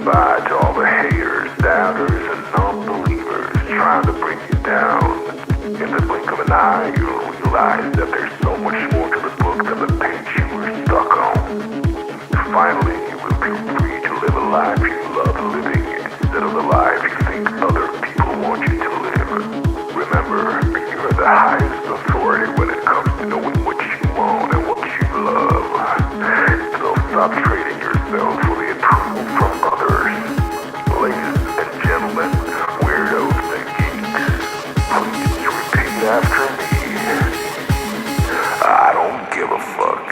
Goodbye to all the haters, doubters, and non-believers trying to bring you down. In the blink of an eye, you'll realize that there's so much more to the book than the page you were stuck on. Finally, you will be free to live a life you love living instead of the life you think other people want you to live. Remember, you're the highest authority when it comes to knowing what you want and what you love. So stop trading yourself for the approval from others. Ladies and gentlemen, weirdos and geeks, please repeat after me. I don't give a fuck.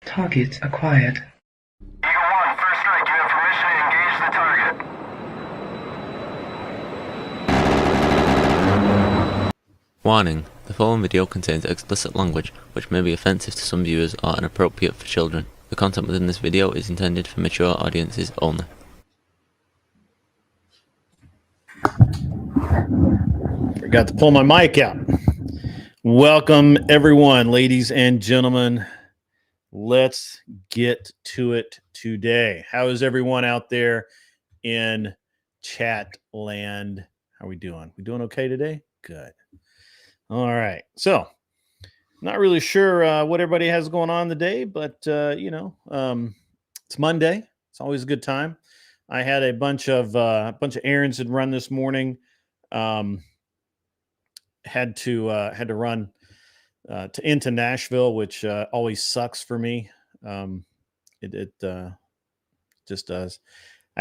Target acquired. Eagle 1, first strike. You have permission to engage the target. Warning: the following video contains explicit language which may be offensive to some viewers or inappropriate for children. The content within this video is intended for mature audiences only. Forgot to pull my mic out. Welcome everyone, ladies and gentlemen. Let's get to it today. How is everyone out there in chat land? How are we doing? We doing okay today? Good. All right. So, not really sure what everybody has going on today, but it's Monday. It's always a good time. I had a bunch of errands to run this morning. Had to run into Nashville, which always sucks for me. It just does. I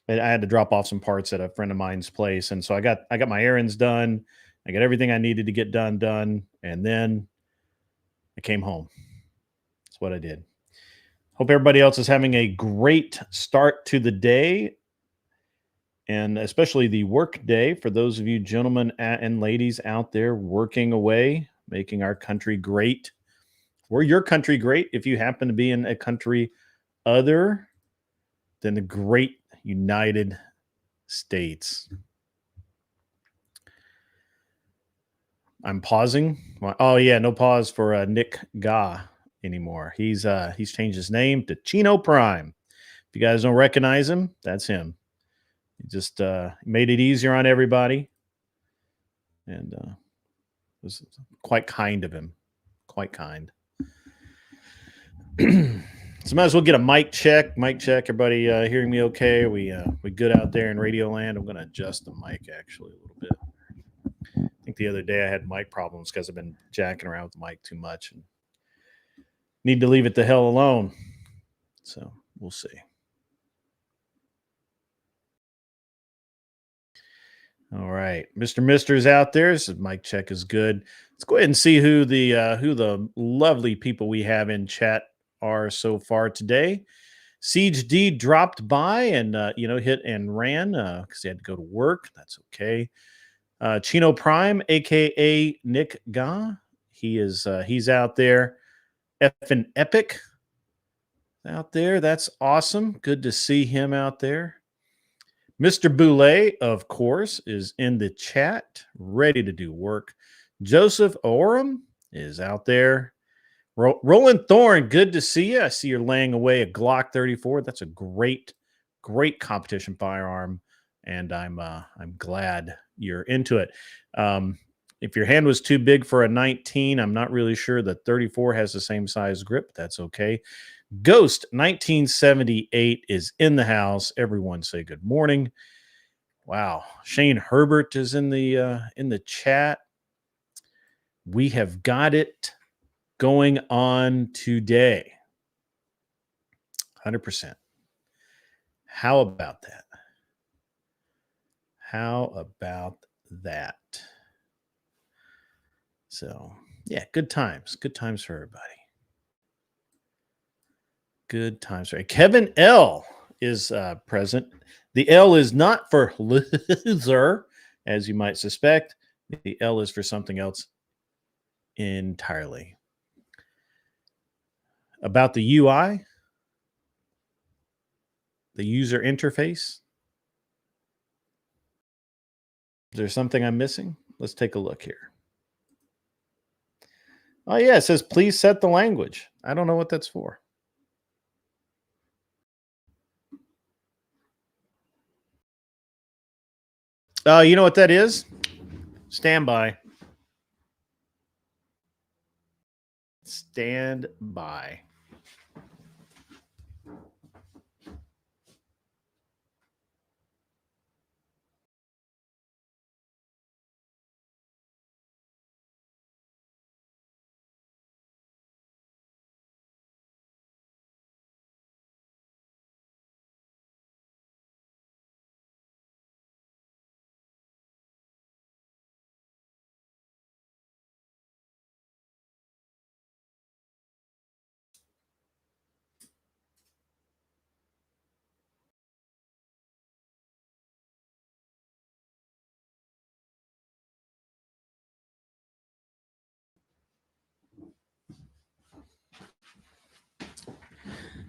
had to drop off some parts at a friend of mine's place, and so I got my errands done. I got everything I needed to get done, and then I came home. That's what I did. Hope everybody else is having a great start to the day, and especially the work day for those of you gentlemen and ladies out there working away, making our country great, or your country great if you happen to be in a country other than the great United States. I'm pausing. Oh yeah, no pause for Nick Ga anymore. He's changed his name to Chino Prime. If you guys don't recognize him, that's him. He just made it easier on everybody. and it was quite kind of him. Quite kind. So might as well get a mic check. Mic check. Everybody hearing me okay? We good out there in Radio Land? I'm going to adjust the mic actually a little bit. I think the other day I had mic problems because I've been jacking around with the mic too much and need to leave it the hell alone. So we'll see. All right, Mr. Mister's out there. So mic check is good. Let's go ahead and see who the lovely people we have in chat are so far today. Siege D dropped by and hit and ran because he had to go to work. That's okay. Chino Prime, aka Nick Ga, he's out there. Effing Epic out there. That's awesome. Good to see him out there. Mr. Boulay, of course, is in the chat, ready to do work. Joseph Oram is out there. Roland Thorne, good to see you. I see you're laying away a Glock 34. That's a great competition firearm, and I'm glad you're into it. If your hand was too big for a 19, I'm not really sure that 34 has the same size grip. That's okay. Ghost 1978 is in the house. Everyone say good morning. Wow. Shane Herbert is in the chat. We have got it going on today. 100%. How about that? How about that? So, yeah, good times. Good times for everybody. Good times. Right. Kevin L is present. The L is not for loser, as you might suspect. The L is for something else entirely. About the UI, the user interface. Is there something I'm missing? Let's take a look here. Oh, yeah, it says, please set the language. I don't know what that's for. You know what that is? Stand by. Stand by.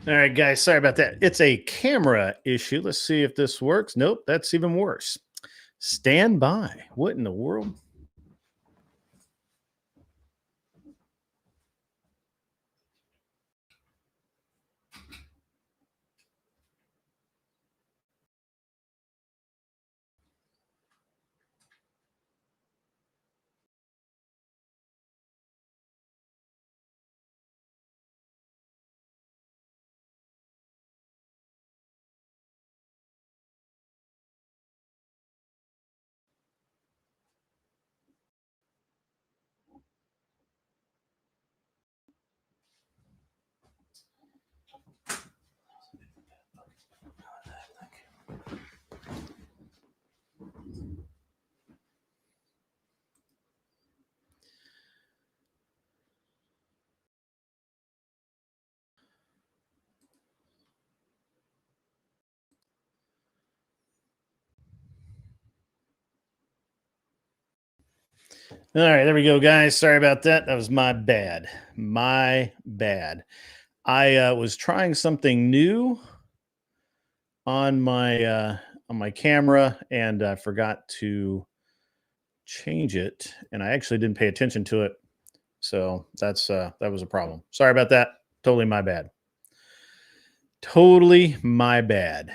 All right, guys, sorry about that. It's a camera issue. Let's see if this works. Nope, that's even worse. Stand by. What in the world? All right, there we go, guys. Sorry about that. That was my bad. My bad. I was trying something new on my camera, and I forgot to change it, and I actually didn't pay attention to it. So that was a problem. Sorry about that. Totally my bad. Totally my bad.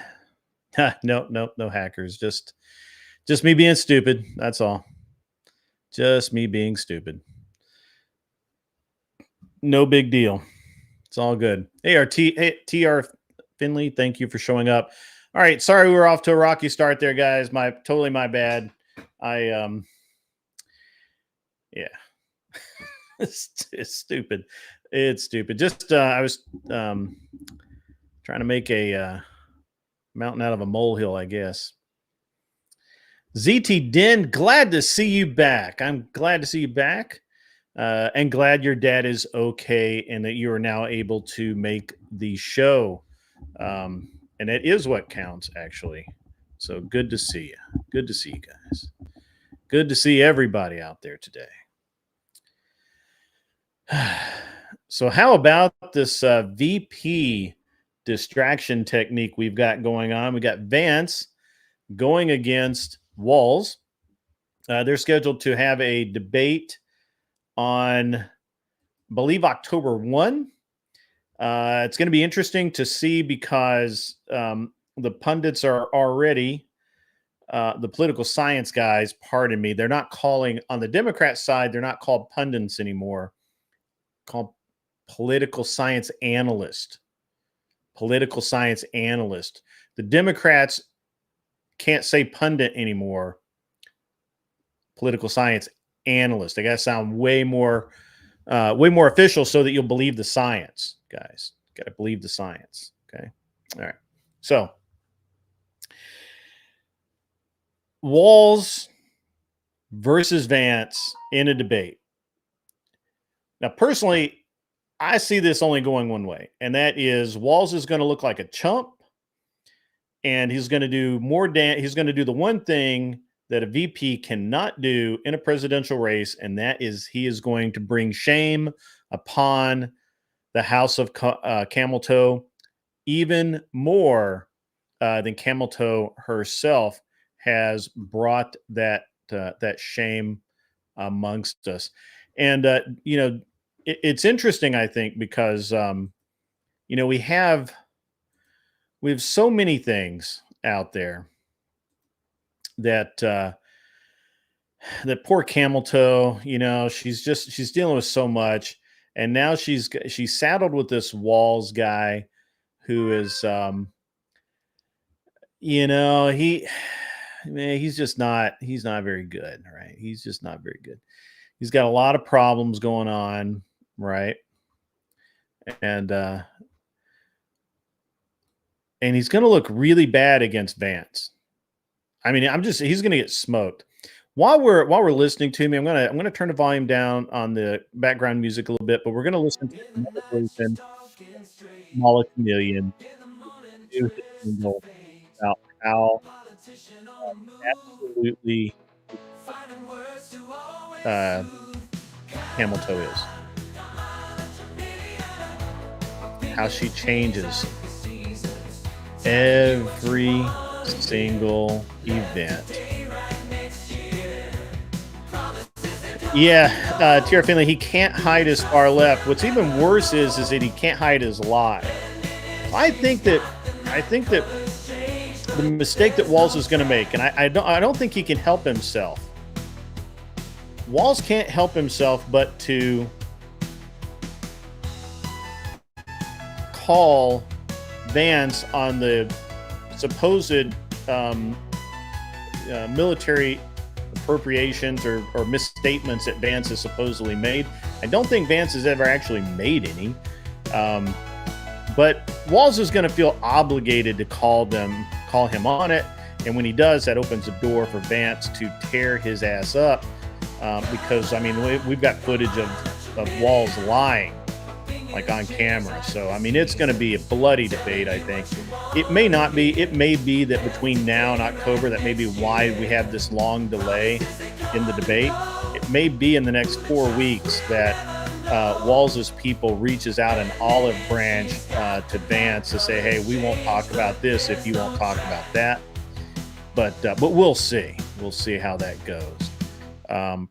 No hackers. Just me being stupid. That's all. Just me being stupid. No big deal. It's all good. Hey, TR Finley, thank you for showing up. All right, sorry we were off to a rocky start there, guys. Totally my bad. Yeah. it's stupid. It's stupid. Just I was trying to make a mountain out of a molehill, I guess. ZT Den, glad to see you back. I'm glad to see you back. And glad your dad is okay and that you are now able to make the show. And it is what counts, actually. So good to see you. Good to see you guys. Good to see everybody out there today. So how about this VP distraction technique we've got going on? We got Vance going against Walz. They're scheduled to have a debate on, I believe, October 1. It's going to be interesting to see because the pundits are already, the political science guys, pardon me, they're not calling, on the Democrat side, they're not called pundits anymore, called political science analyst. Political science analyst. The Democrats can't say pundit anymore. Political science analyst. They got to sound way more official so that you'll believe the science, guys. Got to believe the science. Okay. All right. So Walz versus Vance in a debate. Now, personally, I see this only going one way, and that is Walz is going to look like a chump, and he's going to do he's going to do the one thing that a VP cannot do in a presidential race, and that is he is going to bring shame upon the House of Camel Toe even more than Camel Toe herself has brought that shame amongst us. And it's interesting, I think, because we have so many things out there that poor Camel Toe, she's dealing with so much, and now she's saddled with this Walz guy who is he's not very good, right? He's just not very good. He's got a lot of problems going on, right? And he's going to look really bad against Vance. I mean, he's going to get smoked. While we're listening to me, I'm going to turn the volume down on the background music a little bit, but we're going to listen to another version, Small Chameleon, about how absolutely Camel Toe is. How she changes every single event. Yeah, TR Finley, he can't hide his far left. What's even worse is that he can't hide his lie. I think that the mistake that Walz is going to make, and I don't think he can help himself. Walz can't help himself but to call Vance on the supposed military appropriations or misstatements that Vance has supposedly made. I don't think Vance has ever actually made any. But Walz is going to feel obligated to call him on it. And when he does, that opens the door for Vance to tear his ass up. Because, I mean, we've got footage of Walz lying, like on camera. So, I mean, it's going to be a bloody debate, I think. It may not be. It may be that between now and October, that may be why we have this long delay in the debate. It may be in the next 4 weeks that Walz's people reaches out an olive branch to Vance to say, hey, we won't talk about this if you won't talk about that. But we'll see. We'll see how that goes.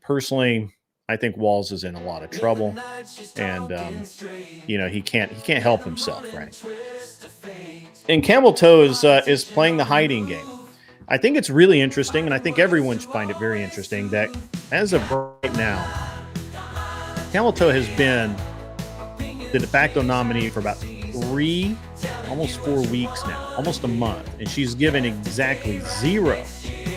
Personally, I think Walz is in a lot of trouble, and he can't help himself, right? And Camel Toe is playing the hiding game. I think it's really interesting, and I think everyone should find it very interesting that as of right now, Camel Toe has been the de facto nominee for about 3, almost 4 weeks now, almost a month. And she's given exactly 0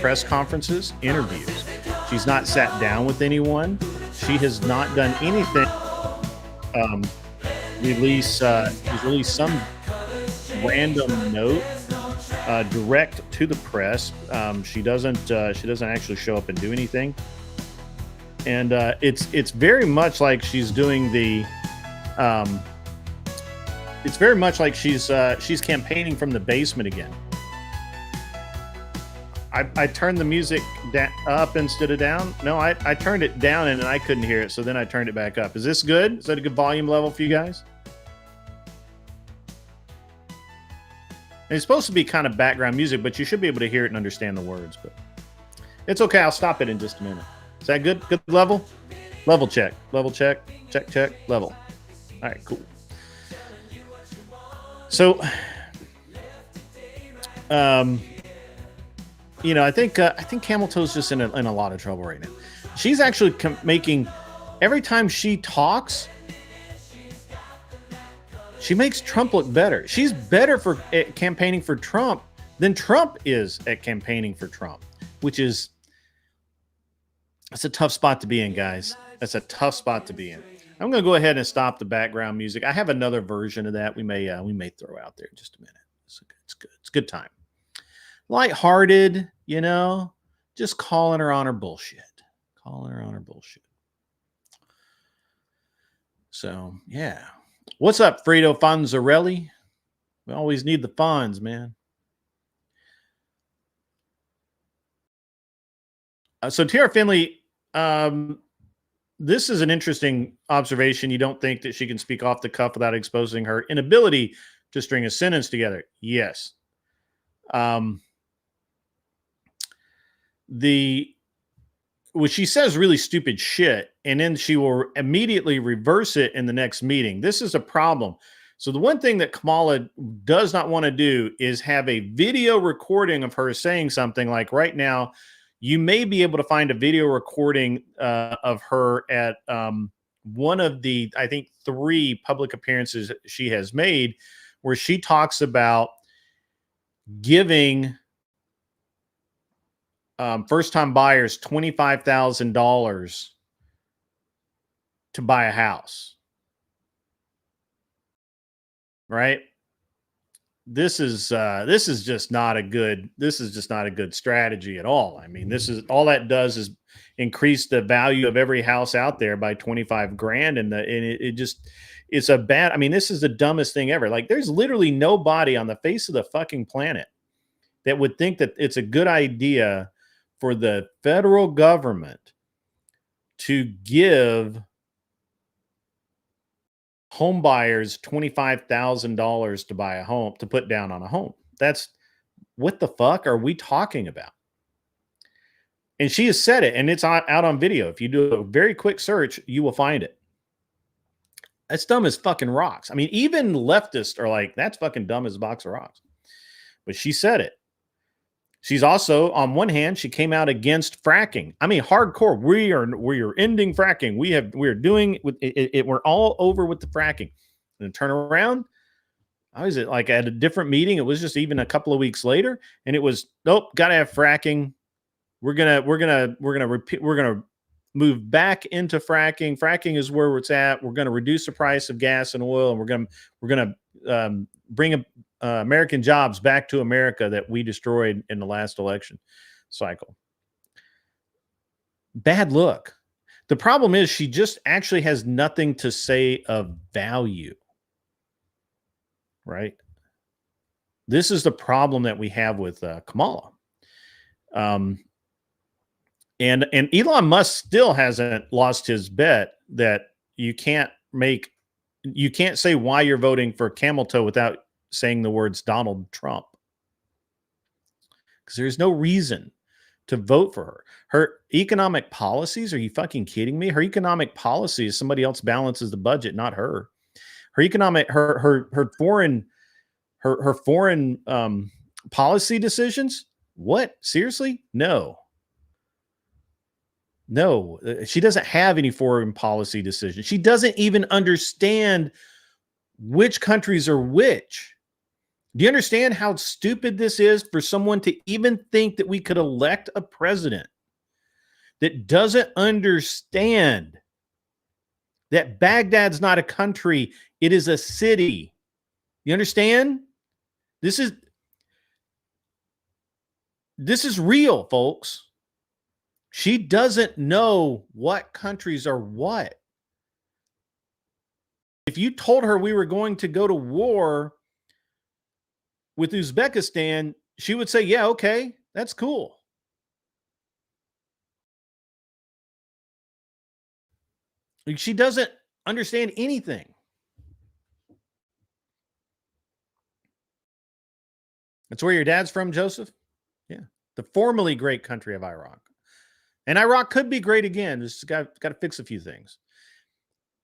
press conferences, interviews. She's not sat down with anyone. She has not done anything. She's released some random note direct to the press. She doesn't actually show up and do anything. And it's very much like she's doing the it's very much like she's campaigning from the basement again. I turned the music up instead of down. No, I turned it down and I couldn't hear it, so then I turned it back up. Is this good? Is that a good volume level for you guys? And it's supposed to be kind of background music, but you should be able to hear it and understand the words. But it's okay. I'll stop it in just a minute. Is that good? Good level? Level check. Level check. Check, check. Level. All right, cool. So, you know, I think Camel Toe's just in a lot of trouble right now. She's actually making, every time she talks, she makes Trump look better. She's better at campaigning for Trump than Trump is at campaigning for Trump, which is, that's a tough spot to be in, guys. That's a tough spot to be in. I'm going to go ahead and stop the background music. I have another version of that we may throw out there in just a minute. It's good. It's a good time. Lighthearted, you know, just calling her on her bullshit. Calling her on her bullshit. So, yeah. What's up, Fredo Fonzarelli? We always need the Fonz, man. So, Tara Finley, this is an interesting observation. You don't think that she can speak off the cuff without exposing her inability to string a sentence together? Yes. Well, she says really stupid shit, and then she will immediately reverse it in the next meeting. This is a problem. So the one thing that Kamala does not want to do is have a video recording of her saying something. Like right now, you may be able to find a video recording of her at one of the, I think, 3 public appearances she has made, where she talks about giving first-time buyers $25,000 to buy a house. Right? This is just not a good strategy at all. I mean, this is all that does is increase the value of every house out there by 25 grand, and it's a bad. I mean, this is the dumbest thing ever. Like, there's literally nobody on the face of the fucking planet that would think that it's a good idea for the federal government to give home buyers $25,000 to buy a home, to put down on a home. That's, what the fuck are we talking about? And she has said it, and it's out on video. If you do a very quick search, you will find it. That's dumb as fucking rocks. I mean, even leftists are like, that's fucking dumb as a box of rocks. But she said it. She's also, on one hand, she came out against fracking. I mean, hardcore. We are ending fracking. We're doing it. We're all over with the fracking. And then turn around. I was like at a different meeting. It was just even a couple of weeks later, and it was, nope, gotta have fracking. We're gonna move back into fracking. Fracking is where it's at. We're gonna reduce the price of gas and oil, and we're gonna bring American jobs back to America that we destroyed in the last election cycle. Bad look. The problem is she just actually has nothing to say of value. Right? This is the problem that we have with Kamala. And Elon Musk still hasn't lost his bet that you can't say why you're voting for Camel Toe without saying the words Donald Trump. Because there's no reason to vote for her. Her economic policies, are you fucking kidding me? Her economic policies, somebody else balances the budget, not her. Her foreign policy decisions, What? Seriously? No. No, she doesn't have any foreign policy decisions. She doesn't even understand which countries are which. Do you understand how stupid this is for someone to even think that we could elect a president that doesn't understand that Baghdad's not a country, it is a city? You understand? This is real, folks. She doesn't know what countries are what. If you told her we were going to go to war with Uzbekistan, she would say, yeah, okay, that's cool. She doesn't understand anything. That's where your dad's from, Joseph? Yeah. The formerly great country of Iraq. And Iraq could be great again. Just got to fix a few things.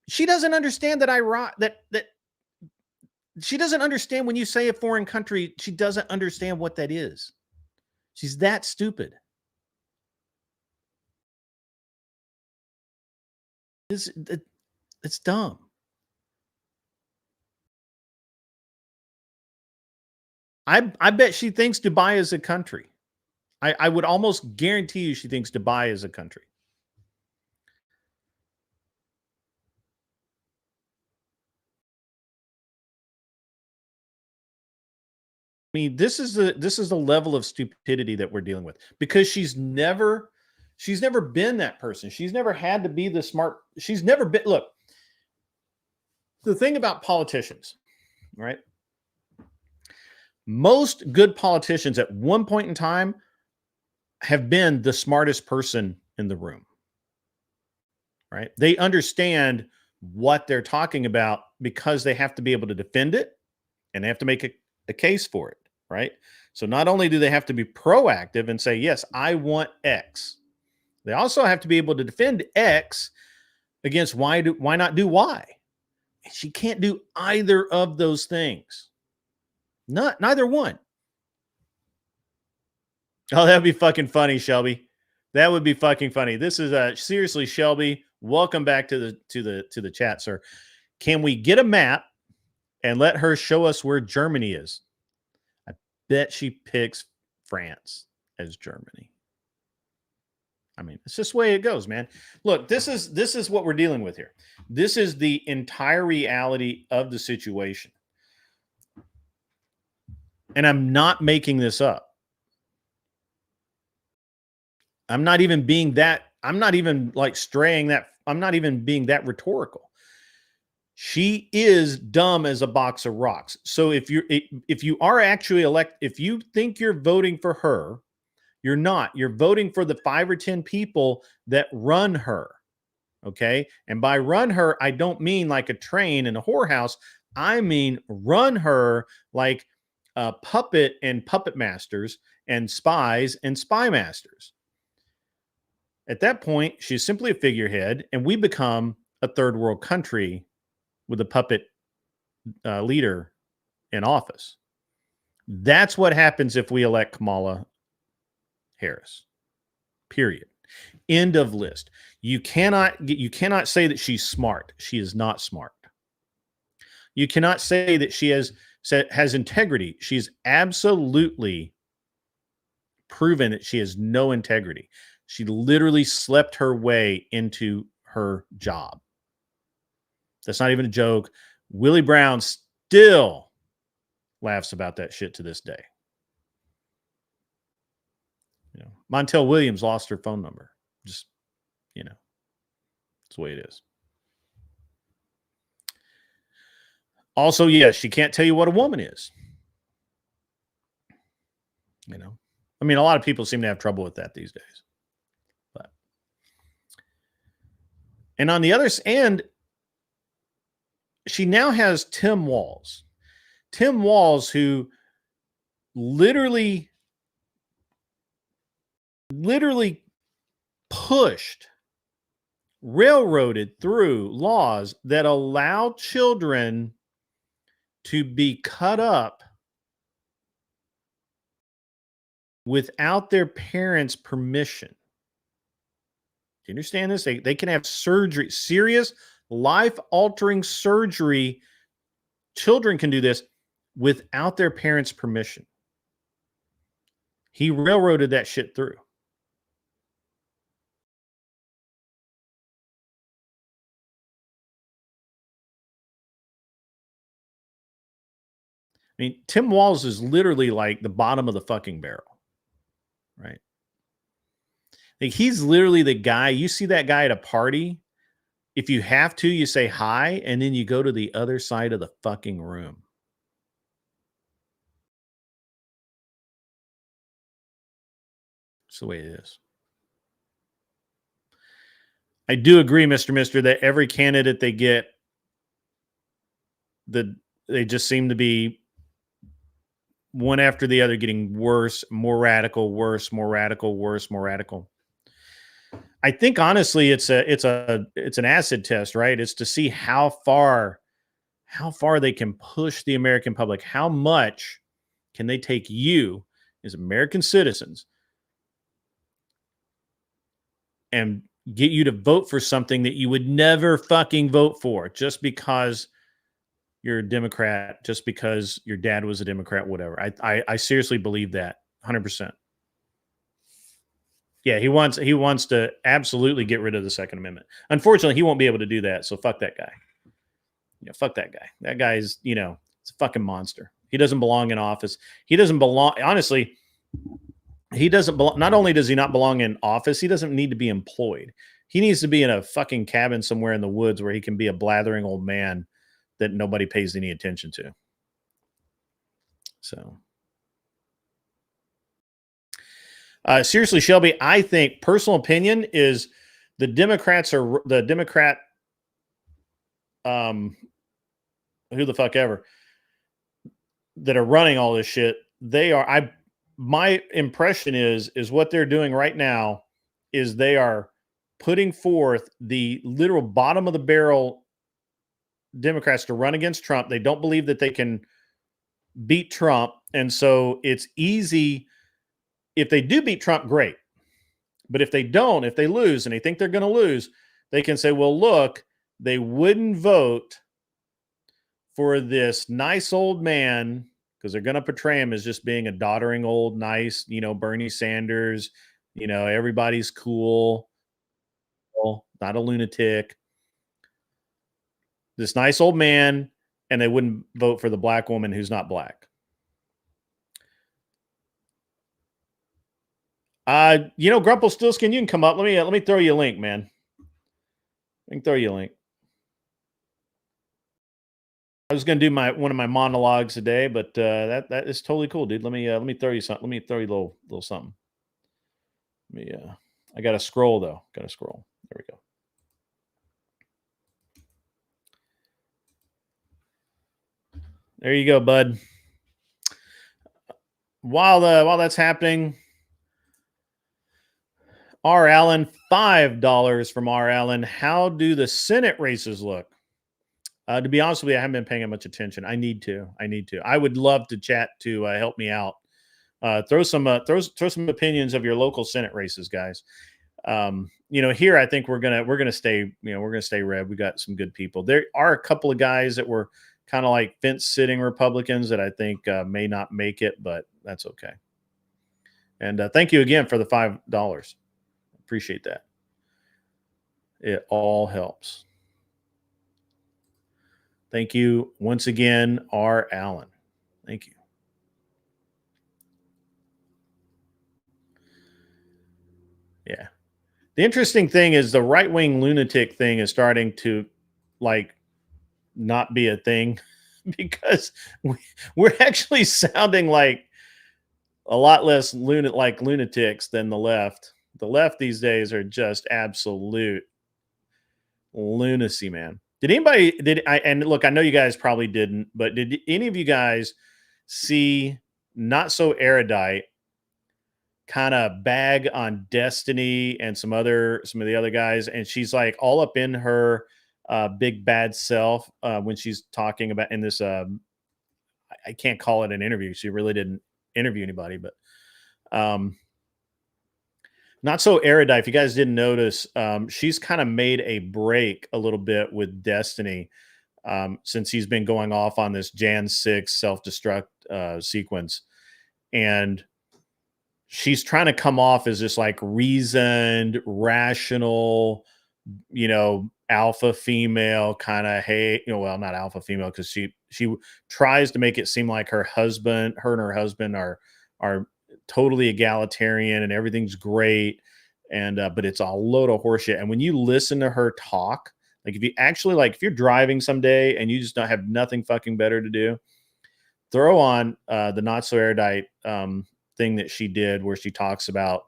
She doesn't understand that Iraq, that she doesn't understand when you say a foreign country, she doesn't understand what that is. She's that stupid. It's dumb. I bet she thinks Dubai is a country. I would almost guarantee you she thinks Dubai is a country. I mean, this is the level of stupidity that we're dealing with, because she's never been that person. She's never had to be the smart. She's never been. Look, the thing about politicians, right? Most good politicians at one point in time have been the smartest person in the room, right? They understand what they're talking about because they have to be able to defend it and they have to make a case for it, right? So not only do they have to be proactive and say, yes, I want X, they also have to be able to defend X against why not do Y. She can't do either of those things. Neither one. Oh, that'd be fucking funny, Shelby. That would be fucking funny. This is seriously, Shelby. Welcome back to the chat, sir. Can we get a map and let her show us where Germany is? I bet she picks France as Germany. I mean, it's just the way it goes, man. Look, this is what we're dealing with here. This is the entire reality of the situation. And I'm not making this up. I'm not even being that, I'm not even like straying that, I'm not even being that rhetorical. She is dumb as a box of rocks. So if you are actually if you think you're voting for her, you're not. You're voting for the 5 or 10 people that run her. Okay. And by run her, I don't mean like a train in a whorehouse. I mean run her like puppet and puppet masters and spies and spy masters. At that point, she's simply a figurehead, and we become a third world country with a puppet leader in office. That's what happens if we elect Kamala Harris. Period. End of list. You cannot say that she's smart. She is not smart. You cannot say that she has integrity. She's absolutely proven that she has no integrity. She literally slept her way into her job. That's not even a joke. Willie Brown still laughs about that shit to this day. You know, Montel Williams lost her phone number. Just, you know, it's the way it is. Also, yes, she can't tell you what a woman is. You know, I mean, a lot of people seem to have trouble with that these days. And on the other end, she now has Tim Walz. Tim Walz, who literally pushed, railroaded through laws that allow children to be cut up without their parents' permission. Do you understand this? They can have surgery, serious life-altering surgery. Children can do this without their parents' permission. He railroaded that shit through. I mean, Tim Walz is literally like the bottom of the fucking barrel, right? Like, he's literally the guy. You see that guy at a party. If you have to, you say hi, and then you go to the other side of the fucking room. It's the way it is. I do agree, Mr. Mister, that every candidate they get, they just seem to be one after the other getting worse, more radical, worse, more radical, worse, more radical. I think honestly, it's an acid test, right? It's to see how far they can push the American public. How much can they take you as American citizens and get you to vote for something that you would never fucking vote for just because you're a Democrat, just because your dad was a Democrat, whatever. I seriously believe that 100%. Yeah, he wants to absolutely get rid of the Second Amendment. Unfortunately, he won't be able to do that. So fuck that guy. Yeah, fuck that guy. That guy's, it's a fucking monster. He doesn't belong in office. He doesn't belong. Honestly, he doesn't belong. Not only does he not belong in office, he doesn't need to be employed. He needs to be in a fucking cabin somewhere in the woods where he can be a blathering old man that nobody pays any attention to. So. Seriously, Shelby, I think personal opinion is the Democrat, who the fuck ever, that are running all this shit. My impression is what they're doing right now is they are putting forth the literal bottom of the barrel Democrats to run against Trump. They don't believe that they can beat Trump. And so it's easy. If they do beat Trump, great. But if they don't, if they lose and they think they're going to lose, they can say, well, look, they wouldn't vote for this nice old man because they're going to portray him as just being a doddering old, nice, Bernie Sanders, everybody's cool, not a lunatic. This nice old man, and they wouldn't vote for the black woman who's not black. Grumple Stillskin, you can come up. Let me throw you a link, man. I can throw you a link. I was gonna do one of my monologues today, but that is totally cool, dude. Let me throw you something. Let me throw you a little something. I gotta scroll though. Gotta scroll. There we go. There you go, bud. While that's happening, R. Allen, $5 from R. Allen. How do the Senate races look? To be honest with you, I haven't been paying much attention. I need to. I would love to chat to help me out. Throw some opinions of your local Senate races, guys. Here I think we're gonna stay. We're gonna stay red. We got some good people. There are a couple of guys that were kind of like fence sitting Republicans that I think may not make it, but that's okay. And thank you again for the $5. Appreciate that. It all helps. Thank you once again, R. Allen. Thank you. Yeah. The interesting thing is the right-wing lunatic thing is starting to not be a thing because we're actually sounding like a lot less lunatics than the left. The left these days are just absolute lunacy, man. And look, I know you guys probably didn't, but did any of you guys see Not So Erudite kind of bag on Destiny and some of the other guys? And she's like all up in her big bad self when she's talking about in this, I can't call it an interview. She really didn't interview anybody, but Not so erudite. If you guys didn't notice, she's kind of made a break a little bit with Destiny since he's been going off on this Jan 6 self-destruct sequence. And she's trying to come off as this like reasoned, rational, you know, alpha female kind of, hey, you know, well, not alpha female, because she tries to make it seem like her and her husband are totally egalitarian and everything's great. And but it's a load of horseshit. And when you listen to her talk, like if you actually like, if you're driving someday and you just don't have nothing fucking better to do, throw on the Not So Erudite thing that she did where she talks about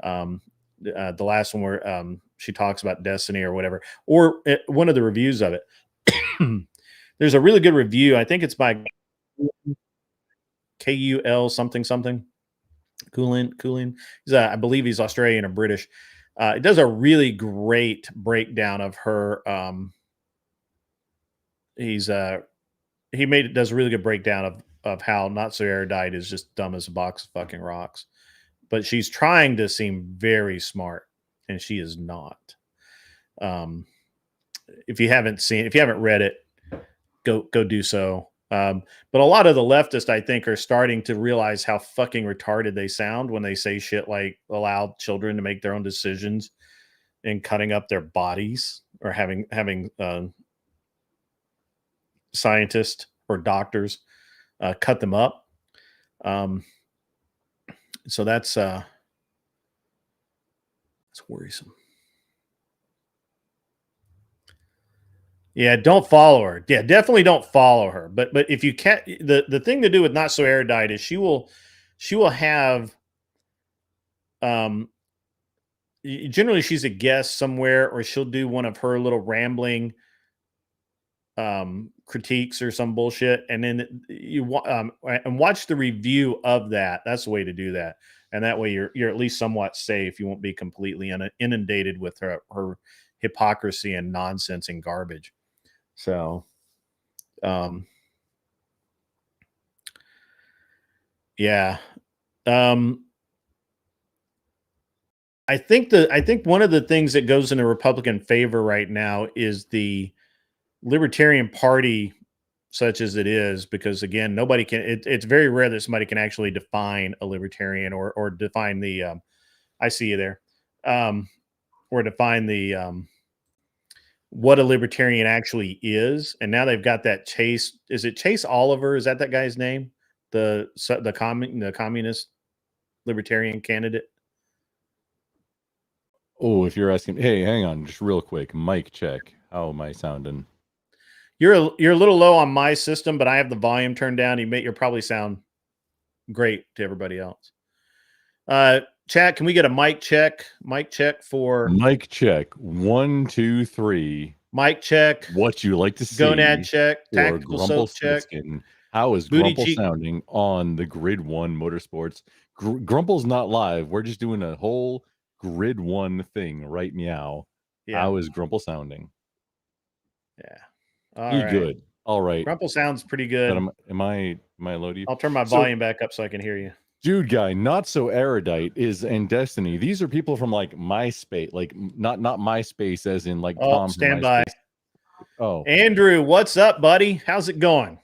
the last one where she talks about Destiny or whatever, or one of the reviews of it. There's a really good review. I think it's by KUL something. Coolin. I believe he's Australian or British. It does a really great breakdown of her. Does a really good breakdown of how Not So Erudite is just dumb as a box of fucking rocks, but she's trying to seem very smart, and she is not. If you haven't read it, go do so. But a lot of the leftists, I think, are starting to realize how fucking retarded they sound when they say shit like allow children to make their own decisions and cutting up their bodies, or having scientists or doctors cut them up. So that's worrisome. Yeah, don't follow her. Yeah, definitely don't follow her. But if you can't, the thing to do with Not So Erudite is she will have generally she's a guest somewhere, or she'll do one of her little rambling critiques or some bullshit, and then you and watch the review of that. That's the way to do that, and that way you're at least somewhat safe. You won't be completely inundated with her hypocrisy and nonsense and garbage. So, yeah. I think one of the things that goes in the Republican favor right now is the Libertarian Party, such as it is, because again, nobody can. It's very rare that somebody can actually define a libertarian or define the. I see you there, or define the what a libertarian actually is. And now they've got that Chase. Is it Chase Oliver? Is that guy's name? The communist libertarian candidate. Oh, if you're asking, hey, hang on, just real quick, mic check. How am I sounding? You're a little low on my system, but I have the volume turned down. You'll probably sound great to everybody else. Chat, can we get a mic check? Mic check for mic check. 1, 2, 3. Mic check. What you like to see? Gonad check. Tactical soap check. How is Grumple sounding on the Grid 1 Motorsports? Grumple's not live. We're just doing a whole Grid 1 thing right meow. Yeah. How is Grumple sounding? Yeah. All right. Good. All right. Grumple sounds pretty good. Am I low to you? I'll turn my volume back up so I can hear you. Dude guy, Not So Erudite is in Destiny. These are people from like MySpace, like not MySpace as in like Tom. Stand by. Oh, Andrew, what's up, buddy? How's it going?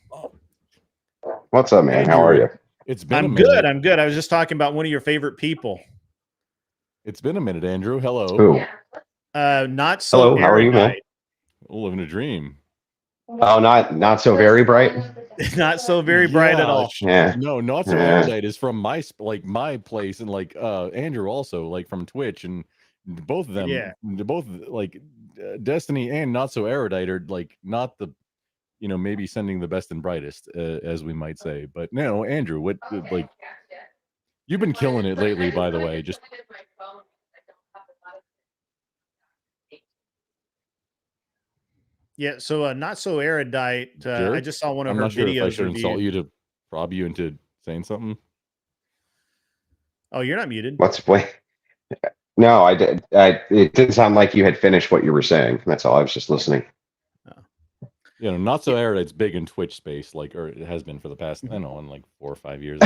What's up, man? Andrew, how are you? It's been. I'm good. I'm good. I was just talking about one of your favorite people. It's been a minute, Andrew. Hello. Who? Not so. Hello. How are you, man? Living a dream. Oh, not so very bright. Not so very bright at all. Yeah. No, Not So Erudite is from my place, and like Andrew also like from Twitch, and both of them. Yeah. Both like Destiny and Not So Erudite are like not the, maybe sending the best and brightest, as we might say. But no, Andrew, what like you've been killing it lately, by the way. Just. Yeah, so Not So Erudite. Sure. I just saw one of I'm her not sure videos. If I should insult you to prob you into saying something. Oh, you're not muted. No, I did. It didn't sound like you had finished what you were saying. That's all. I was just listening. You know, not so erudite's big in Twitch space, like, or it has been for the past, I don't know, in like 4 or 5 years.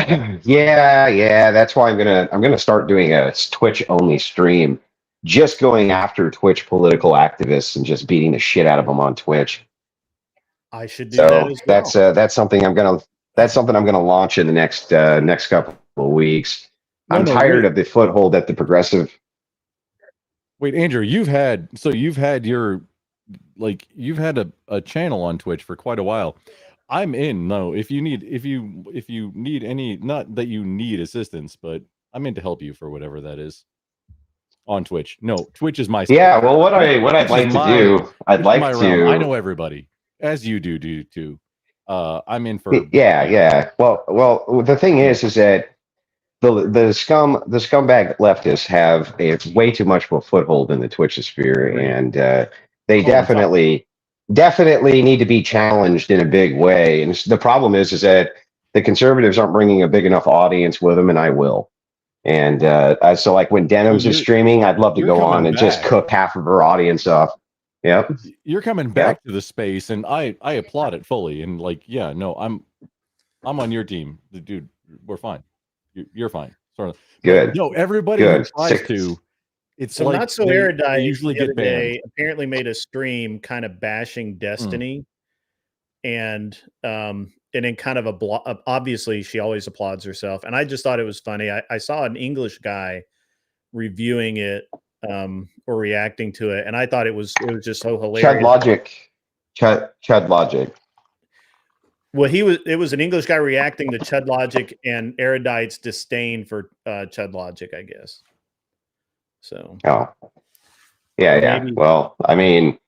Yeah. That's why I'm gonna start doing a Twitch only stream, just going after Twitch political activists and just beating the shit out of them on Twitch. I should do that as well. That's something I'm gonna launch in the next couple of weeks. I'm tired of the foothold that the progressive. Wait, Andrew, you've had your, like, you've had a channel on Twitch for quite a while. I'm in. No, if you need any, not that you need assistance, but I'm in to help you for whatever that is on Twitch. No, Twitch is my. Yeah, well, what I'd like to do, I'd like to. I know everybody, as you do too. I'm in for. Yeah. Well, the thing is that the scumbag leftists have a way too much of a foothold in the Twitch sphere, and they definitely need to be challenged in a big way. And the problem is that the conservatives aren't bringing a big enough audience with them, and I will. And so, like, when Denims is streaming, I'd love to go on and just cook half of her audience off. Yep. You're coming back to the space, and I applaud it fully. And, like, yeah, no, I'm on your team, dude. We're fine. You're fine. Sort of. Good. No, everybody who tries to. It's so like not so erudite. Usually get banned. Apparently made a stream kind of bashing Destiny, and then kind of obviously she always applauds herself, and I just thought it was funny. I saw an English guy reviewing it or reacting to it, and I thought it was just so hilarious. Chud Logic. Well, it was an English guy reacting to Chud Logic and Erudite's disdain for Chud Logic, I guess. So. Oh. Yeah. Maybe. Well, I mean,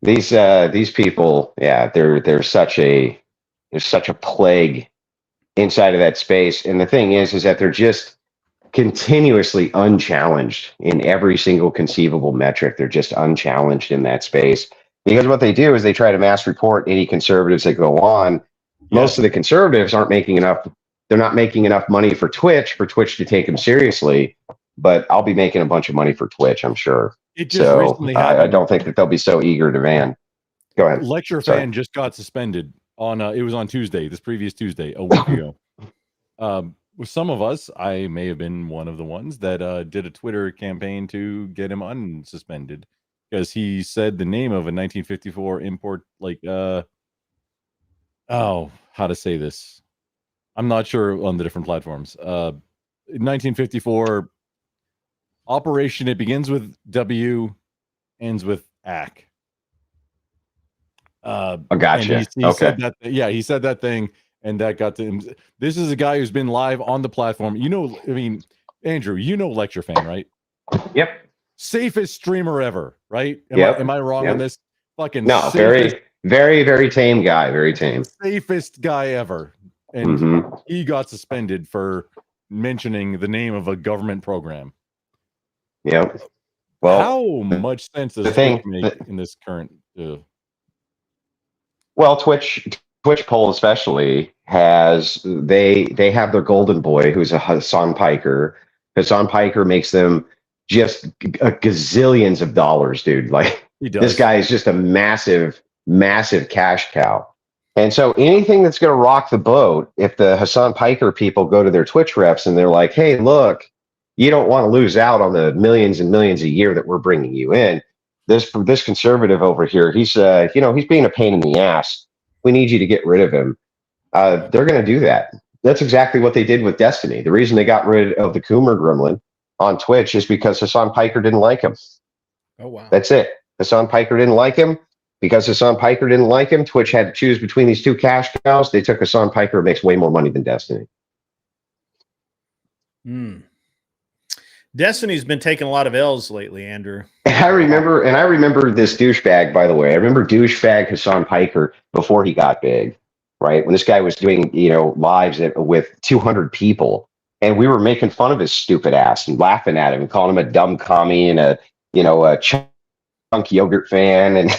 these people, there's such a plague inside of that space, and the thing is that they're just continuously unchallenged in every single conceivable metric. They're just unchallenged in that space, because what they do is they try to mass report any conservatives that go on. Most of the conservatives aren't making enough. They're not making enough money for Twitch to take them seriously. But I'll be making a bunch of money for Twitch, I'm sure. So I don't think that they'll be so eager to ban. Go ahead. Lecture fan just got suspended on. It was on Tuesday, this previous Tuesday, a week ago. With some of us, I may have been one of the ones that did a Twitter campaign to get him unsuspended because he said the name of a 1954 import, like, how to say this? I'm not sure on the different platforms. 1954 operation. It begins with W, ends with AC. Gotcha. He said that. Yeah, he said that thing, and that got to him. This is a guy who's been live on the platform. You know, I mean, Andrew, you know, Lecture Fan, right? Yep. Safest streamer ever, right? Am I wrong on this? Fucking no. Very, very tame guy. Very tame. Safest guy ever, and he got suspended for mentioning the name of a government program. Yep. Well, how much sense does Twitch make in this current? Well, Twitch poll especially has they have their golden boy, who's a Hassan Piker. Hassan Piker makes them just gazillions of dollars, dude. Like, this guy is just a massive cash cow. And so anything that's going to rock the boat, if the Hassan Piker people go to their Twitch reps and they're like, hey, look, you don't want to lose out on the millions and millions a year that we're bringing you in. This conservative over here, he's being a pain in the ass. We need you to get rid of him. They're going to do that. That's exactly what they did with Destiny. The reason they got rid of the Coomer Gremlin on Twitch is because Hassan Piker didn't like him. Oh, wow. That's it. Hassan Piker didn't like him. Because Hassan Piker didn't like him, Twitch had to choose between these two cash cows. They took Hassan Piker, who makes way more money than Destiny. Destiny's been taking a lot of L's lately, Andrew. And I remember this douchebag, by the way. I remember douchebag Hassan Piker before he got big, right? When this guy was doing, lives with 200 people, and we were making fun of his stupid ass and laughing at him and calling him a dumb commie and a chunk yogurt fan, and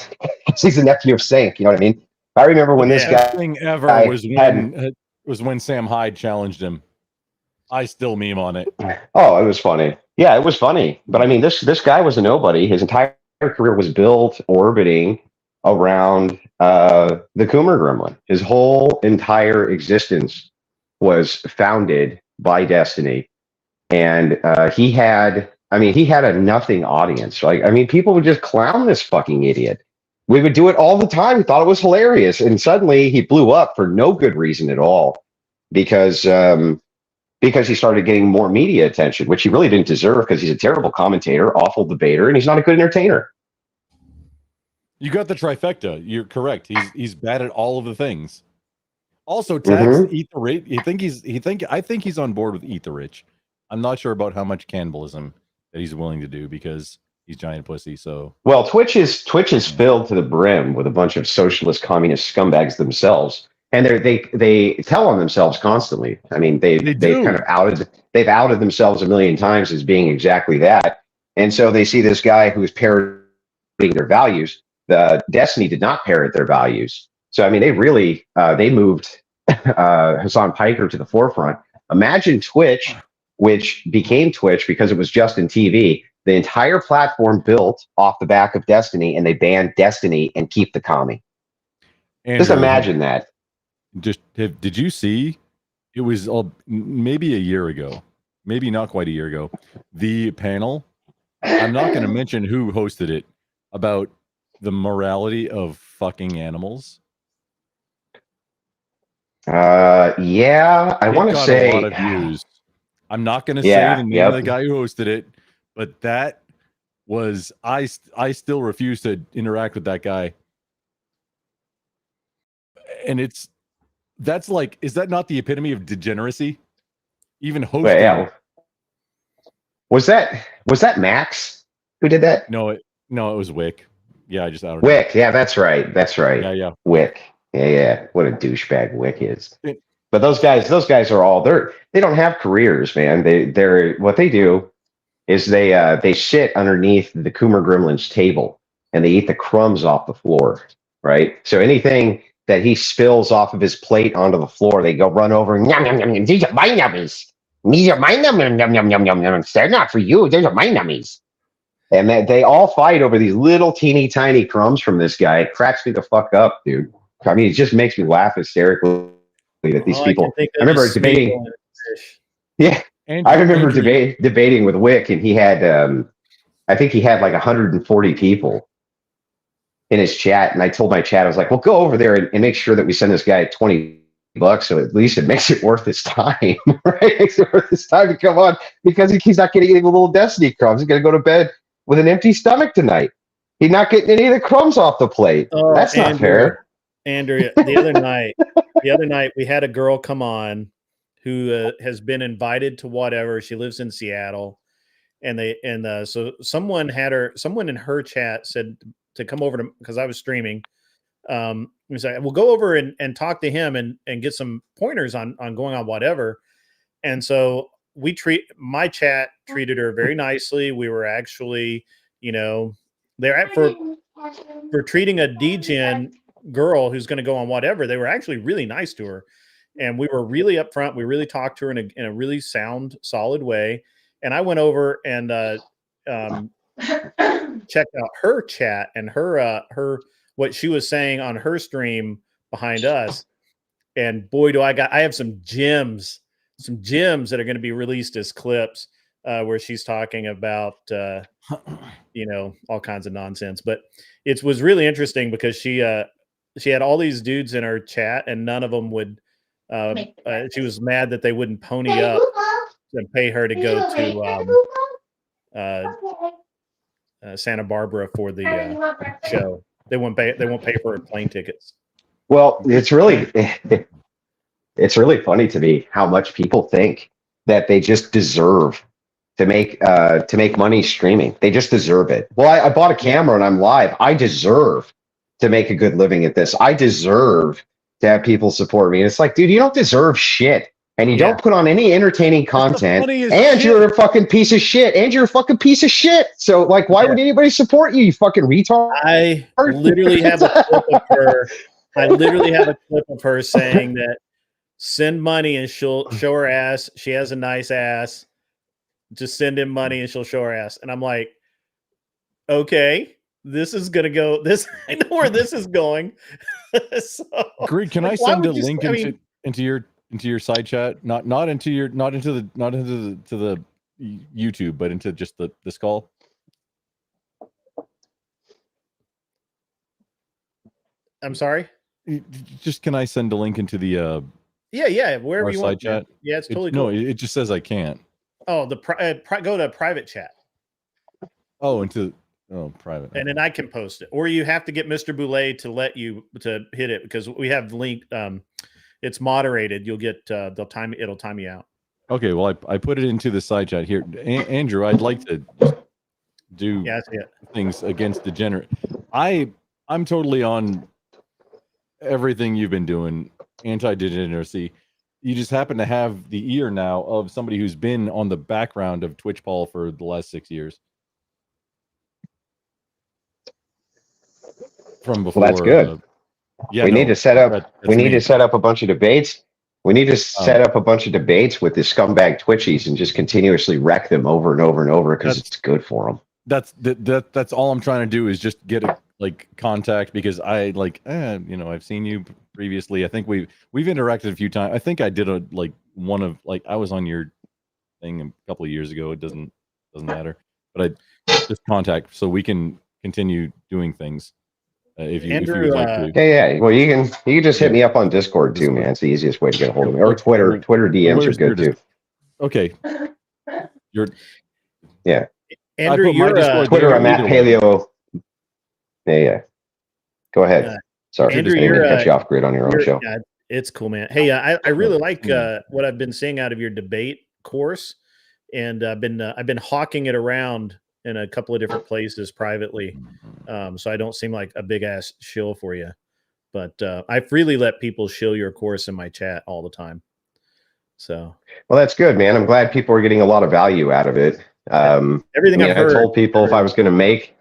he's a nephew of Sank. You know what I mean? I remember when this guy thing ever was when Sam Hyde challenged him. I still meme on it. Oh, it was funny. Yeah, it was funny. But I mean, this guy was a nobody. His entire career was built orbiting around the Coomer Gremlin. His whole entire existence was founded by Destiny, and he had a nothing audience. Like, I mean, people would just clown this fucking idiot. We would do it all the time. We thought it was hilarious, and suddenly he blew up for no good reason at all, because he started getting more media attention, which he really didn't deserve, because he's a terrible commentator, awful debater, and he's not a good entertainer. You got the trifecta. You're correct. He's bad at all of the things. Also, tax Eat the Rich. I think he's on board with Eat the Rich. I'm not sure about how much cannibalism that he's willing to do, because he's giant pussy. So, well, Twitch is filled to the brim with a bunch of socialist, communist scumbags themselves, and they tell on themselves constantly. I mean, they've kind of outed themselves a million times as being exactly that, and so they see this guy who is parroting their values. The Destiny did not parrot their values. So, I mean, they really, they moved Hassan Piker to the forefront. Imagine Twitch, which became Twitch because it was just in TV. The entire platform built off the back of Destiny, and they banned Destiny and keep the commie. Andrew, just imagine that. Did you see? It was maybe a year ago, maybe not quite a year ago. The panel, I'm not going to mention who hosted it, about the morality of fucking animals. Yeah, I want to say a lot of views. I'm not going to say the name of the guy who hosted it, but that was I still refuse to interact with that guy. And that's like, is that not the epitome of degeneracy? Even hosting. Yeah. Was that Max who did that? No, it was Wick. Yeah, I just outed Wick. Yeah, that's right. Yeah. Wick. Yeah. What a douchebag Wick is. But those guys are all they don't have careers, man. They're what they do is they sit underneath the Coomer Gremlin's table, and they eat the crumbs off the floor, right? So anything that he spills off of his plate onto the floor, they go run over and yum yum yum. These are my nummies. These are my yum yum yum yum yum. They're not for you. These are my nummies. And they all fight over these little teeny tiny crumbs from this guy. It cracks me the fuck up, dude. I mean, it just makes me laugh hysterically that these people. I remember debating. Yeah, I remember debating with Wick, and he had, I think he had like 140 people in his chat. And I told my chat, I was like, well, go over there and make sure that we send this guy $20, so at least it makes it worth his time, right? It makes it worth his time to come on, because he's not getting any little Destiny crumbs. He's going to go to bed with an empty stomach tonight. He's not getting any of the crumbs off the plate. Oh, that's not fair. Andrew, the other night we had a girl come on who has been invited to whatever. She lives in Seattle, and so someone in her chat said to come over to, because I was streaming. We said, we'll go over and talk to him and get some pointers on going on whatever. And so my chat treated her very nicely. We were actually, for treating a degen girl who's going to go on whatever, they were actually really nice to her, and we were really upfront. We really talked to her in a really solid way. And I went over and checked out her chat and her what she was saying on her stream behind us. And boy, I have some gems that are going to be released as clips where she's talking about all kinds of nonsense. But it was really interesting because she had all these dudes in her chat, and none of them would. She was mad that they wouldn't pony up and pay her to go to Santa Barbara for the show. They won't pay for her plane tickets. Well, it's really funny to me how much people think that they just deserve to make money streaming. They just deserve it. Well, I bought a camera and I'm live. I deserve to make a good living at this. I deserve to have people support me. And it's like, dude, you don't deserve shit. And you don't put on any entertaining content. And you're a fucking piece of shit. So, like, why would anybody support you, you fucking retard? I literally have a clip of her. Saying that send money and she'll show her ass. She has a nice ass. Just send him money and she'll show her ass. And I'm like, okay. this is gonna go. This I know where this is going. So, Greek, can I why send a would you- link I mean, into your side chat? Not into the YouTube, but into just the skull. I'm sorry. Just can I send a link into the Yeah, wherever our you side want. chat? Yeah, it's totally No, cool. it just says I can't. Oh, go to private chat. Oh, private. And then I can post it, or you have to get Mr. Boulay to let you to hit it because we have the link. It's moderated. You'll get it'll time you out. Okay, well I put it into the side chat here. Andrew, I'd like to just do things against degenerate. I'm totally on everything you've been doing, anti-degeneracy. You just happen to have the ear now of somebody who's been on the background of Twitch Paul for the last 6 years. From before. Well, that's good. We need to set up. We need to set up a bunch of debates. We need to set up a bunch of debates with the scumbag Twitchies and just continuously wreck them over and over and over because it's good for them. That's all I'm trying to do is just get contact because I I've seen you previously. I think we've interacted a few times. I think I did I was on your thing a couple of years ago. It doesn't matter, but I just contact so we can continue doing things. If you would like to. Yeah. Well, you can just hit me up on Discord too, man. It's the easiest way to get a hold of me. Or Twitter. Twitter DMs are good too. Okay. Yeah. Andrew, you're Twitter. I'm at Paleo. Yeah. Go ahead. Sorry, Andrew, I didn't cut you off grid on your own show. Yeah, it's cool, man. Hey, I really like what I've been seeing out of your debate course, and I've been hawking it around in a couple of different places privately, so I don't seem like a big ass shill for you. But I freely let people shill your course in my chat all the time. So well, that's good, man. I'm glad people are getting a lot of value out of it. Everything I've heard, I told people if I was going to make.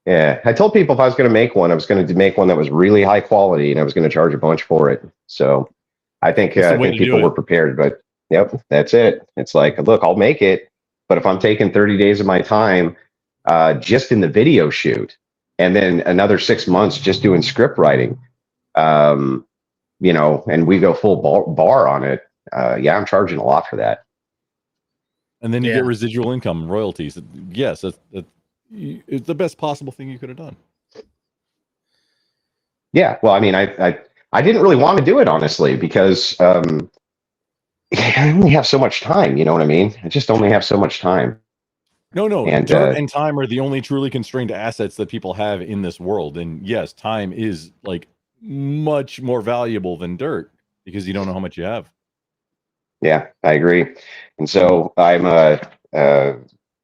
Yeah, I told people if I was going to make one, I was going to make one that was really high quality, and I was going to charge a bunch for it. So I think people were prepared. But yep, that's it. It's like, look, I'll make it, but if I'm taking 30 days of my time just in the video shoot, and then another 6 months just doing script writing, and we go full bar on it, I'm charging a lot for that. And then you get residual income, royalties. Yes, it's the best possible thing you could have done. Yeah, well, I mean, I didn't really want to do it, honestly, because I only have so much time. You know what I mean? I just only have so much time. No, and time are the only truly constrained assets that people have in this world. And yes, time is much more valuable than dirt because you don't know how much you have. Yeah, I agree. And so I'm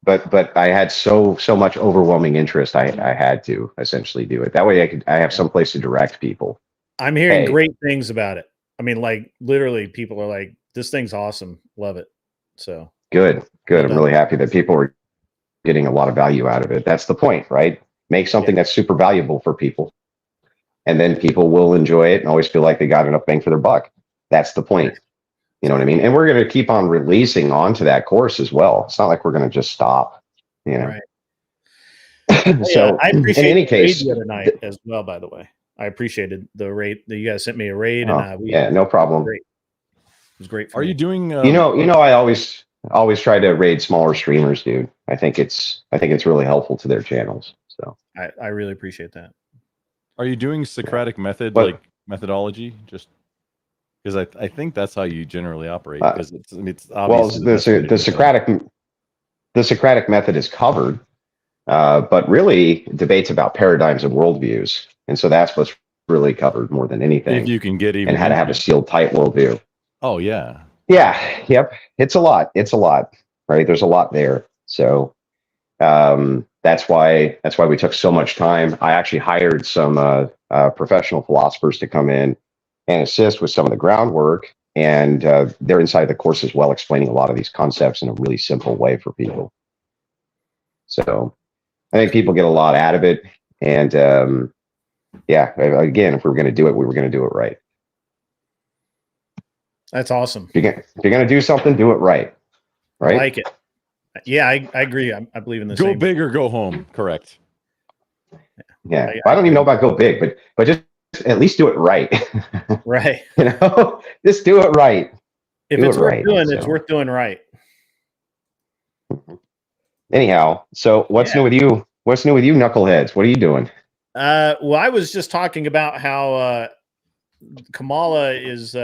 but I had so much overwhelming interest. I had to essentially do it. That way I have some place to direct people. I'm hearing great things about it. I mean, like literally people are like, this thing's awesome. Love it. So good. I'm really happy that people are getting a lot of value out of it. That's the point, right? Make something that's super valuable for people. And then people will enjoy it and always feel like they got enough bang for their buck. That's the point. You know what I mean? And we're going to keep on releasing onto that course as well. It's not like we're going to just stop, Right. So I appreciate in any case, the other night as well, by the way. I appreciated the raid that you guys sent me a raid. And no problem. Great. It was great. Are you doing, I always try to raid smaller streamers, dude. I think it's really helpful to their channels. So I really appreciate that. Are you doing Socratic methodology? Just because I think that's how you generally operate. Because it's obvious. Well, the Socratic method is covered, but really debates about paradigms and worldviews, and so that's what's really covered more than anything. If you can get even and how to have a sealed, tight worldview. Oh yeah. Yeah. Yep. It's a lot. Right. There's a lot there. So that's why we took so much time. I actually hired some professional philosophers to come in and assist with some of the groundwork. And they're inside the course as well, explaining a lot of these concepts in a really simple way for people. So I think people get a lot out of it. And again, if we were going to do it, we were going to do it right. That's awesome. If you're going to do something, do it right. Right. I like it. Yeah, I agree. I believe in this. Go big or go home. Correct. Yeah, I don't even know about go big, but just at least do it right. Right. You know, just do it right. If it's worth doing, it's worth doing right. Anyhow, so what's new with you? What's new with you, knuckleheads? What are you doing? Well, I was just talking about how Kamala is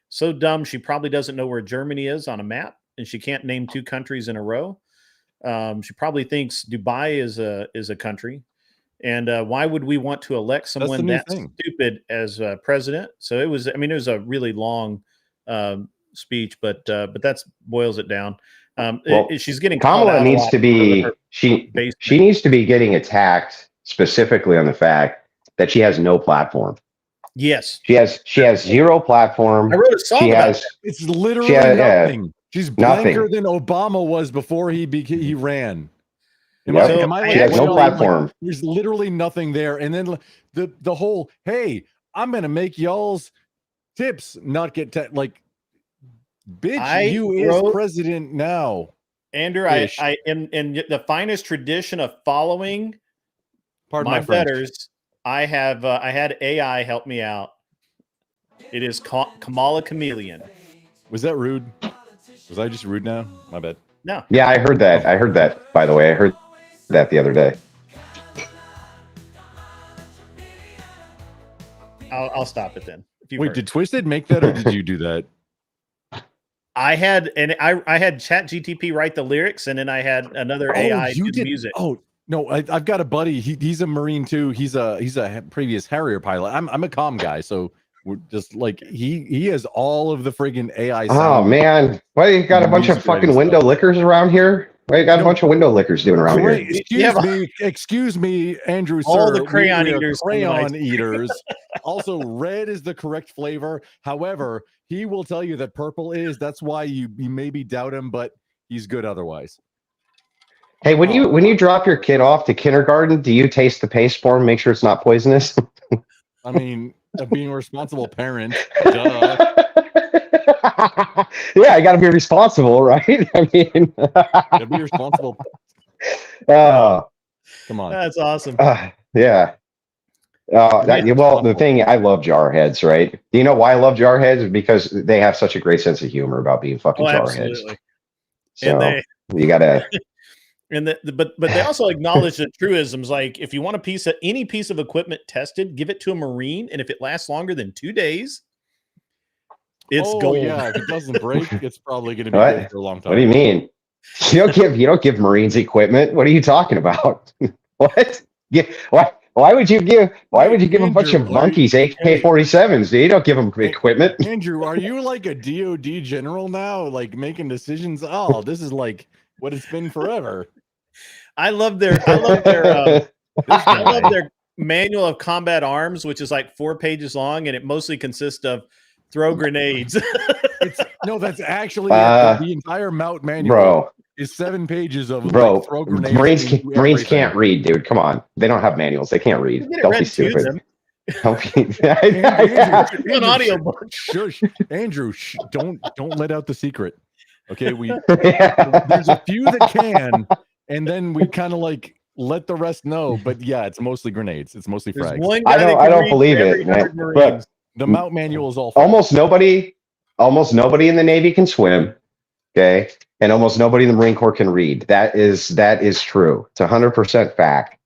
so dumb she probably doesn't know where Germany is on a map, and she can't name 2 countries in a row. She probably thinks Dubai is a country, and why would we want to elect someone that stupid as president? So it was. I mean, it was a really long speech, but that boils it down. She's getting Kamala needs to be she needs to be getting attacked specifically on the fact that she has no platform. Yes, she has zero platform. I wrote a song about that. It's literally nothing. She's blanker than Obama was before he ran. She has no platform. Like, there's literally nothing there. And then the whole, hey, I'm gonna make y'all's tips not get bitch, you is president now. Andrew, I in the finest tradition of following my betters, I had AI help me out. It is Kamala Chameleon. Was that rude? Was I just rude now? My bad. No. Yeah, I heard that. I heard that, by the way. I heard that the other day. I'll stop it then. Wait, did Twisted make that or did you do that? I had ChatGTP write the lyrics, and then I had another AI do the music. Oh no, I've got a buddy. He's a Marine too. He's a previous Harrier pilot. I'm a comm guy, so we're just like he has all of the friggin' AI. Oh man, why you got a bunch of fucking window lickers around here? Why you got a bunch of window lickers doing around here? Excuse me, Andrew. All sir, the crayon eaters. Crayon eaters. Also, red is the correct flavor. However, he will tell you that purple is. That's why you maybe doubt him, but he's good otherwise. Hey, when you drop your kid off to kindergarten, do you taste the paste for him, make sure it's not poisonous? I mean, being a responsible parent. Duh. Yeah, I got to be responsible, right? I mean, gotta be responsible. Come on, that's awesome. Yeah. Well, the thing, I love jarheads, right? Do you know why I love jarheads? Because they have such a great sense of humor about being fucking jarheads. So you gotta. But they also acknowledge the truisms. Like, if you want any piece of equipment tested, give it to a Marine, and if it lasts longer than 2 days, it's gold. Yeah, if it doesn't break, it's probably going to be good for a long time. What do you mean? You don't give Marines equipment. What are you talking about? What? Yeah, why would you give a bunch of monkeys AK-47s? You don't give them equipment. Andrew, are you like a DOD general now, like making decisions? Oh, this is like what it's been forever. I love their manual of combat arms, which is like 4 pages long, and it mostly consists of throw grenades. That's actually the entire mount manual is 7 pages of throw grenades. Marines can't read, dude. Come on, they don't have manuals. They can't read. Don't be stupid. An audiobook. Shush, Andrew. Don't let out the secret. Okay, there's a few that can, and then we kind of like let the rest know. But yeah, it's mostly grenades. It's mostly frags. I don't believe it, man. But the mount manual is all frags. Almost nobody in the Navy can swim. Okay, and almost nobody in the Marine Corps can read. That is true. It's 100% fact.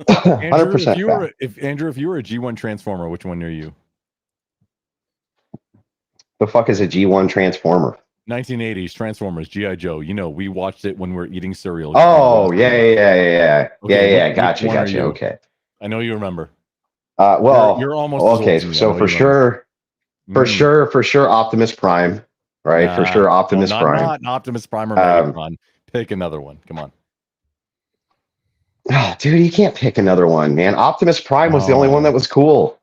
100% Andrew, if you were a G1 Transformer, which one are you? The fuck is a G1 Transformer? 1980s Transformers, G.I. Joe. You know, we watched it when we were eating cereal. Oh, yeah. Gotcha. Okay. I know you remember. Well, you're almost okay. So for sure, Optimus Prime, right? For sure, Optimus Prime. Not Optimus Prime or Megatron. Pick another one. Come on. Oh, dude, you can't pick another one, man. Optimus Prime was the only one that was cool.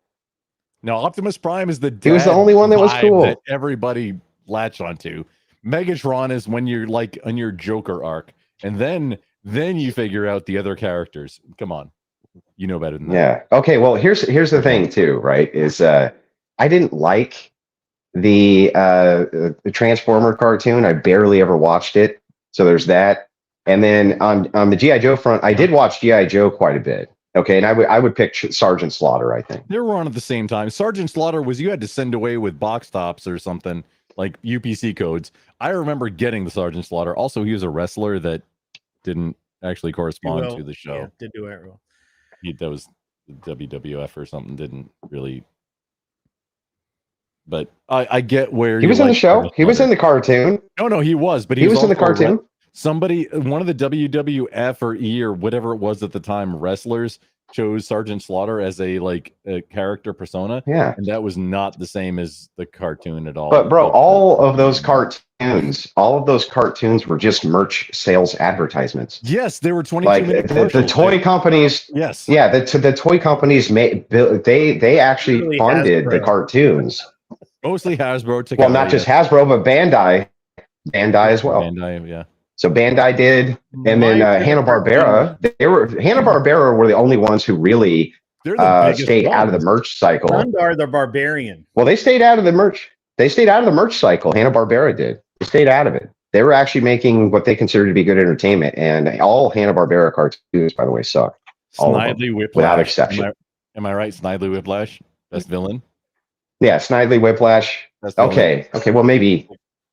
No, Optimus Prime is he was the only one that was cool. That everybody latched onto. Megatron is when you're like on your Joker arc, and then you figure out the other characters. Come on, you know better than that. Yeah. Okay. Well, here's the thing too, right? Is I didn't like the Transformer cartoon. I barely ever watched it. So there's that. And then on the G.I. Joe front, I did watch G.I. Joe quite a bit. Okay, and I would pick Sergeant Slaughter, I think. They were on at the same time. Sergeant Slaughter was you had to send away with box tops or something, like UPC codes. I remember getting the Sergeant Slaughter. Also, he was a wrestler that didn't actually correspond to the show. Yeah, did do it well. That was WWF or something. Didn't really. But I get where he was in the show. He was in the cartoon. No, he was. But he was in the cartoon. Somebody, one of the WWF or E or whatever it was at the time, wrestlers chose Sergeant Slaughter as a character persona. Yeah, and that was not the same as the cartoon at all. But bro, all of those cartoons were just merch sales advertisements. Yes, they were 22-minute the toy companies. Yes, yeah, the toy companies they actually funded Hasbro. The cartoons. Mostly Hasbro. Well, not just Hasbro, but Bandai as well. Bandai, yeah. So Bandai did, and then Hanna-Barbera. Hanna-Barbera were the only ones who really stayed out of the merch cycle. Gundar the Barbarian. Well, they stayed out of the merch. They stayed out of the merch cycle. Hanna-Barbera did. They stayed out of it. They were actually making what they considered to be good entertainment, and all Hanna-Barbera cartoons, by the way, suck. All Snidely Whiplash, without exception. Am I right? Snidely Whiplash, best villain. Yeah, Snidely Whiplash. Okay. Well, maybe.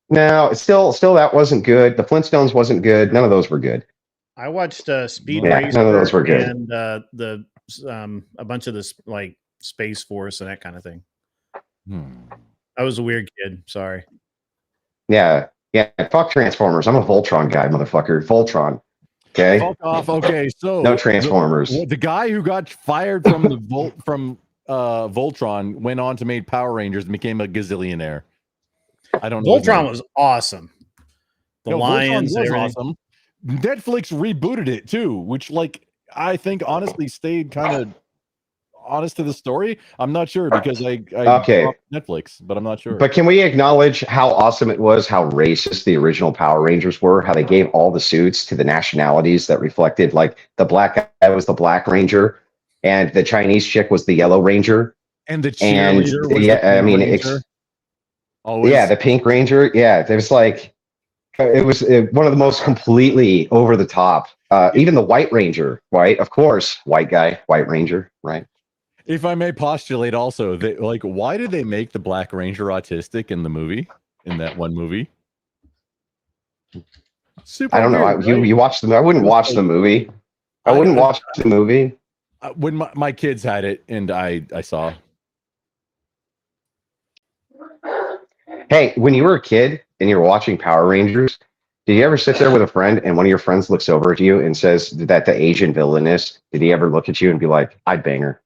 No, still that wasn't good. The Flintstones wasn't good. None of those were good. I watched Speed Racer. None of those were good. And a bunch of this like Space Force and that kind of thing. I was a weird kid. Sorry. Yeah. Fuck Transformers. I'm a Voltron guy, motherfucker. Voltron. Okay. Fuck off. Okay. So no Transformers. The guy who got fired from the Voltron went on to make Power Rangers and became a gazillionaire. I don't know. Voltron was awesome. The lions was awesome. Netflix rebooted it too, which I think honestly stayed kind of honest to the story. I'm not sure because I Netflix, but I'm not sure. But can we acknowledge how awesome it was, how racist the original Power Rangers were, how they gave all the suits to the nationalities that reflected, like the black guy was the Black Ranger and the Chinese chick was the Yellow Ranger. And the cheerleader was the Ranger. The Pink Ranger. Yeah, it was it was one of the most completely over the top. Even the White Ranger, of course, white guy, White Ranger, right? If I may postulate, also, why did they make the Black Ranger autistic in the movie? In that one movie, I don't know. You watched the? I wouldn't watch the movie. I wouldn't watch the movie. When my kids had it, and I saw. Hey, when you were a kid and you were watching Power Rangers, did you ever sit there with a friend and one of your friends looks over at you and says that the Asian villainess, did he ever look at you and be like, I'd bang her?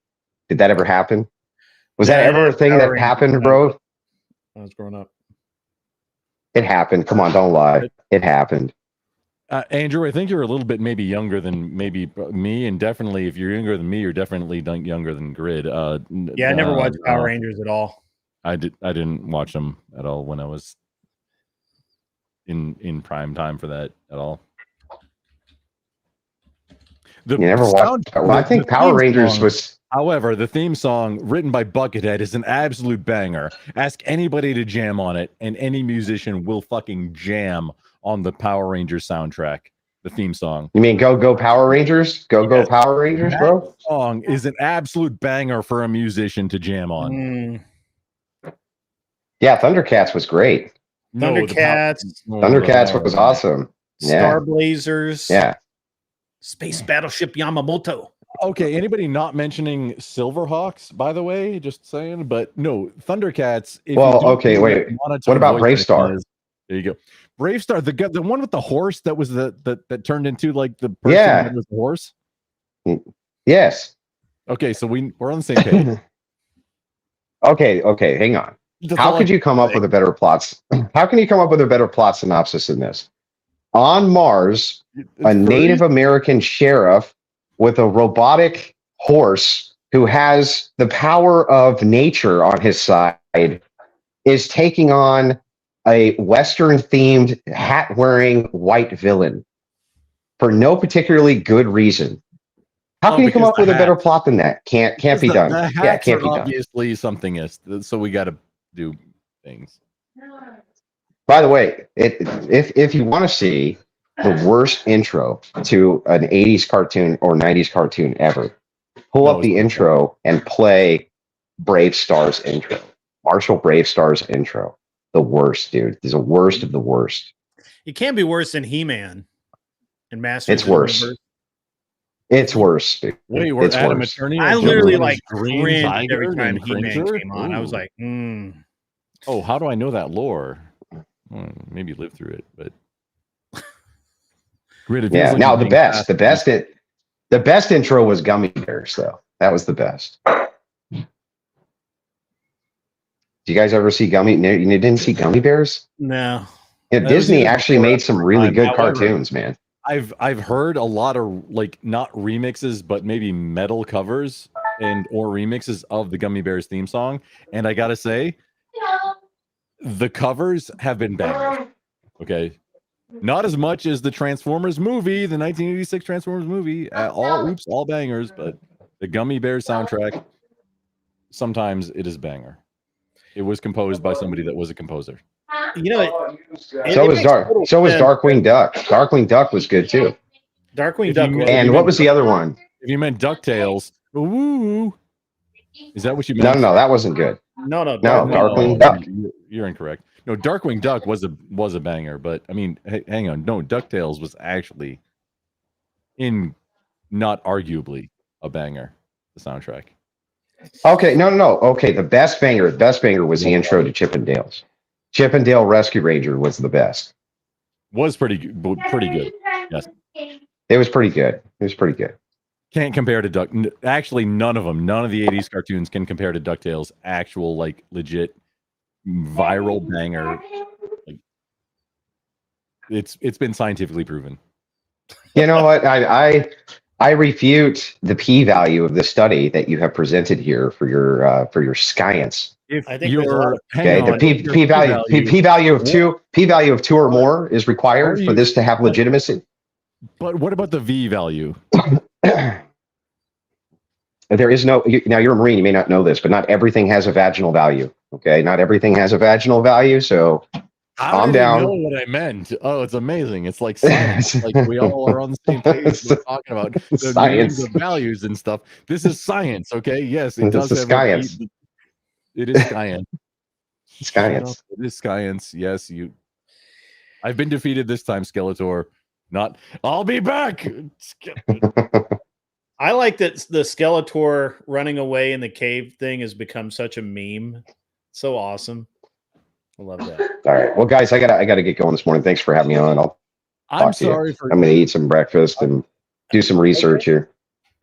Did that ever happen? Was that ever a thing that happened, bro? I was growing up. It happened. Come on, don't lie. It happened. Andrew, I think you're a little bit maybe younger than maybe me, and definitely if you're younger than me, you're definitely younger than Grid. I never watched Power Rangers at all. I didn't watch them at all when I was in prime time for that at all. You never watched. Well, I think Power Rangers was. However, the theme song written by Buckethead is an absolute banger. Ask anybody to jam on it, and any musician will fucking jam on the Power Rangers soundtrack. The theme song. You mean Go Power Rangers? Go Power Rangers, bro? That song is an absolute banger for a musician to jam on. Yeah, Thundercats was great. Thundercats was awesome. Star Blazers. Yeah. Space Battleship Yamamoto. Okay, anybody not mentioning Silverhawks, by the way? Just saying, but no, Thundercats. Wait. What about Brave Star? There you go. Brave Star, the one with the horse that was that turned into like the person that was the horse. Yes. Okay, so we're on the same page. Okay, hang on. How could you come up with a better plot? How can you come up with a better plot synopsis than this? On Mars, a Native American sheriff with a robotic horse who has the power of nature on his side is taking on a Western-themed, hat-wearing white villain for no particularly good reason. How can you come up with a better plot than that? Can't be done. Yeah, it can't be done. Obviously, something is. So we got to do things. By the way, if you want to see the worst intro to an 80s cartoon or 90s cartoon ever. Pull up the intro and play Brave Stars intro. Marshall Brave Stars intro. The worst, dude. It's the worst of the worst. It can't be worse than He-Man and Masters. It's worse. It's worse, dude. Wait, we're it's Adam worse. Attorney. I literally like Green cringed Tiger every time and He-Man Cringer? came on. I was like, Oh, how do I know that lore? Well, maybe live through it, but yeah. Now the best intro was Gummy Bears, though. That was the best. Do you guys ever see Gummy? You didn't see Gummy Bears? No. Yeah, Disney actually made some really good cartoons, man. I've heard a lot of like not remixes, but maybe metal covers or remixes of the Gummy Bears theme song, and I gotta say, the covers have been bangers. Okay, not as much as the Transformers movie, the 1986 Transformers movie. All bangers, but the Gummy Bears soundtrack, sometimes it is banger. It was composed by somebody that was a composer. You know, so was Darkwing Duck. Darkwing Duck was good too. Darkwing Duck. And what was the other one? If you meant DuckTales, woo. Is that what you meant? No, that wasn't good. No, Darkwing Duck. You're incorrect. No, Darkwing Duck was a banger, but I mean, hang on. No, DuckTales was actually not arguably a banger, the soundtrack. Okay, no. Okay, the best banger was the intro to Chip 'n Dale's. Chip 'n Dale Rescue Ranger was the best. Was pretty good. Yes. It was pretty good. Can't compare to Duck. Actually, none of the 80s cartoons can compare to DuckTales' actual, like, legit viral banger. Like, it's been scientifically proven. You know what? I refute the p-value of the study that you have presented here for your science. I think the p-value of 2 or more is required for this to have legitimacy. But what about the v value? There is no. Now you're a Marine. You may not know this, but not everything has a vaginal value. Okay, not everything has a vaginal value. So calm down. I know what I meant. Oh, it's amazing. It's like science. Like we all are on the same page. We're talking about the Science, of values and stuff. This is science. Okay. Yes, it does. This is science. It is science. Science. It is science. Yes, I've been defeated this time, Skeletor. Not. I'll be back. I like that the Skeletor running away in the cave thing has become such a meme. So awesome. I love that. All right. Well, guys, I gotta get going this morning. Thanks for having me on. I'm sorry for. I'm gonna eat some breakfast and do some research here.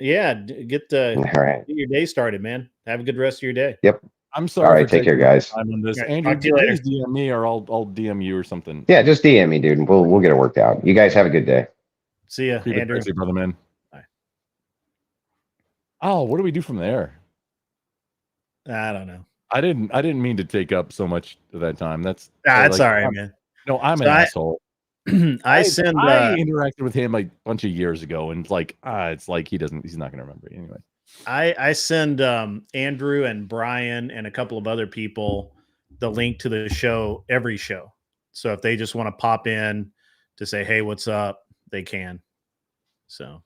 Yeah, get your day started, man. Have a good rest of your day. Yep. I'm sorry. All right, take care, guys. I'm on this. Right, Andrew, talk to you later. please DM me, or I'll DM you or something. Yeah, just DM me, dude. And we'll get it worked out. You guys have a good day. See ya, Andrew. Crazy, brother, man. Bye. Oh, what do we do from there? I don't know. I didn't mean to take up so much of that time. That's all right, man. No, I'm an asshole. I interacted with him like a bunch of years ago, and it's like he's not gonna remember it anyway. I send Andrew and Brian and a couple of other people the link to the show every show. So if they just want to pop in to say, hey, what's up, they can. So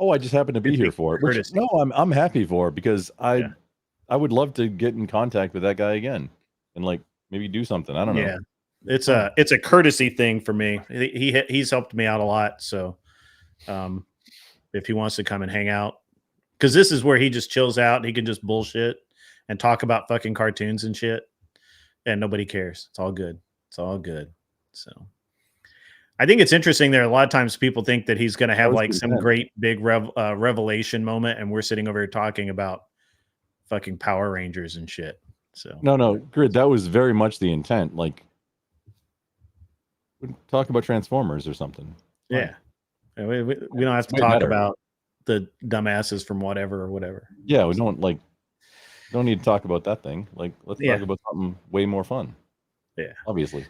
I just happen to be here for it. Which, no, I'm happy for it because I would love to get in contact with that guy again and like maybe do something. I don't know. Yeah. It's a courtesy thing for me. He's helped me out a lot. So if he wants to come and hang out, because this is where he just chills out. He can just bullshit and talk about fucking cartoons and shit, and nobody cares. It's all good. It's all good. So I think it's interesting. There are a lot of times people think that he's going to have like some great big revelation moment, and we're sitting over here talking about fucking Power Rangers and shit. So no, Grid. That was very much the intent. Like, we talk about Transformers or something. Yeah, we don't have to talk about the dumbasses from whatever or whatever. Yeah, we don't need to talk about that thing. Like, let's talk about something way more fun. Yeah, obviously.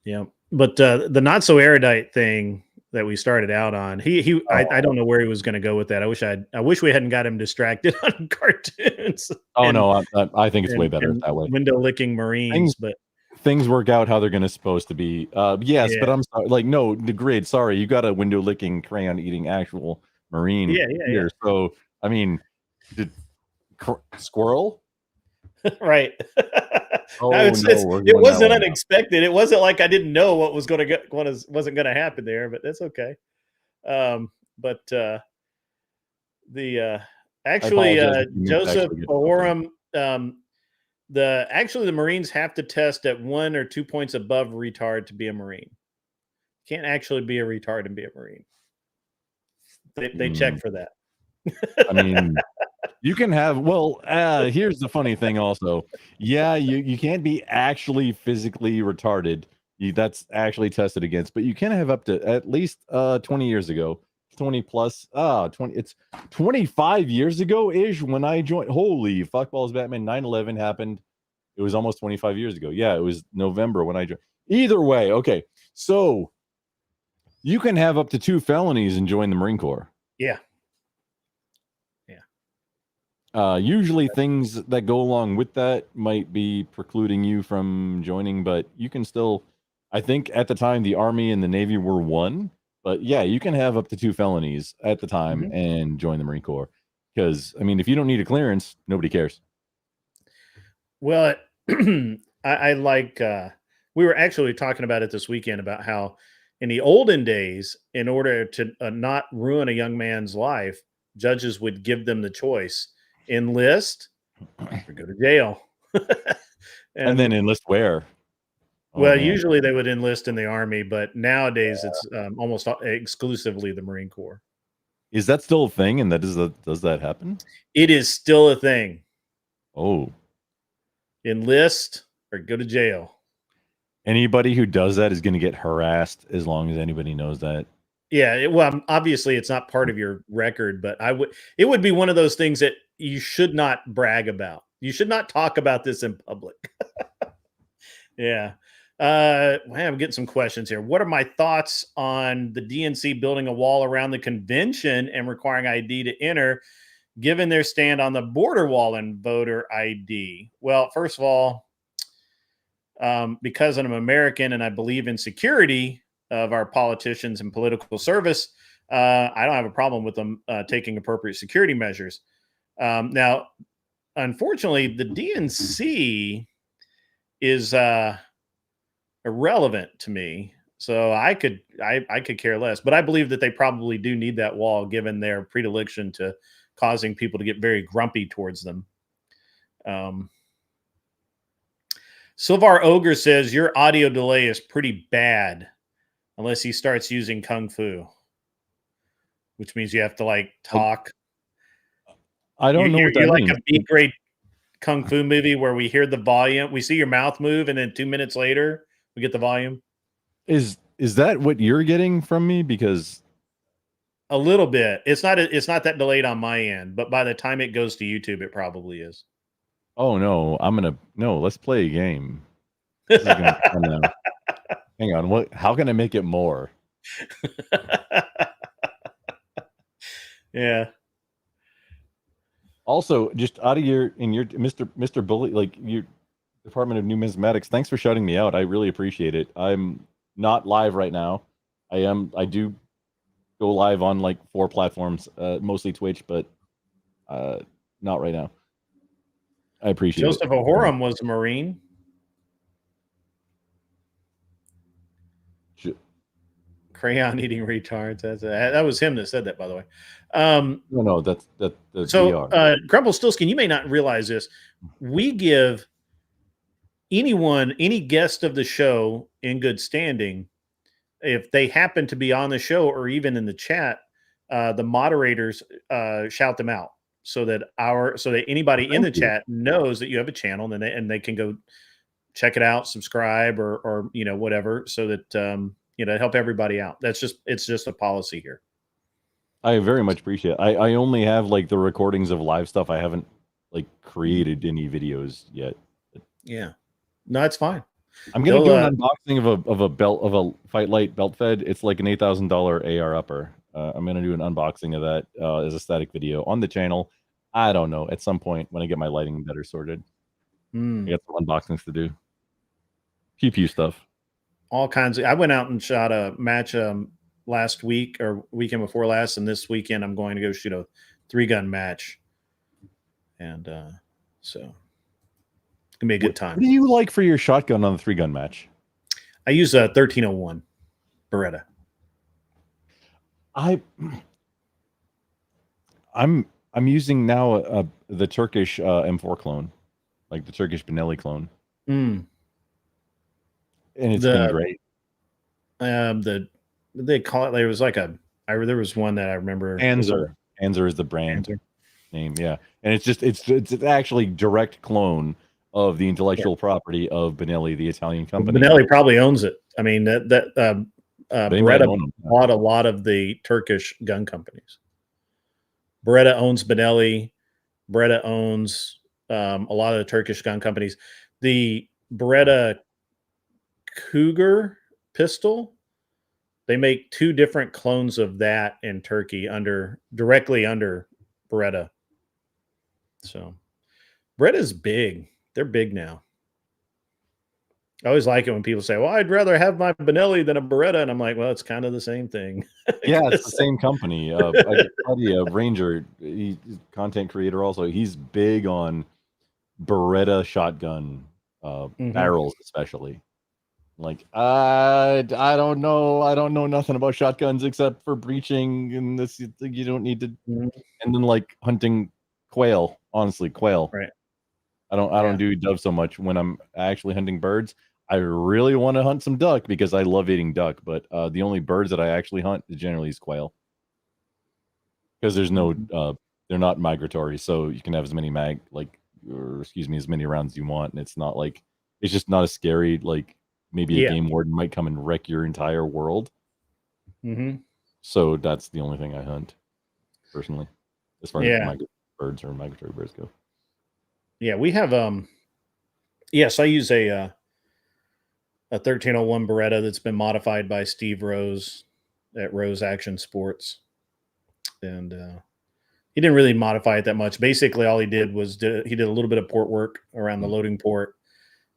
Yeah, but the not so erudite thing that we started out on, I don't know where he was going to go with that. I wish we hadn't got him distracted on cartoons. Oh no, I think it's way better that way. Window licking Marines, but things work out how they're going to supposed to be. Yes, Yeah. but I'm sorry. Like, no, the grid. Sorry, you got a window licking, crayon eating actual Marine here. So, I mean, did squirrel? Right. Oh, it wasn't unexpected. It wasn't like I didn't know what was going to get, wasn't going to happen there, but that's okay. But actually, Joseph Oram, the Marines have to test at 1 or 2 points above retard to be a Marine. Can't actually be a retard and be a Marine. They check for that. I mean, you can have, well, here's the funny thing also. Yeah, you can't be actually physically retarded. That's actually tested against, but you can have up to at least 20 years ago, 20 plus, 20, it's 25 years ago ish when I joined. Holy fuck balls, Batman. 9/11 happened. It was almost 25 years ago. Yeah, it was November when I joined. Either way, okay. So you can have up to 2 felonies and join the Marine Corps. Yeah. Usually things that go along with that might be precluding you from joining, but you can still, I think at the time the Army and the Navy were one, but yeah, you can have up to 2 felonies at the time and join the Marine Corps. Because, I mean, if you don't need a clearance, nobody cares. Well, I like, we were actually talking about it this weekend about how in the olden days, in order to not ruin a young man's life, judges would give them the choice: enlist or go to jail. and then enlist where? Well, usually they would enlist in the Army, but nowadays it's almost exclusively the Marine Corps. Is that still a thing? And does that happen? It is still a thing. Oh. Enlist or go to jail. Anybody who does that is going to get harassed as long as anybody knows that. Yeah, well, obviously it's not part of your record, but it would be one of those things that you should not brag about. You should not talk about this in public. Yeah. I'm getting some questions here. What are my thoughts on the DNC building a wall around the convention and requiring ID to enter, given their stand on the border wall and voter ID? Well, first of all, because I'm American and I believe in security of our politicians and political service, I don't have a problem with them taking appropriate security measures. Now, unfortunately, the DNC is irrelevant to me, so I could care less. But I believe that they probably do need that wall, given their predilection to causing people to get very grumpy towards them. Silvar Ogre says your audio delay is pretty bad unless he starts using Kung Fu, which means you have to like talk. I don't know what that means. You're like a B-grade Kung Fu movie where we hear the volume, we see your mouth move, and then 2 minutes later we get the volume. Is that what you're getting from me? Because a little bit. It's not that delayed on my end, but by the time it goes to YouTube, it probably is. Oh no, let's play a game. Hang on, how can I make it more? Yeah. Also, just out of your Mr. Bully, like your Department of Numismatics, thanks for shouting me out. I really appreciate it. I'm not live right now. I do go live on like 4 platforms, mostly Twitch, but not right now. I appreciate it. Joseph Ahoram was a Marine. Crayon eating retards. That was him that said that, by the way. No, that's so. Grumblestilskin, you may not realize this. We give any guest of the show in good standing, if they happen to be on the show or even in the chat, the moderators shout them out so that anybody in the chat knows that you have a channel, and they can go check it out, subscribe, or whatever, so that help everybody out. It's just a policy here. I very much appreciate it. I only have like the recordings of live stuff. I haven't like created any videos yet. Yeah, no, it's fine. I'm gonna do an unboxing of a Fight Light belt fed. It's like an $8,000 AR upper. I'm gonna do an unboxing of that as a static video on the channel. I don't know, at some point when I get my lighting better sorted. I got some unboxings to do. Pew stuff. All kinds of. I went out and shot a match last week or weekend before last, and this weekend I'm going to go shoot a 3-gun match, and so it's gonna be a good time. What do you like for your shotgun on the 3-gun match? I use a 1301 Beretta. I'm using now the Turkish M4 clone, like the Turkish Benelli clone, and it's been great. They call it. There was like there was one that I remember. Anzer is the brand name, yeah, and it's actually direct clone of the intellectual property of Benelli, the Italian company. Benelli probably owns it. I mean Beretta bought a lot of the Turkish gun companies. Beretta owns Benelli. Beretta owns a lot of the Turkish gun companies. The Beretta Cougar pistol, they make 2 different clones of that in Turkey directly under Beretta. So Beretta's big. They're big now. I always like it when people say, well, I'd rather have my Benelli than a Beretta. And I'm like, well, it's kind of the same thing. Yeah, it's the same company. I got a Ranger, he's content creator also. He's big on Beretta shotgun barrels, especially. Like, I don't know. I don't know nothing about shotguns except for breaching, and this you don't need to. And then like hunting quail, honestly, quail. Right. I don't do dove so much when I'm actually hunting birds. I really want to hunt some duck because I love eating duck, but the only birds that I actually hunt generally is quail. Because there's no they're not migratory, so you can have as many as many rounds as you want, and it's not like it's just not as scary. Like maybe a game warden might come and wreck your entire world. So that's the only thing I hunt personally, as far as birds or migratory birds go. Yeah, we have yes, I use a 1301 Beretta that's been modified by Steve Rose at Rose Action Sports. And he didn't really modify it that much. Basically, all he did was he did a little bit of port work around the loading port,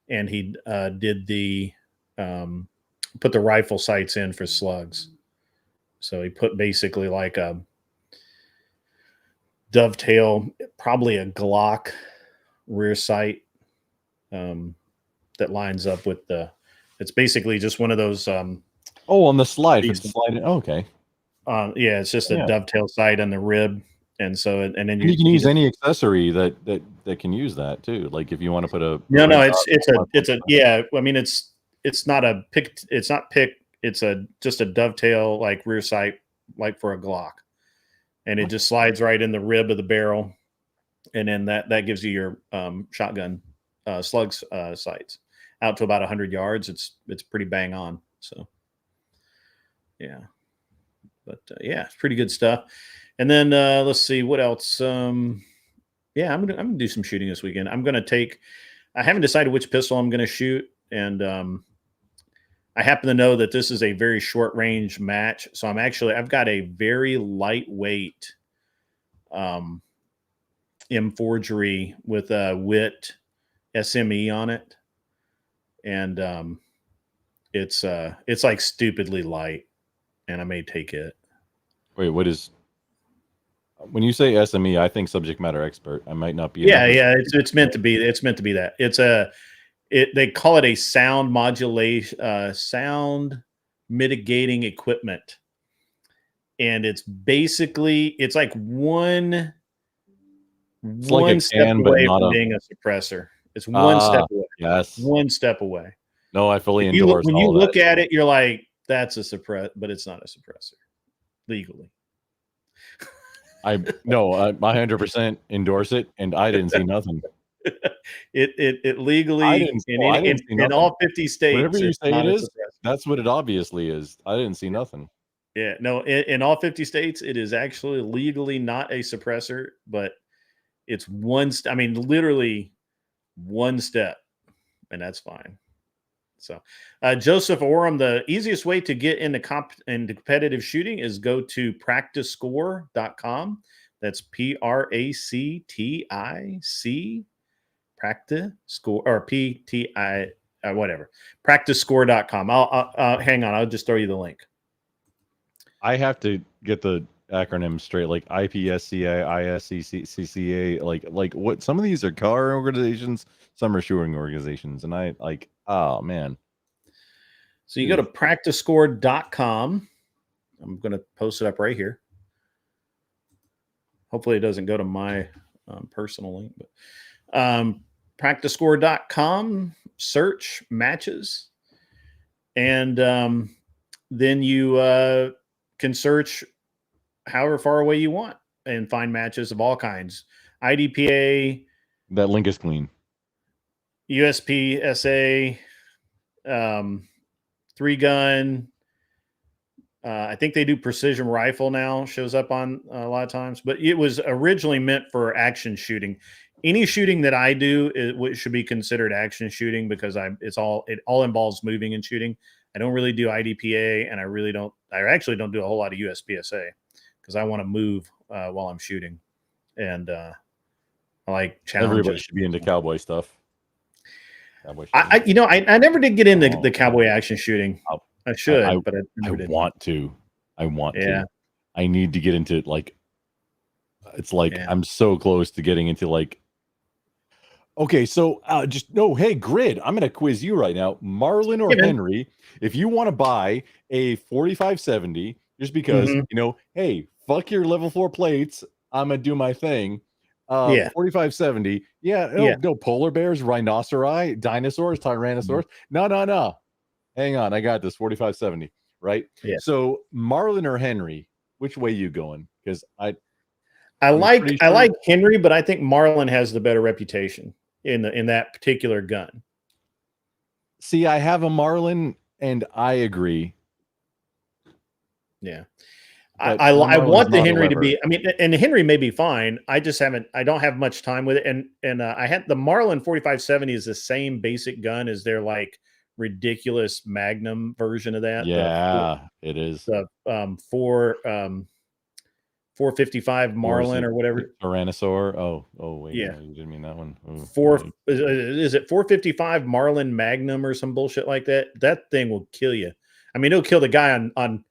and he did the put the rifle sights in for slugs. So he put basically like a dovetail, probably a Glock rear sight that lines up with it's basically just one of those on the slide. It's sliding. Oh, okay. Yeah, it's just a dovetail sight on the rib, and so and then you can use any accessory that can use that too. Like if you want to put a it's a yeah. I mean it's not a pick. It's not pick. It's just a dovetail like rear sight like for a Glock, and it just slides right in the rib of the barrel, and then that gives you your shotgun slugs sights out to about 100 yards. It's pretty bang on. So yeah. But yeah, it's pretty good stuff. And then let's see what else. Yeah, I'm gonna do some shooting this weekend. I haven't decided which pistol I'm gonna shoot, and I happen to know that this is a very short range match. So I've got a very lightweight M4 with a WIT SME on it, and it's like stupidly light. And I may take it. Wait, what is? When you say SME, I think subject matter expert. I might not be. Yeah. It's meant to be. It's meant to be that. They call it a sound modulation, sound mitigating equipment, and it's like one step away from being a suppressor. It's one step away. Yes, one step away. No, I fully endorse. When you look at it, you're like, that's a suppressor, but it's not a suppressor legally. I 100% endorse it, and I didn't see nothing. It legally in all 50 states. Whatever you say it is, that's what it obviously is. I didn't see nothing. Yeah, no, in all 50 states, it is actually legally not a suppressor, but it's literally one step, and that's fine. So, Joseph Oram, the easiest way to get into competitive shooting is go to practicescore.com. That's PRACTIC, practice score, or PTIC whatever. Practicescore.com. I'll hang on. I'll just throw you the link. I have to get the acronym straight, like IPSCA, ISCCA, like what some of these are car organizations, some are shooting organizations, and I like, oh man. So you go to practicescore.com. I'm going to post it up right here. Hopefully it doesn't go to my personal link, but practicescore.com, search matches, and then you can search however far away you want and find matches of all kinds. IDPA. That link is clean. USP, SA, 3-gun. I think they do precision rifle now, shows up on a lot of times, but it was originally meant for action shooting. Any shooting that I do should be considered action shooting because it all involves moving and shooting. I don't really do IDPA, and I actually don't do a whole lot of USPSA because I want to move while I'm shooting. And I like challenges. Everybody should be into cowboy stuff. I never did get into the cowboy action shooting. I should, but I want to. I want to. I need to get into it. Like, it's like I'm so close to getting into like. Okay, so hey, Grid, I'm going to quiz you right now. Marlin or Henry, if you want to buy a 4570, just because, hey, fuck your level 4 plates, I'm going to do my thing. 4570. No, polar bears, rhinoceri, dinosaurs, tyrannosaurus. No. Hang on, I got this 4570, right? Yeah. So Marlin or Henry, which way you going? Because I like Henry, but I think Marlin has the better reputation in that particular gun. See, I have a Marlin, and I agree. Yeah. I want the Henry to be, and the Henry may be fine. I don't have much time with it. And I had the Marlin 4570 is the same basic gun as their like ridiculous Magnum version of that. It is. The 455 Marlin or whatever. Tyrannosaur. Oh wait. Yeah. No, you didn't mean that one. Is it 455 Marlin Magnum or some bullshit like that? That thing will kill you. I mean, it'll kill the guy on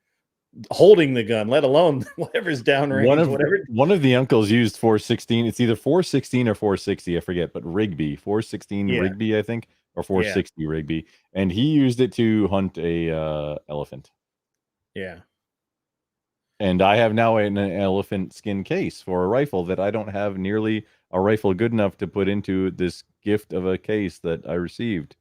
holding the gun, let alone whatever's downrange. One of the uncles used 416. It's either 416 or 460, I forget, but Rigby, 416 Rigby, I think, or 460 Rigby, and he used it to hunt a elephant. Yeah. And I have now an elephant skin case for a rifle that I don't have nearly a rifle good enough to put into this gift of a case that I received.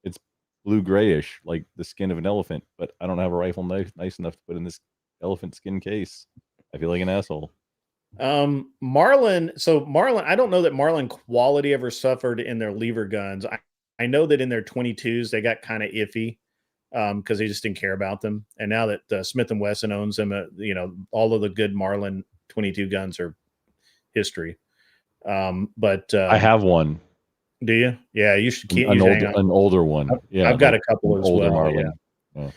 It's blue grayish, like the skin of an elephant, but I don't have a rifle nice enough to put in this elephant skin case. I feel like an asshole. Marlin, I don't know that Marlin quality ever suffered in their lever guns. I know that in their 22s, they got kind of iffy because they just didn't care about them. And now that Smith & Wesson owns them, all of the good Marlin 22 guns are history. But I have one. Do you? Yeah, you should keep an older one. I've got a couple as well. Marlin. Yeah.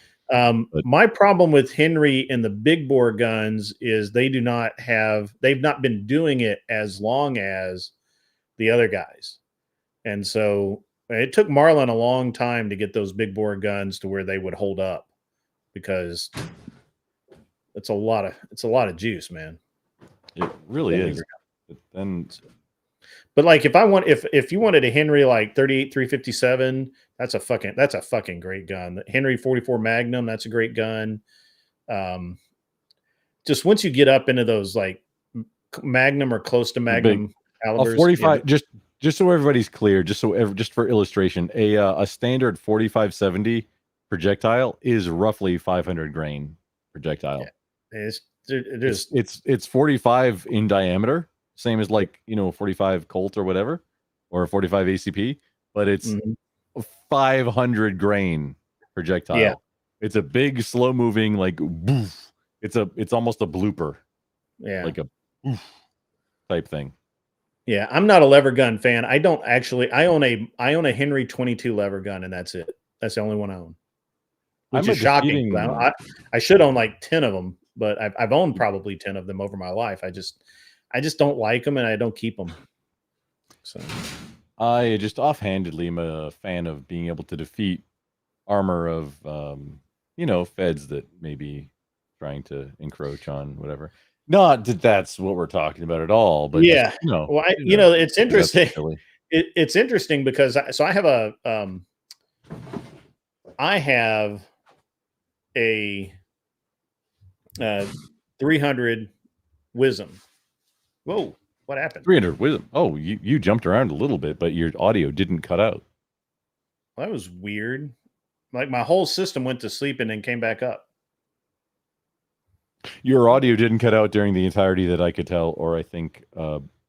My problem with Henry and the big bore guns is they've not been doing it as long as the other guys. And so it took Marlin a long time to get those big bore guns to where they would hold up because it's a lot of juice, man. It really is. But like if you wanted a Henry like 38 357, that's a fucking great gun. The Henry 44 Magnum, that's a great gun. Just once you get up into those like Magnum or close to Magnum calibers, 45. Just so everybody's clear, just for illustration, a standard 4570 projectile is roughly 500 grain projectile. Yeah. It's 45 in diameter. Same as 45 Colt or whatever, or 45 ACP, but it's 500 grain projectile. Yeah. It's a big, slow moving, like boof. It's almost a blooper. Yeah. Like a boof type thing. Yeah. I'm not a lever gun fan. I own a Henry 22 lever gun, and that's it. That's the only one I own. Which is shocking. I should own like 10 of them, but I've owned probably 10 of them over my life. I just don't like them, and I don't keep them. So I just offhandedly am a fan of being able to defeat armor of, feds that may be trying to encroach on whatever. Not that that's what we're talking about at all, but Yeah. just, Well, it's that's interesting. silly. It's interesting because I have a 300 wisdom. Whoa, what happened? 300 wisdom. Oh, you jumped around a little bit, but your audio didn't cut out. Well, that was weird. Like my whole system went to sleep and then came back up. Your audio didn't cut out during the entirety that I could tell, or I think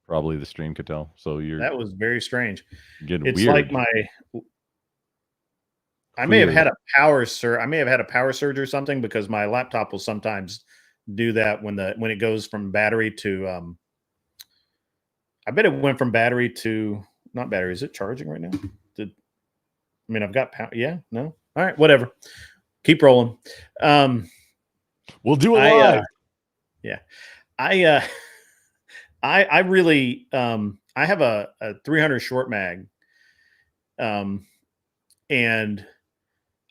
probably the stream could tell. So that was very strange. Getting it's weird. Like I may have had a power surge or something, because my laptop will sometimes do that when it goes from battery to I bet it went from battery to not battery. Is it charging right now? I've got power. Yeah, no. All right, whatever. Keep rolling. We'll do it live. Yeah. I really I have a 300 short mag. And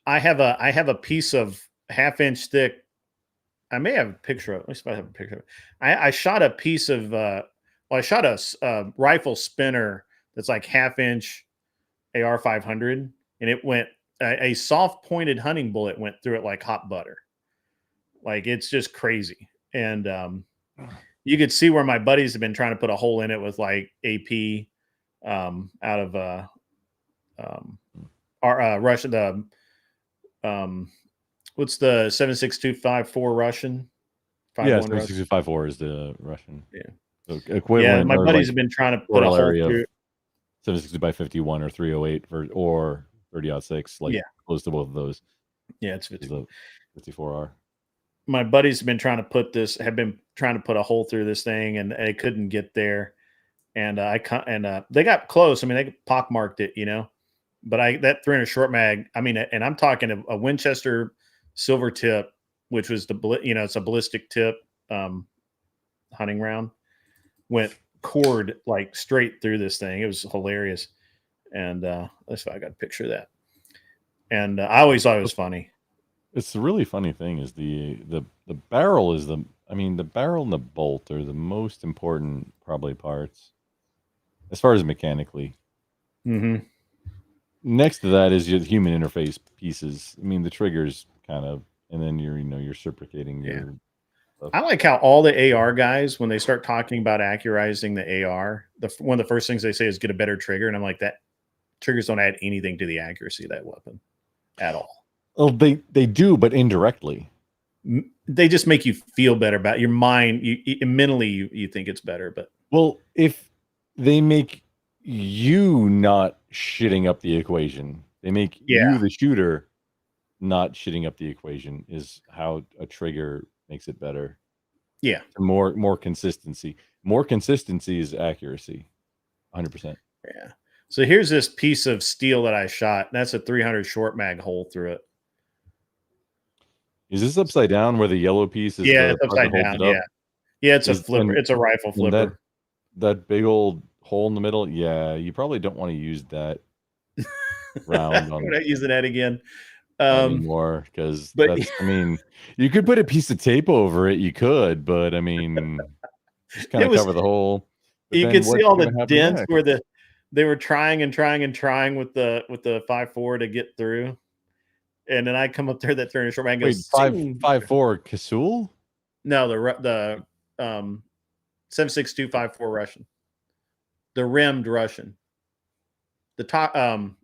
I have a piece of 1/2 inch thick. I may have a picture of it. Let me see if I have a picture of it. I shot a piece of I shot a rifle spinner that's like 1/2 inch AR 500, and it went a soft pointed hunting bullet went through it like hot butter. Like, it's just crazy. And you could see where my buddies have been trying to put a hole in it with like AP out of Russia. What's the 7.6254 Russian? 7.6254 is the Russian. Yeah. So equivalent. Yeah, my buddies have been trying to put a hole through 7.62x51 or 308 or 30-06, like close to both of those. Yeah, it's 54R. My buddies have been trying to put a hole through this thing, and they couldn't get there. And they got close. I mean, they pockmarked it, But that 300 short mag. I mean, and I'm talking a Winchester silver tip, which was it's a ballistic tip hunting round, went cord like straight through this thing. It was hilarious. And that's why I got a picture of that. And I always thought it was funny. It's the really funny thing is the barrel is the barrel and the bolt are the most important probably parts as far as mechanically. Mm-hmm. Next to that is your human interface pieces. I mean, the triggers kind of, and then you're reciprocating your stuff. I like how all the AR guys, when they start talking about accurizing the AR, one of the first things they say is get a better trigger. And I'm like, that triggers don't add anything to the accuracy of that weapon at all. Oh, they do, but indirectly. They just make you feel better about your mind. Mentally, you think it's better, but if they make you not shitting up the equation, they make you the shooter not shitting up the equation is how a trigger makes it better. Yeah, more consistency. More consistency is accuracy, 100%. Yeah. So here's this piece of steel that I shot. That's a 300 short mag hole through it. Is this upside down where the yellow piece is? Yeah, it's upside down. Yeah, it's a flipper. It's a rifle flipper. That big old hole in the middle. Yeah, you probably don't want to use that round. We're not using that again anymore, because you could put a piece of tape over it. You could, but just kind of cover the hole. You could see all the dents where they were trying and trying and trying with the 5.4 to get through. And then I come up there, that 300 short mag goes 5.4 Kasul? No, the 7.6254 Russian, the rimmed Russian. The top,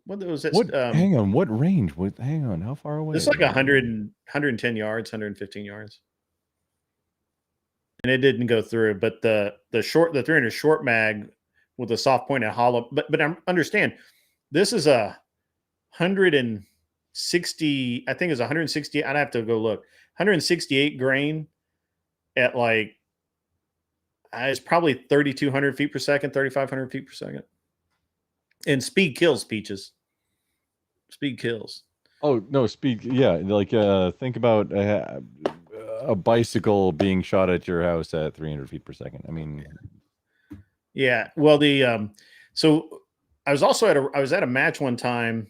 what was it? Hang on, what range? Hang on, how far away? It's like 110 yards, 115 yards, and it didn't go through. But the 300 short mag with a soft point and hollow. But understand, this is 160. I think it's 160. I'd have to go look. 168 grain at like it's probably 3,200 feet per second, 3,500 feet per second. And speed kills, Peaches. Speed kills. Oh no, speed. Yeah, like think about a bicycle being shot at your house at 300 feet per second. Yeah. Well, so I was also at a match one time,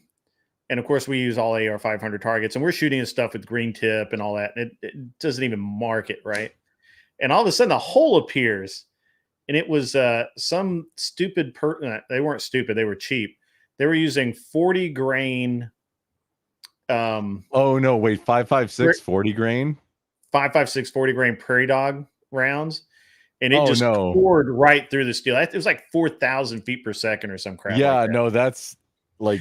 and of course we use all AR 500 targets, and we're shooting this stuff with green tip and all that. And it doesn't even mark it right, and all of a sudden a hole appears, and it was some stupid they weren't stupid, they were cheap. They were using 40 grain. Oh no, wait, 5.56 40 grain. 5.56 40 grain prairie dog rounds, and it just no. poured right through the steel. It was like 4,000 feet per second or some crap. Yeah, like that. No, that's like.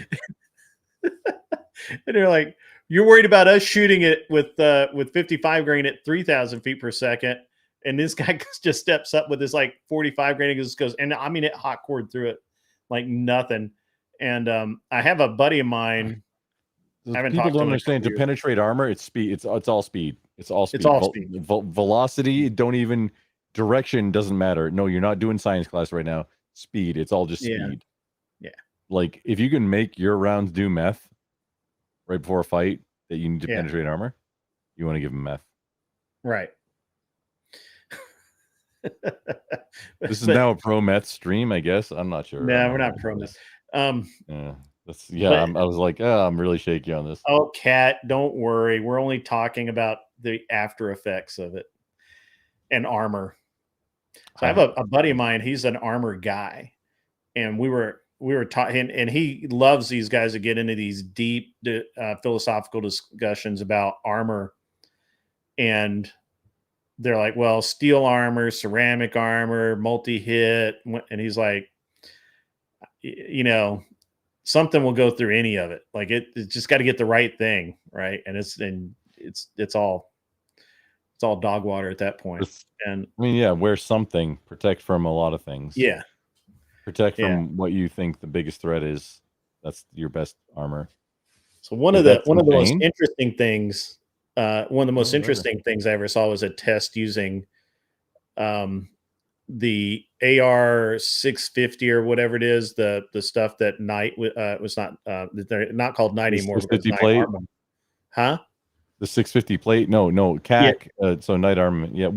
And they're like, you're worried about us shooting it with 55 grain at 3,000 feet per second, and this guy just steps up with his like 45 grain and just goes, and I mean it hot cord through it like nothing. And I have a buddy of mine. People don't understand, to penetrate armor, it's speed. It's all speed. It's all speed. Velocity, don't even, direction doesn't matter. No, you're not doing science class right now. Speed. It's all just speed. Yeah. Like if you can make your rounds do meth right before a fight that you need to penetrate armor, you want to give them meth. Right. This is now a pro meth stream, I guess. I'm not sure. No, we're not pro meth. Yeah. I was like, I'm really shaky on this. Oh, Cat, don't worry. We're only talking about the after effects of it and armor. So I have a buddy of mine. He's an armor guy, and we were taught him, and he loves these guys that get into these deep philosophical discussions about armor. And they're like, well, steel armor, ceramic armor, multi-hit, and he's like, something will go through any of it. Like it's just got to get the right thing, right? And it's all dog water at that point. And I mean, wear something, protect from a lot of things. Yeah, protect from what you think the biggest threat is. That's your best armor. So one of the most interesting things, I ever saw was a test using the AR 650 or whatever it is, the stuff that Night was not they're not called Night anymore. 650 plate, huh? The 650 plate? No, CAC. So Night Armament. Yeah,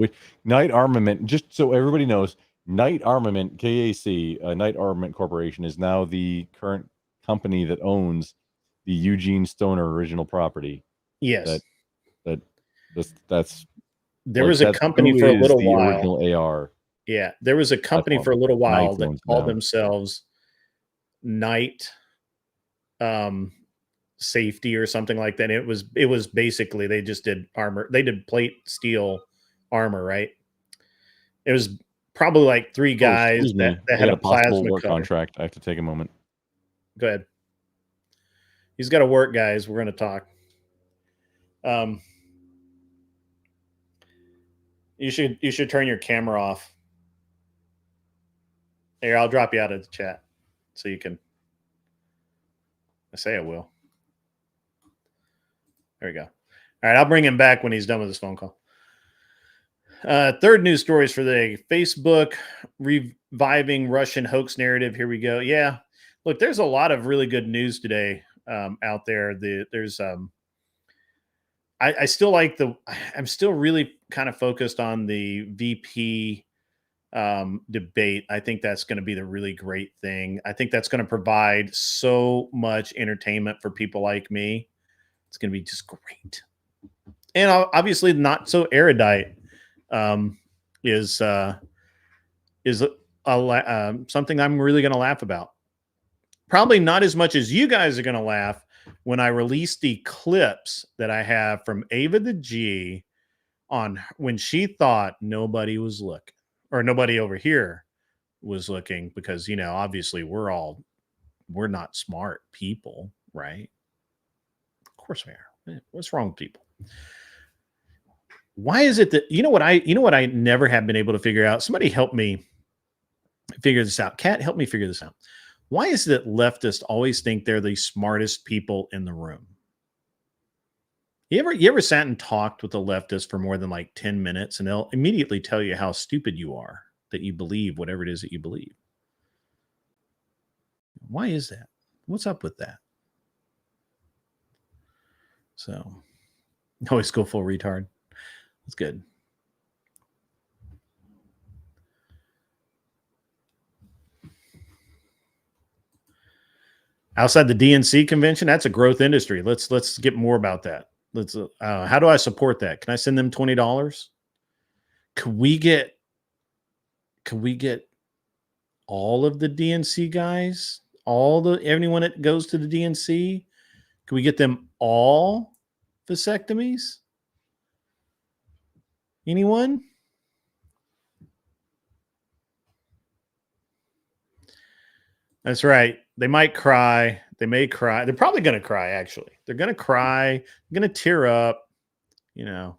Night Armament. Just so everybody knows, Night Armament, KAC, Night Armament Corporation, is now the current company that owns the Eugene Stoner original property. Yes, that's. There was a company for a little while. Original AR. Yeah, there was a company for a little while that called themselves Night Safety or something like that. It was basically they just did armor. They did plate steel armor, right? It was probably like three guys that had a plasma work contract. I have to take a moment. Go ahead. He's got to work, guys. We're going to talk. You should turn your camera off. Here, I'll drop you out of the chat so you can. I say I will. There we go. All right, I'll bring him back when he's done with his phone call. Third news stories for the day. Facebook reviving Russian hoax narrative. Here we go. Yeah, look, there's a lot of really good news today out there. There's I still like I'm still really kind of focused on the VP debate. I think that's going to be the really great thing. I think that's going to provide so much entertainment for people like me. It's going to be just great. And obviously not so erudite is something I'm really going to laugh about. Probably not as much as you guys are going to laugh when I release the clips that I have from Ava the G on when she thought nobody was looking, or nobody over here was looking, because, obviously we're not smart people, right? Of course we are. What's wrong with people? Why is it that, what I never have been able to figure out? Somebody help me figure this out. Kat, help me figure this out. Why is it that leftists always think they're the smartest people in the room? You ever sat and talked with a leftist for more than like 10 minutes and they'll immediately tell you how stupid you are, that you believe whatever it is that you believe? Why is that? What's up with that? So, always go full retard. That's good. Outside the DNC convention, that's a growth industry. Let's get more about that. Let's. How do I support that? Can I send them $20? Could we get all of the DNC guys, anyone that goes to the DNC? Can we get them all vasectomies? Anyone? That's right. They might cry. They may cry. They're probably going to cry, actually. They're going to cry. They're going to tear up, you know.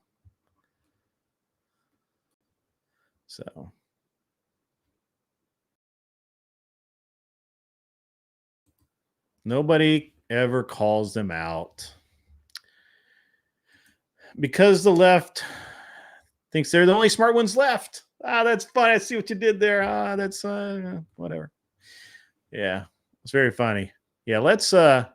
So. Nobody ever calls them out. Because the left thinks they're the only smart ones left. That's fun. I see what you did there. That's whatever. Yeah, it's very funny. Yeah, let's yeah.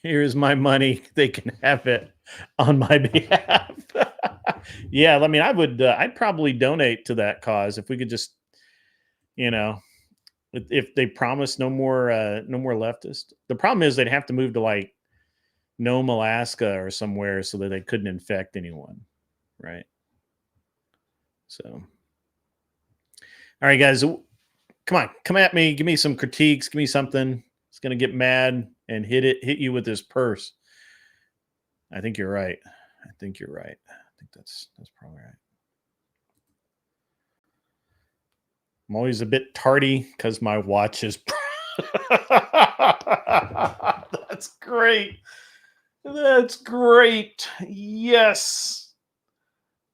Here's my money. They can have it on my behalf. Yeah, I mean, I'd probably donate to that cause if we could just, you know, if they promise no more leftists. The problem is they'd have to move to like Nome, Alaska or somewhere so that they couldn't infect anyone, right? So. All right, guys, come at me. Give me some critiques. Give me something. It's going to get mad and hit you with this purse. I think you're right. I think that's probably right. I'm always a bit tardy because my watch is. That's great. That's great. Yes.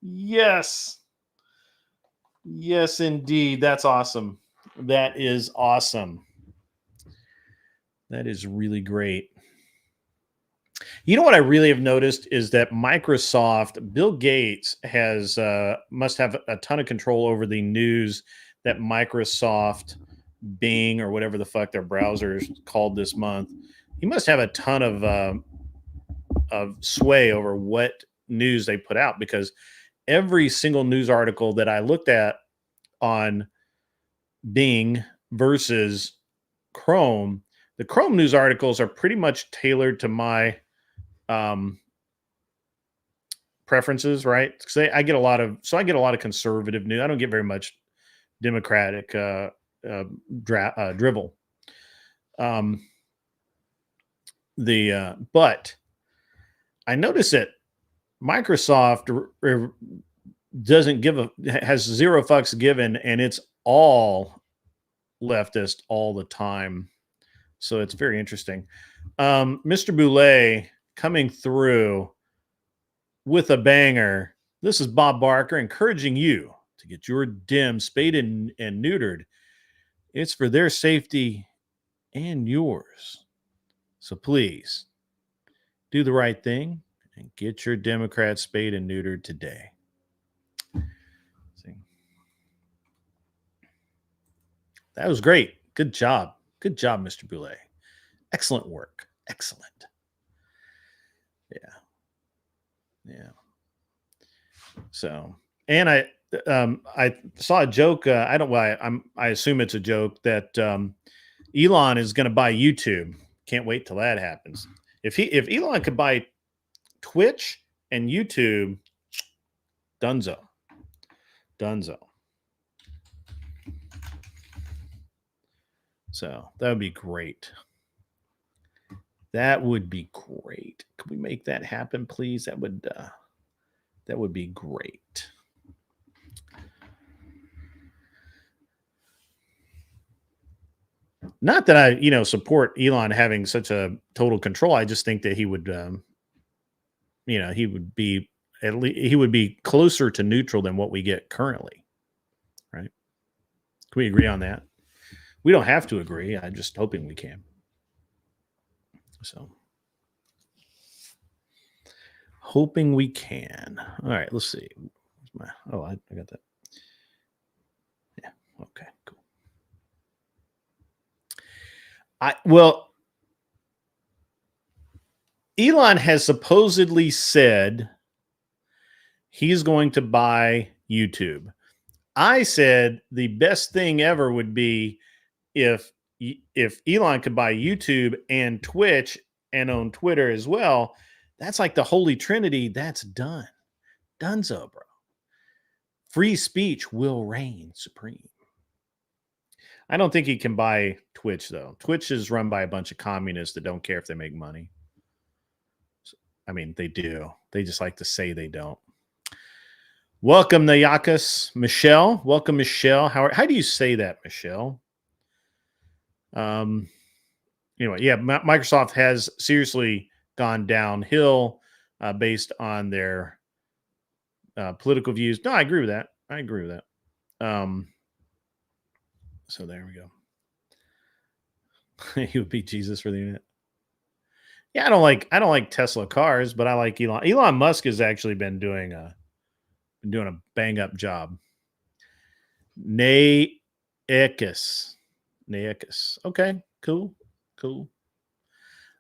Yes. Yes, indeed. That's awesome. That is awesome. That is really great. You know what I really have noticed is that Microsoft, Bill Gates must have a ton of control over the news that Microsoft Bing or whatever the fuck their browser is called this month. He must have a ton of sway over what news they put out, because every single news article that I looked at on Bing versus Chrome, the Chrome news articles are pretty much tailored to my preferences, right? Because I get a lot of conservative news. I don't get very much Democratic drivel. But I noticed that Microsoft has zero fucks given, and it's all leftist all the time. So it's very interesting. Mr. Boulay coming through with a banger. This is Bob Barker encouraging you to get your dim spayed and neutered. It's for their safety and yours. So please do the right thing and get your Democrats spayed and neutered today. See. That was great. Good job. Good job, Mr. Boulay. Excellent work. Excellent. Yeah. So, and I saw a joke. I assume it's a joke that Elon is going to buy YouTube. Can't wait till that happens. If Elon could buy Twitch and YouTube, dunzo. So that would be great. That would be great. Could we make that happen, please? That would be great. Not that I, support Elon having such a total control. I just think that he would, he would be closer to neutral than what we get currently. Right? Can we agree on that? We don't have to agree. I'm just hoping we can. So, hoping we can. All right, let's see. I got that. Yeah. Okay. Cool. Elon has supposedly said he's going to buy YouTube. I said the best thing ever would be if Elon could buy YouTube and Twitch and own Twitter as well, that's like the holy trinity. That's done. Dunzo, bro. Free speech will reign supreme. I don't think he can buy Twitch, though. Twitch is run by a bunch of communists that don't care if they make money. I mean, they do. They just like to say they don't. Welcome, Nayakas. Michelle. Welcome, Michelle. How do you say that, Michelle? Anyway, yeah, Microsoft has seriously gone downhill based on their political views. No, I agree with that. So there we go. He would be Jesus for the internet. Yeah, I don't like Tesla cars, but I like Elon. Elon Musk has actually been doing a bang up job. Naekis. Okay, cool.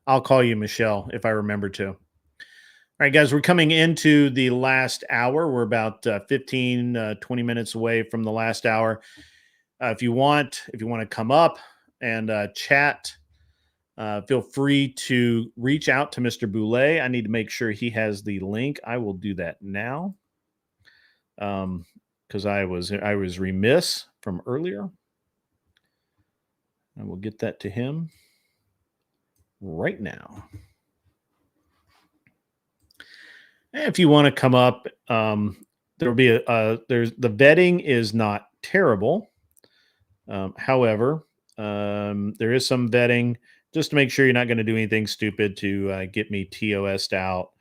I'll call you Michelle if I remember to. All right, guys, we're coming into the last hour. We're about 15, 20 minutes away from the last hour. If you want to come up and chat, feel free to reach out to Mr. Boulay. I need to make sure he has the link. I will do that now, because I was remiss from earlier. I will get that to him right now. And if you want to come up, there'll be the vetting is not terrible. However, there is some vetting just to make sure you're not going to do anything stupid to get me TOS'd out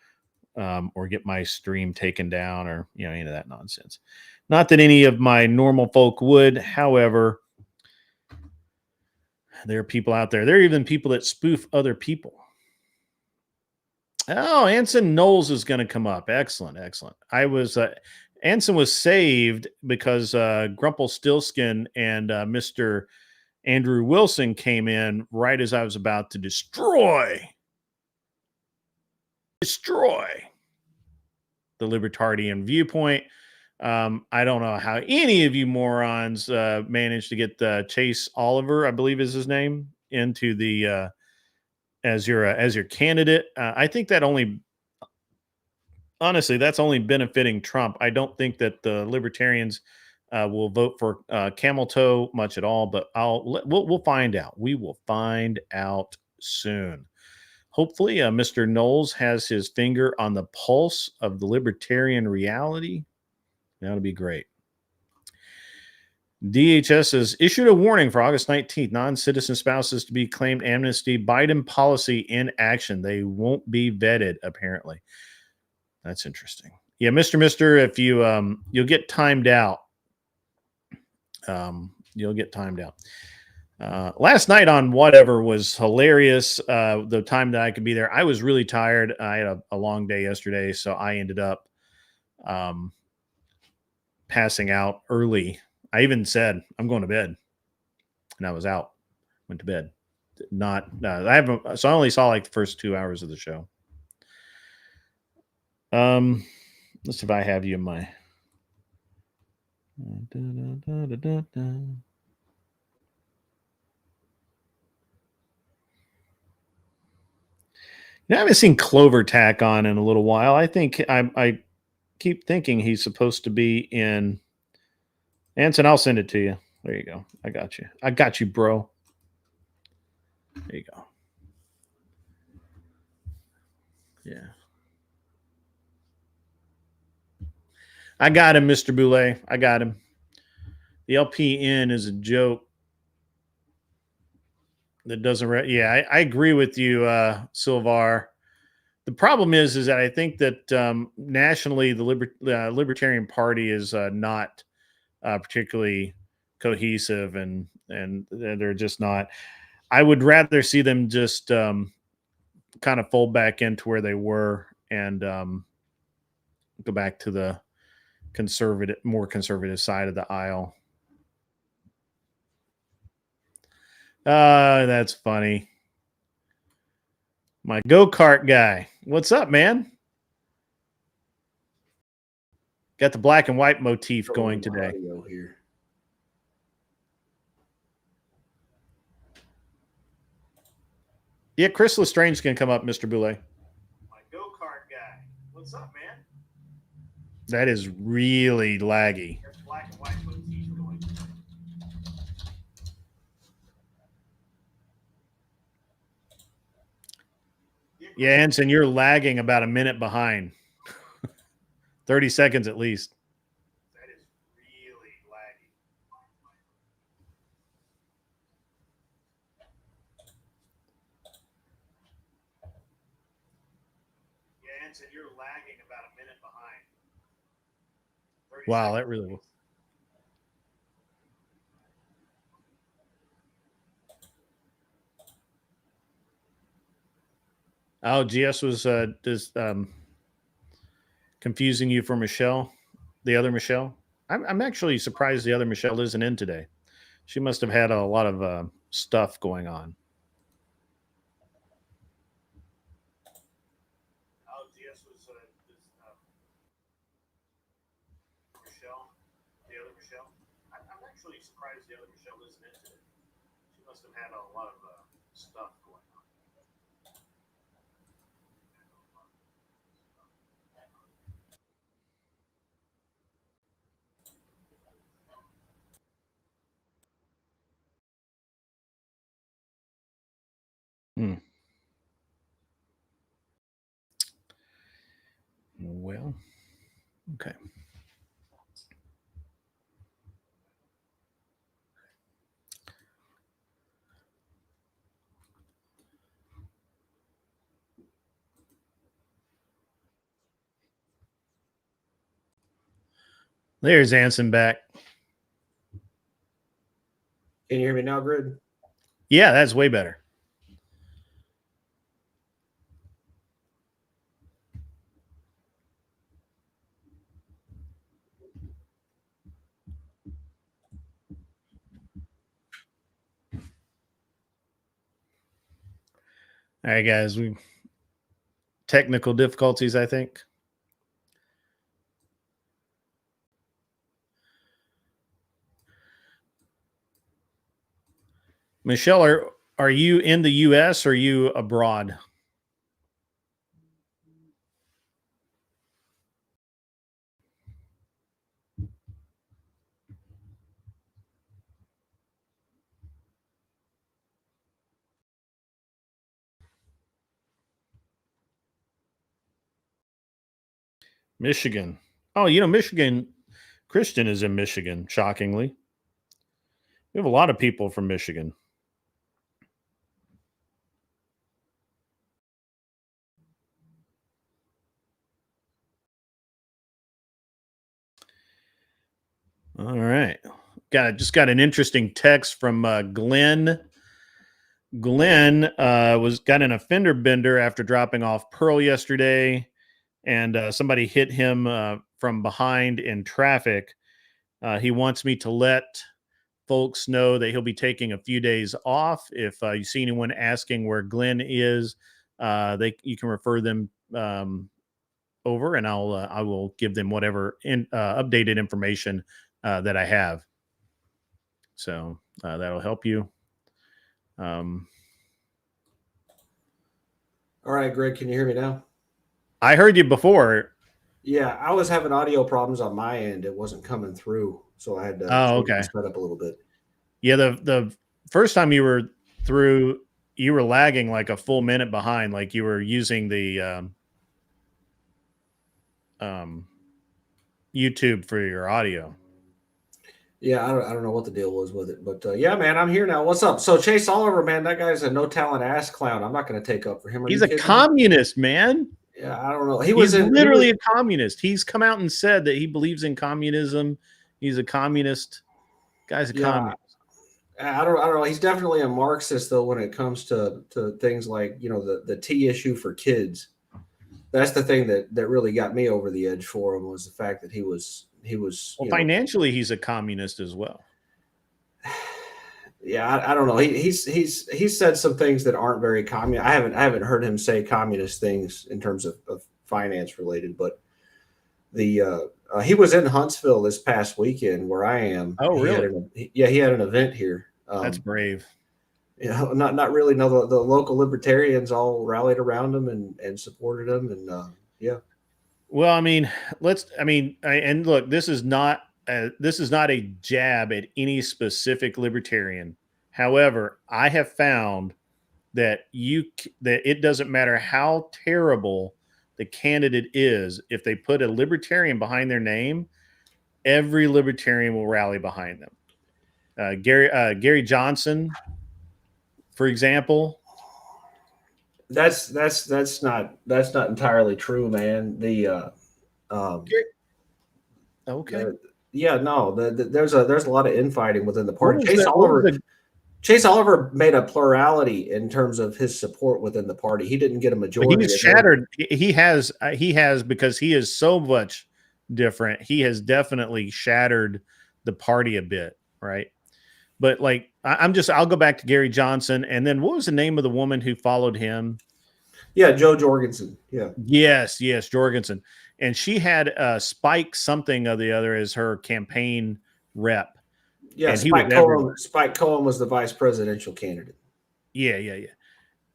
or get my stream taken down or any of that nonsense. Not that any of my normal folk would. However, there are people out there. There are even people that spoof other people. Oh, Anson Knowles is going to come up. Excellent. Anson was saved because Grumpelstiltskin and Mr. Andrew Wilson came in right as I was about to destroy the libertarian viewpoint. I don't know how any of you morons managed to get Chase Oliver, I believe is his name, into the as your candidate. I think that honestly, that's only benefiting Trump. I don't think that the libertarians will vote for Camel Toe much at all, but we'll find out. We will find out soon. Hopefully, Mr. Knowles has his finger on the pulse of the libertarian reality. That would be great. DHS has issued a warning for August 19th. Non-citizen spouses to be claimed amnesty. Biden policy in action. They won't be vetted, apparently. That's interesting. Yeah, Mister, if you you'll get timed out. You'll get timed out. Last night on whatever was hilarious. The time that I could be there, I was really tired. I had a long day yesterday, so I ended up passing out early. I even said I'm going to bed, and I was out. Went to bed. I only saw like the first 2 hours of the show. Let's see if I have you in my. I haven't seen Clover Tack on in a little while. I think I keep thinking he's supposed to be in. Anson, I'll send it to you. There you go. I got you, bro. There you go. Yeah. I got him, Mr. Boulay. I got him. The LPN is a joke that doesn't. I agree with you, Silvar. The problem is that I think that nationally the Libertarian Party is not particularly cohesive, and they're just not. I would rather see them just kind of fold back into where they were and go back to the more conservative side of the aisle. That's funny. My go-kart guy. What's up, man? Got the black and white motif going today. Here. Yeah, Chris Lestrange can come up, Mr. Boulay. My go-kart guy. What's up, man? That is really laggy. Black and white going. Yeah, Anson, you're lagging about a minute behind. 30 seconds at least. That is really laggy. Yeah, Anson, you're lagging about a minute behind. Wow, that really was. Oh, GS was confusing you for Michelle, the other Michelle. I'm actually surprised the other Michelle isn't in today. She must have had a lot of stuff going on. Oh, GS was Michelle, the other Michelle. I'm actually surprised the other Michelle isn't in today. She must have had a lot of stuff going on. Well, okay. There's Anson back. Can you hear me now, Grid? Yeah, that's way better. All right, guys. We technical difficulties, I think. Michelle, are you in the U.S. or are you abroad? Michigan. Oh, you know, Michigan. Christian is in Michigan, shockingly. We have a lot of people from Michigan. All right. Just got an interesting text from Glenn. Glenn got in a fender bender after dropping off Pearl yesterday, and somebody hit him from behind in traffic. He wants me to let folks know that he'll be taking a few days off. If you see anyone asking where Glenn is, you can refer them over, and I will give them whatever updated information that I have. So that'll help you. All right, Greg, can you hear me now? I heard you before. Yeah, I was having audio problems on my end. It wasn't coming through, so I had to set up a little bit. Yeah, the first time you were through, you were lagging like a full minute behind, like you were using the YouTube for your audio. Yeah, I don't know what the deal was with it, but yeah, man, I'm here now. What's up? So Chase Oliver, man, that guy's a no talent ass clown. I'm not going to take up for him. He's a communist, man. Yeah, I don't know. He's literally a communist. He's come out and said that he believes in communism. He's a communist. Guy's a communist. I don't know. He's definitely a Marxist though when it comes to things like, you know, the tea issue for kids. That's the thing that really got me over the edge for him, was the fact that he was financially he's a communist as well. Yeah, I don't know. He's said some things that aren't very communist. I haven't heard him say communist things in terms of finance related, but he was in Huntsville this past weekend where I am. Oh, really? He had an event here. That's brave. not really. No, the local libertarians all rallied around him and supported him, and yeah. Well, I mean, and look, this is not a jab at any specific libertarian. However, I have found that that it doesn't matter how terrible the candidate is, if they put a libertarian behind their name, every libertarian will rally behind them. Gary Johnson, for example. That's not entirely true, man. Okay. Yeah, no. There's a lot of infighting within the party. What Chase Oliver made a plurality in terms of his support within the party. He didn't get a majority. He's shattered. He has because he is so much different. He has definitely shattered the party a bit, right? But like, I'll go back to Gary Johnson, and then what was the name of the woman who followed him? Yeah, Jo Jorgensen. Yeah. Yes, Jorgensen, and she had Spike something or the other as her campaign rep. Yeah, and Spike Cohen was the vice presidential candidate. Yeah.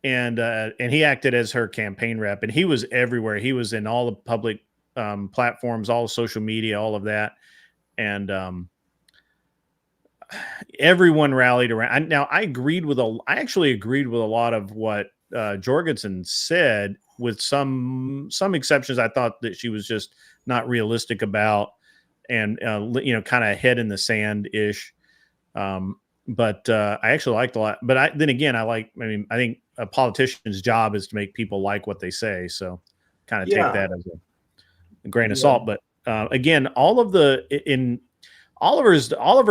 And he acted as her campaign rep, and he was everywhere. He was in all the public platforms, all social media, all of that, and everyone rallied around. Now, I actually agreed with a lot of what Jorgensen said, with some exceptions. I thought that she was just not realistic about, and kind of head in the sand ish. But I actually liked a lot. But I think a politician's job is to make people like what they say. So kind of take that as a grain of salt. But again, Oliver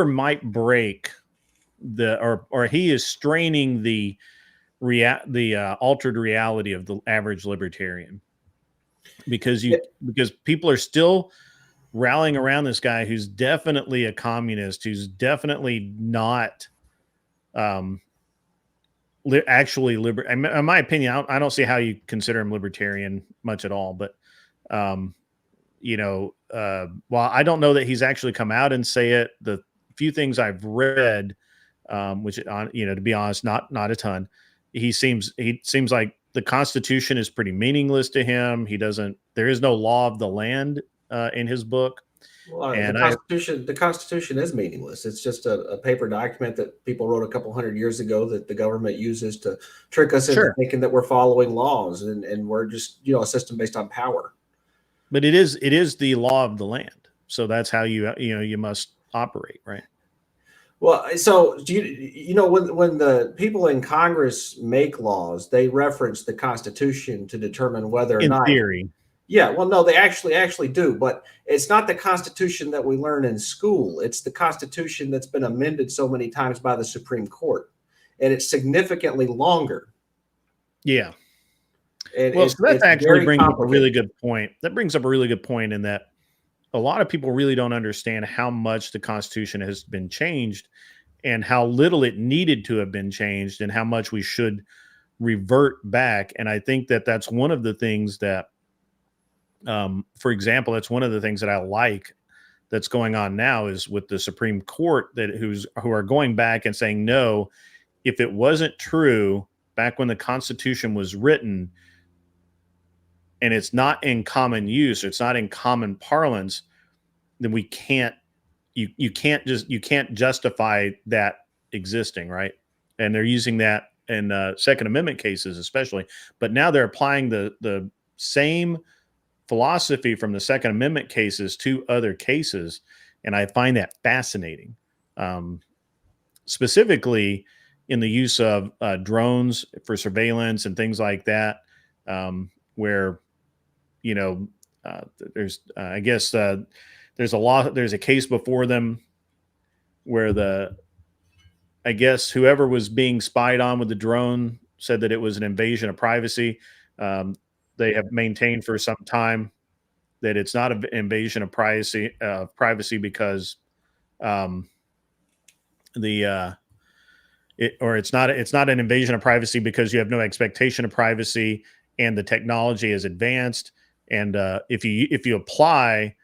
might break or he is straining the altered reality of the average libertarian, because people are still rallying around this guy who's definitely a communist, who's definitely not actually libertarian. In my opinion, I don't see how you consider him libertarian much at all. But while I don't know that he's actually come out and say it, the few things I've read, which to be honest, not a ton. He seems like the Constitution is pretty meaningless to him. There is no law of the land in his book. Well, the Constitution is meaningless. It's just a paper document that people wrote a couple hundred years ago that the government uses to trick us into thinking that we're following laws, and we're just a system based on power. But it is the law of the land, so that's how you must operate, right? Well, so when the people in Congress make laws, they reference the Constitution to determine whether or not. In theory. Yeah, well, no, they actually do, but it's not the Constitution that we learn in school. It's the Constitution that's been amended so many times by the Supreme Court, and it's significantly longer. Yeah. So that actually brings up a really good point. That brings up a really good point in that a lot of people really don't understand how much the Constitution has been changed and how little it needed to have been changed, and how much we should revert back. And I think that that's one of the things that, for example, that's one of the things that I like that's going on now is with the Supreme Court who are going back and saying, no, if it wasn't true back when the Constitution was written, and it's not in common use, or it's not in common parlance, then we can't, you can't justify that existing, right? And they're using that in Second Amendment cases, especially. But now they're applying the same philosophy from the Second Amendment cases to other cases, and I find that fascinating. Specifically in the use of drones for surveillance and things like that, where there's there's a case before them where whoever was being spied on with the drone said that it was an invasion of privacy. They have maintained for some time that it's not an invasion of privacy because it's not an invasion of privacy because you have no expectation of privacy, and the technology is advanced. And if you apply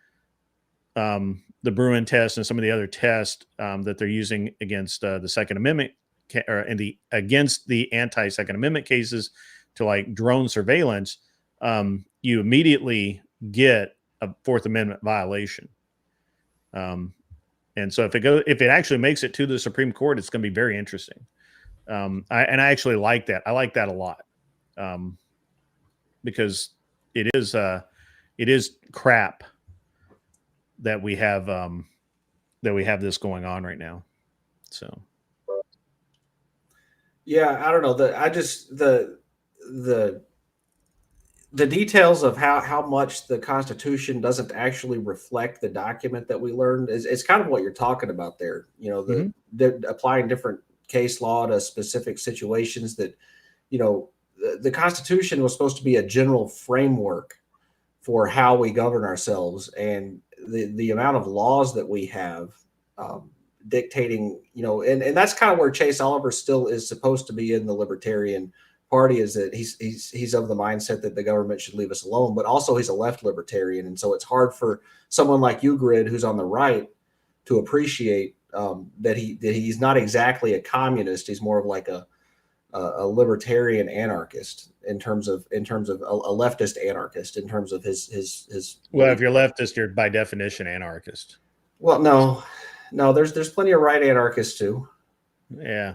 the Bruin test and some of the other tests that they're using against the Second Amendment against the anti-Second Amendment cases to like drone surveillance, you immediately get a Fourth Amendment violation. And so if it actually makes it to the Supreme Court, it's going to be very interesting. I actually like that. I like that a lot, because it is crap that we have this going on right now. So yeah, I don't know. The details of how much the Constitution doesn't actually reflect the document that we learned is kind of what you're talking about there. You know, the applying different case law to specific situations that, you know, the Constitution was supposed to be a general framework for how we govern ourselves, and the amount of laws that we have dictating, you know, and that's kind of where Chase Oliver still is supposed to be in the Libertarian Party, is that he's of the mindset that the government should leave us alone, but also he's a left libertarian, and so it's hard for someone like you, Grid, who's on the right, to appreciate that he's not exactly a communist. He's more of like a libertarian anarchist in terms of a leftist anarchist in terms of his. Well, if you're leftist, you're by definition anarchist. Well, no, there's plenty of right anarchists too. Yeah.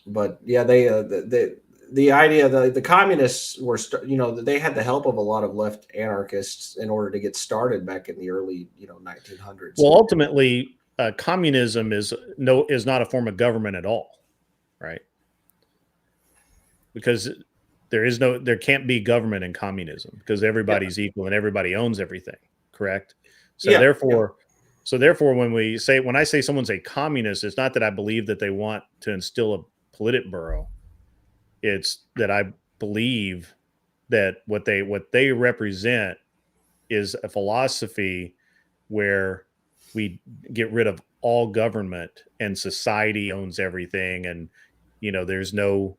But yeah, the idea, the communists were, you know, they had the help of a lot of left anarchists in order to get started back in the early, you know, 1900s. Well, ultimately, communism is not a form of government at all, right? Because there can't be government in communism, because everybody's equal and everybody owns everything. Correct. So therefore, when I say someone's a communist, it's not that I believe that they want to instill a Politburo. It's that I believe that what they represent is a philosophy where we get rid of all government and society owns everything, and you know there's no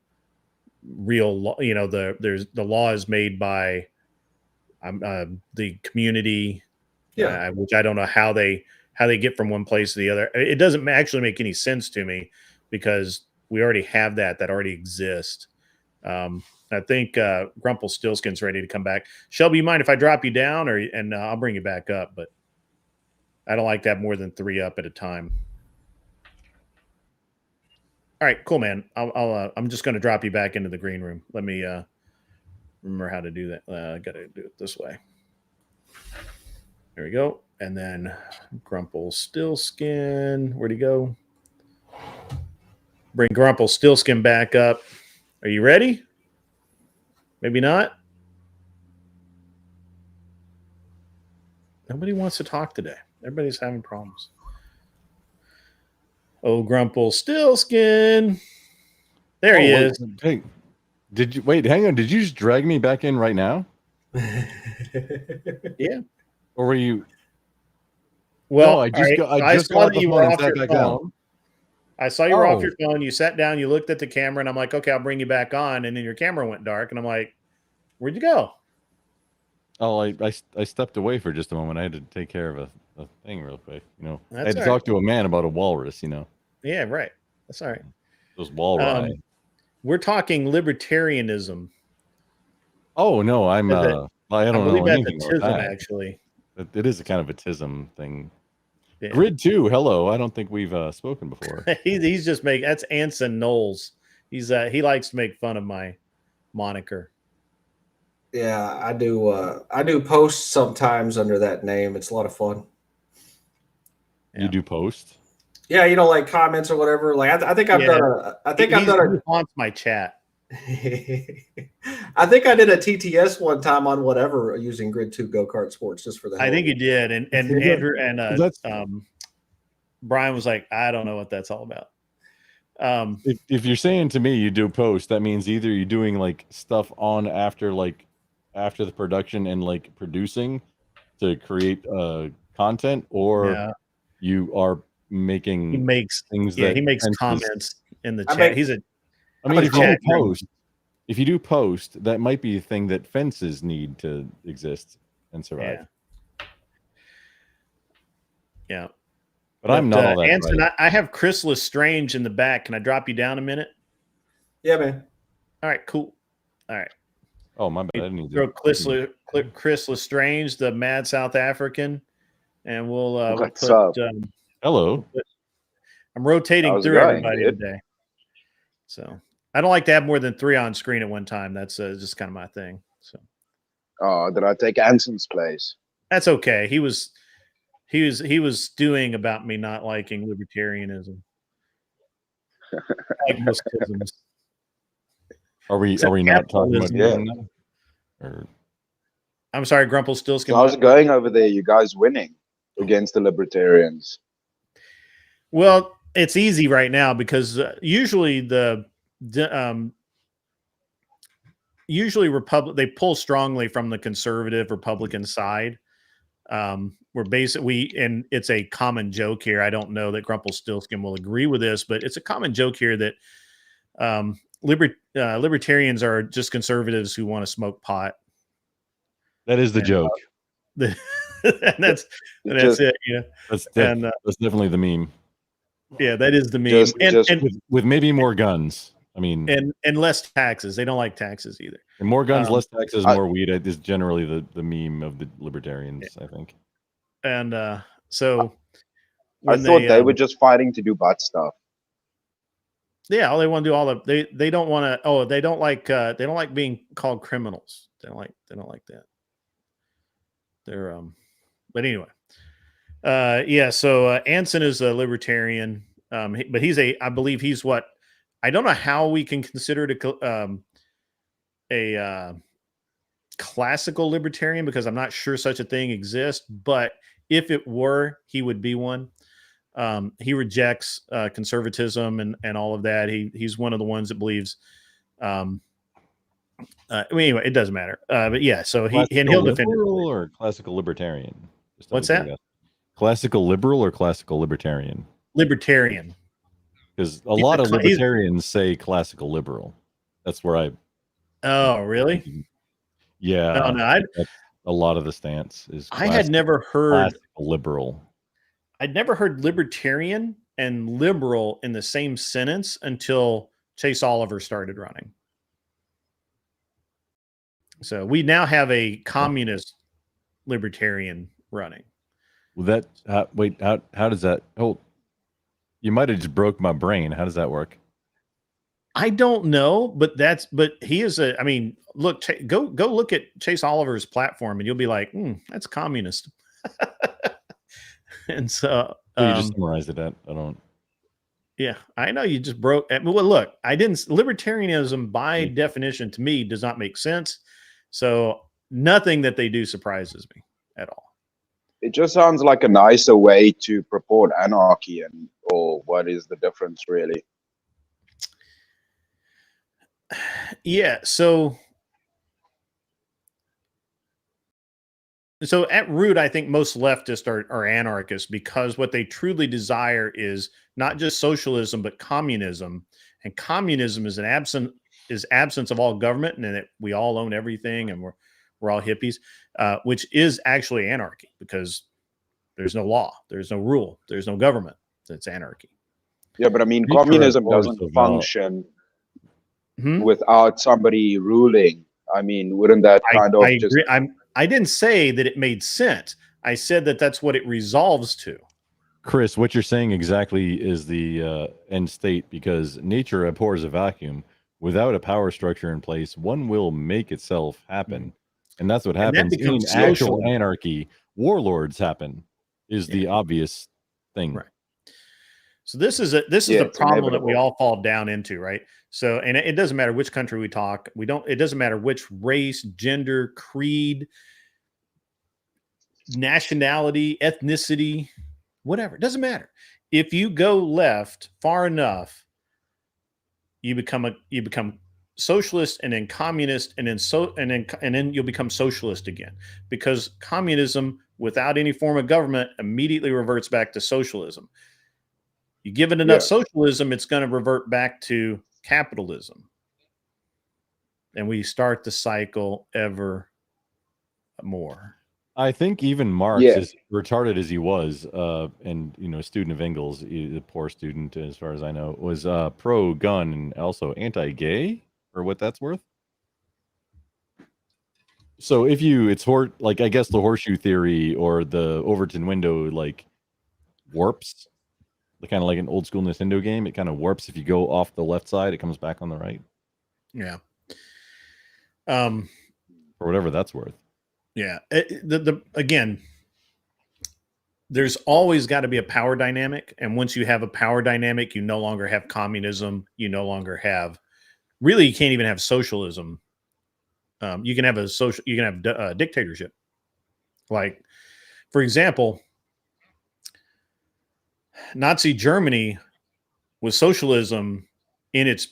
real law. You know, the law is made by the community, which I don't know how they get from one place to the other. It doesn't actually make any sense to me, because we already have that already exists. I think Grumple Stillskin's ready to come back. Shelby, you mind if I drop you down, and I'll bring you back up? But I don't like that more than 3 up at a time. All right, cool, man. I'm just going to drop you back into the green room. Let me remember how to do that. I got to do it this way. There we go. And then Grumple Stillskin. Where'd he go? Bring Grumple Stillskin back up. Are you ready? Maybe not. Nobody wants to talk today. Everybody's having problems. Oh, Grumple Stillskin. There he is. Hey, hang on. Did you just drag me back in right now? Yeah. Or were you? Well, no, I just saw got that you the were phone off and sat your back down. phone. I saw you were off your phone. You sat down, you looked at the camera, and I'm like, okay, I'll bring you back on. And then your camera went dark, and I'm like, where'd you go? Oh, I stepped away for just a moment. I had to take care of a thing real quick. You know, That's I had to talk to a man about a walrus. You know. Yeah, right. That's all right. Those walrus. We're talking libertarianism. Oh no, I don't know anything about that. Actually, it is a kind of a tism thing. Yeah. Grid 2, hello. I don't think we've spoken before. he's just that's Anson Knowles. He likes to make fun of my moniker. Yeah, I do posts sometimes under that name. It's a lot of fun. You do post? Yeah, you know, like comments or whatever. Like I think I've done He haunts my chat. I think I did a TTS one time on whatever using Grid 2 Go-Kart Sports just for the hell. I think you did, and Andrew and Brian was like, I don't know what that's all about. If you're saying to me you do post, that means either you're doing like stuff on after the production and like producing to create content, or you are making things that he makes comments in the chat. If you do post, that might be a thing that fences need to exist and survive. Yeah. But I'm not all that Anson, bright. I have Chris Lestrange in the back. Can I drop you down a minute? Yeah, man. All right, cool. All right. Oh, my bad. I didn't need Throw to. Chris Lestrange, the mad South African, and we'll What's put. up? Hello. I'm rotating How's it through going, everybody dude? today. So I don't like to have more than 3 on screen at one time. That's just kind of my thing. So. Oh, did I take Anson's place? That's okay. He was stewing about me not liking libertarianism. Like most isms. Are we not talking about capitalism. now? Or I'm sorry, Grumpelstiltskin. So how's it going over there? You guys winning against the libertarians? Well, it's easy right now because usually they pull strongly from the conservative Republican side. We're basically, and it's a common joke here. I don't know that Grumpelstiltskin will agree with this, but it's a common joke here that libertarians are just conservatives who want to smoke pot. that is the joke. And that's it. Yeah, That's definitely the meme. Yeah, that is the meme. Just With maybe more guns. I mean, and less taxes. They don't like taxes either. and more guns, less taxes, more weed is generally the meme of the libertarians, I think. And so I thought they were just fighting to do butt stuff. Yeah, all they want to do they don't want to. They don't like being called criminals. They don't like that. They're but anyway. So Anson is a libertarian, but I believe he's what, I don't know how we can consider it a classical libertarian, because I'm not sure such a thing exists, but if it were, he would be one. He rejects conservatism and all of that. He's one of the ones that believes, anyway, it doesn't matter. But yeah, so he'll defend liberal or classical libertarian. What's that? Classical liberal or classical libertarian? Libertarian. Because a lot of libertarians say classical liberal. That's where I. Oh, really? Yeah. No, a lot of the stance is. I had never heard liberal. I'd never heard libertarian and liberal in the same sentence until Chase Oliver started running. So we now have a communist libertarian running. Well, how does that? Oh, you might have just broke my brain. How does that work? I don't know, but he is I mean, look, go look at Chase Oliver's platform and you'll be like, that's communist. And so you just summarized it. I don't. Yeah, I know you just broke. Well, look, libertarianism by definition to me does not make sense. So nothing that they do surprises me at all. It just sounds like a nicer way to purport anarchy, or what is the difference really? Yeah, so at root, I think most leftists are anarchists, because what they truly desire is not just socialism, but communism. And communism is absence of all government, and that we all own everything, and we're all hippies, which is actually anarchy, because there's no law, there's no rule, there's no government. That's anarchy. Yeah, but I mean, communism doesn't function without somebody ruling. I mean, wouldn't that kind of just... I didn't say that it made sense. I said that that's what it resolves to. Chris, what you're saying exactly is the end state, because nature abhors a vacuum. Without a power structure in place, one will make itself happen. And that's what happens in actual anarchy. Warlords happen is the obvious thing. Right. So this is the problem that we all fall down into, right? So, and it doesn't matter which country we talk. It doesn't matter which race, gender, creed, nationality, ethnicity, whatever. It doesn't matter. If you go left far enough, you become socialist, and then communist, and then you'll become socialist again, because communism without any form of government immediately reverts back to socialism. You give it enough socialism, it's going to revert back to capitalism. And we start the cycle ever more. I think even Marx, Yeah. as retarded as he was, and a student of Engels, the poor student, as far as I know, was pro-gun and also anti-gay, for what that's worth. So if it's like, I guess the horseshoe theory or the Overton window like warps, kind of like an old school Nintendo game. It kind of warps if you go off the left side, it comes back on the right. Yeah. For whatever that's worth. Yeah. Again, there's always got to be a power dynamic, and once you have a power dynamic, you no longer have communism. You no longer have. Really, you can't even have socialism. You can have dictatorship. Like, for example, Nazi Germany was socialism in its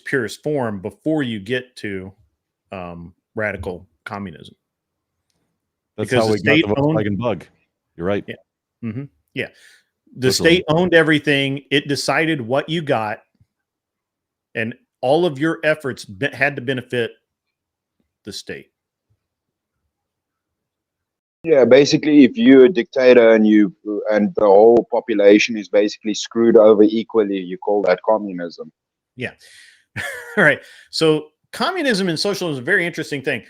purest form before you get to radical communism. That's how we got the Volkswagen Bug. You're right. Yeah. Mm-hmm. Yeah. The state owned everything. It decided what you got, and all of your efforts had to benefit the state. Yeah, basically, if you're a dictator and the whole population is basically screwed over equally, you call that communism. Yeah. All right. So communism and socialism is a very interesting thing.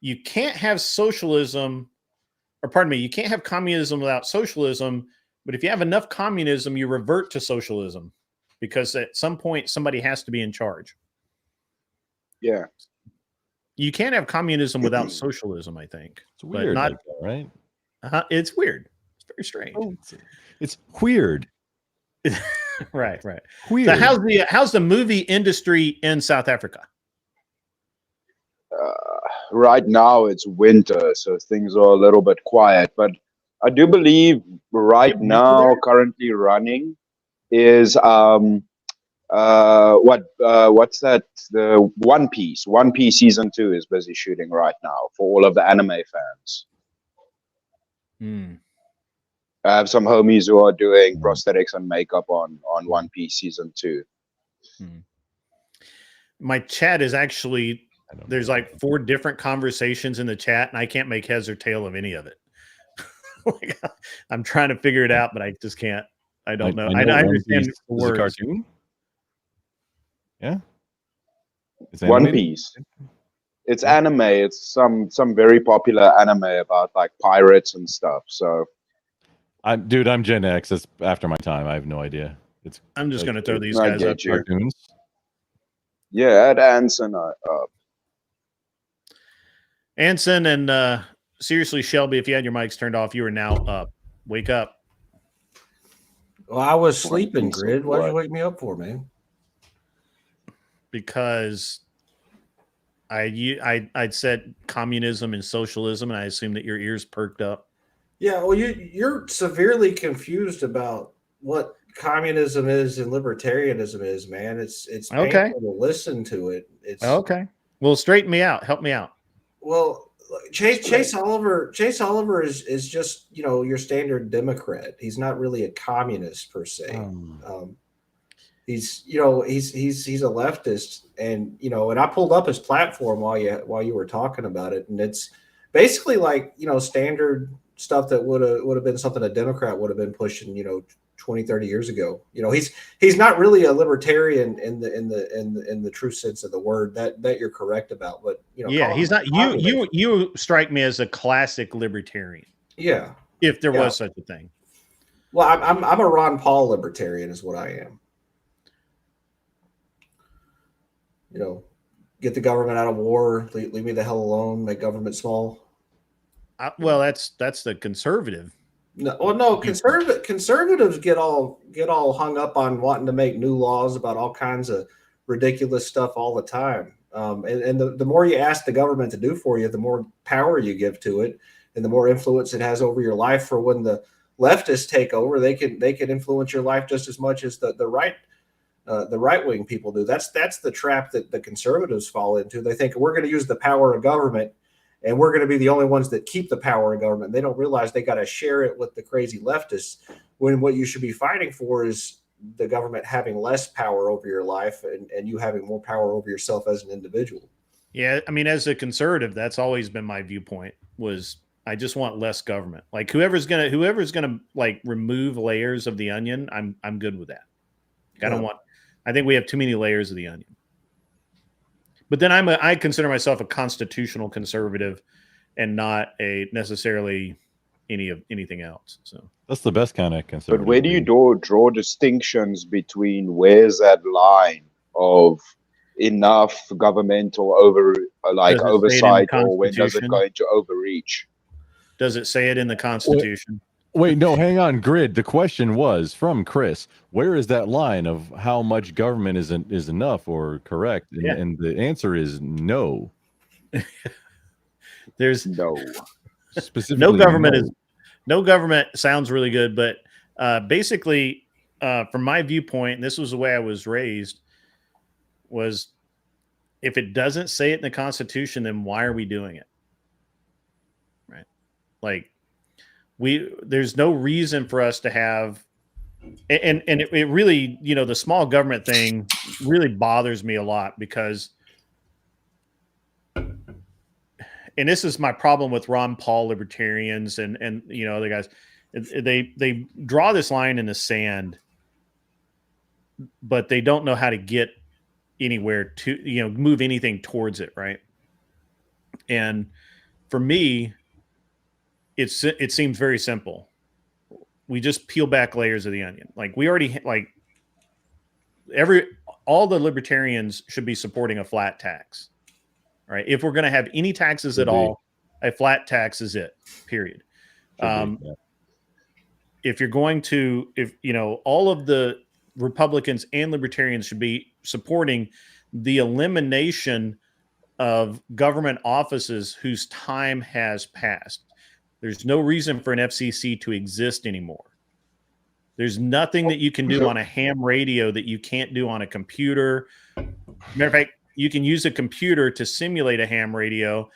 You can't have socialism, or pardon me, you can't have communism without socialism. But if you have enough communism, you revert to socialism, because at some point somebody has to be in charge. Yeah. You can't have communism without socialism, I think. It's weird, but not, like that, right? It's weird. It's very strange. Oh, it's weird. Right. Weird. So how's the movie industry in South Africa? Right now it's winter, so things are a little bit quiet. But I do believe right now, currently running, is what's that? The One Piece season 2 is busy shooting right now for all of the anime fans. I have some homies who are doing prosthetics and makeup on One Piece season 2. My chat is actually, there's like 4 different conversations in the chat, and I can't make heads or tail of any of it. I'm trying to figure it out, but I just can't. I don't know. I understand the words. A cartoon? Yeah. One Piece. It's anime. It's some very popular anime about like pirates and stuff. So, I'm Gen X. That's after my time. I have no idea. I'm just gonna throw these guys up. Cartoons. Yeah, add Anson up. Anson and seriously, Shelby, if you had your mics turned off, you are now up. Wake up. Well, I was sleeping, Grid. What did you wake me up for, man? Because I'd said communism and socialism, and I assumed that your ears perked up. Yeah, well, you're severely confused about what communism is and libertarianism is, man. It's okay painful to listen to it. It's okay. Well, straighten me out. Help me out. Well, Chase Oliver is just, your standard Democrat. He's not really a communist per se. He's a leftist, and and I pulled up his platform while you were talking about it, and it's basically like standard stuff that would have been something a Democrat would have been pushing 20, 30 years ago. He's not really a libertarian in the true sense of the word that you're correct about, but yeah, he's not. You strike me as a classic libertarian. Yeah, if there was such a thing. Well, I'm a Ron Paul libertarian is what I am. Get the government out of war, leave me the hell alone, make government small. Well, that's the conservative. No, conservatives get all hung up on wanting to make new laws about all kinds of ridiculous stuff all the time. And the more you ask the government to do for you, the more power you give to it, and the more influence it has over your life. For when the leftists take over, they can influence your life just as much as the right-wing people do. That's the trap that the conservatives fall into. They think we're going to use the power of government, and we're going to be the only ones that keep the power of government. They don't realize they got to share it with the crazy leftists, when what you should be fighting for is the government having less power over your life and you having more power over yourself as an individual. Yeah, I mean, as a conservative, that's always been my viewpoint, was I just want less government. Like whoever's gonna like remove layers of the onion, I'm good with that. Like, I think we have too many layers of the onion. But then I consider myself a constitutional conservative and not a necessarily anything else. So that's the best kind of conservative. But where do you draw distinctions between where's that line of enough governmental oversight, or when does it go into overreach? Does it say it in the Constitution? Wait, no, hang on, Grid. The question was from Chris. Where is that line of how much government is enough or correct? And the answer is no. There's no. Specifically, no government sounds really good, but basically, from my viewpoint, and this was the way I was raised, was if it doesn't say it in the Constitution, then why are we doing it? Right? Like there's no reason for us to have, and it really, the small government thing really bothers me a lot because, and this is my problem with Ron Paul libertarians and other guys, they draw this line in the sand, but they don't know how to get anywhere to, move anything towards it. Right. And for me, it seems very simple. We just peel back layers of the onion. Like we already all the libertarians should be supporting a flat tax. Right. If we're going to have any taxes at all, a flat tax is it, period. If you're going to, all of the Republicans and libertarians should be supporting the elimination of government offices whose time has passed. There's no reason for an FCC to exist anymore. There's nothing that you can do on a ham radio that you can't do on a computer. Matter of fact, you can use a computer to simulate a ham radio.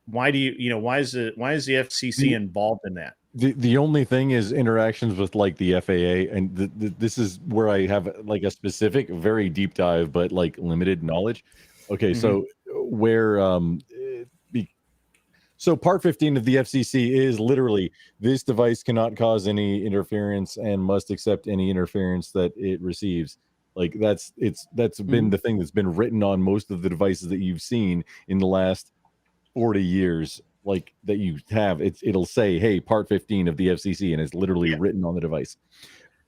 Why is the FCC involved in that? The only thing is interactions with like the FAA, and this is where I have like a specific, very deep dive, but like limited knowledge. Okay, so where so Part 15 of the FCC is literally this device cannot cause any interference and must accept any interference that it receives. Like that's been the thing that's been written on most of the devices that you've seen in the last 40 years. Like that you have, it'll say, hey, Part 15 of the FCC, and it's literally written on the device.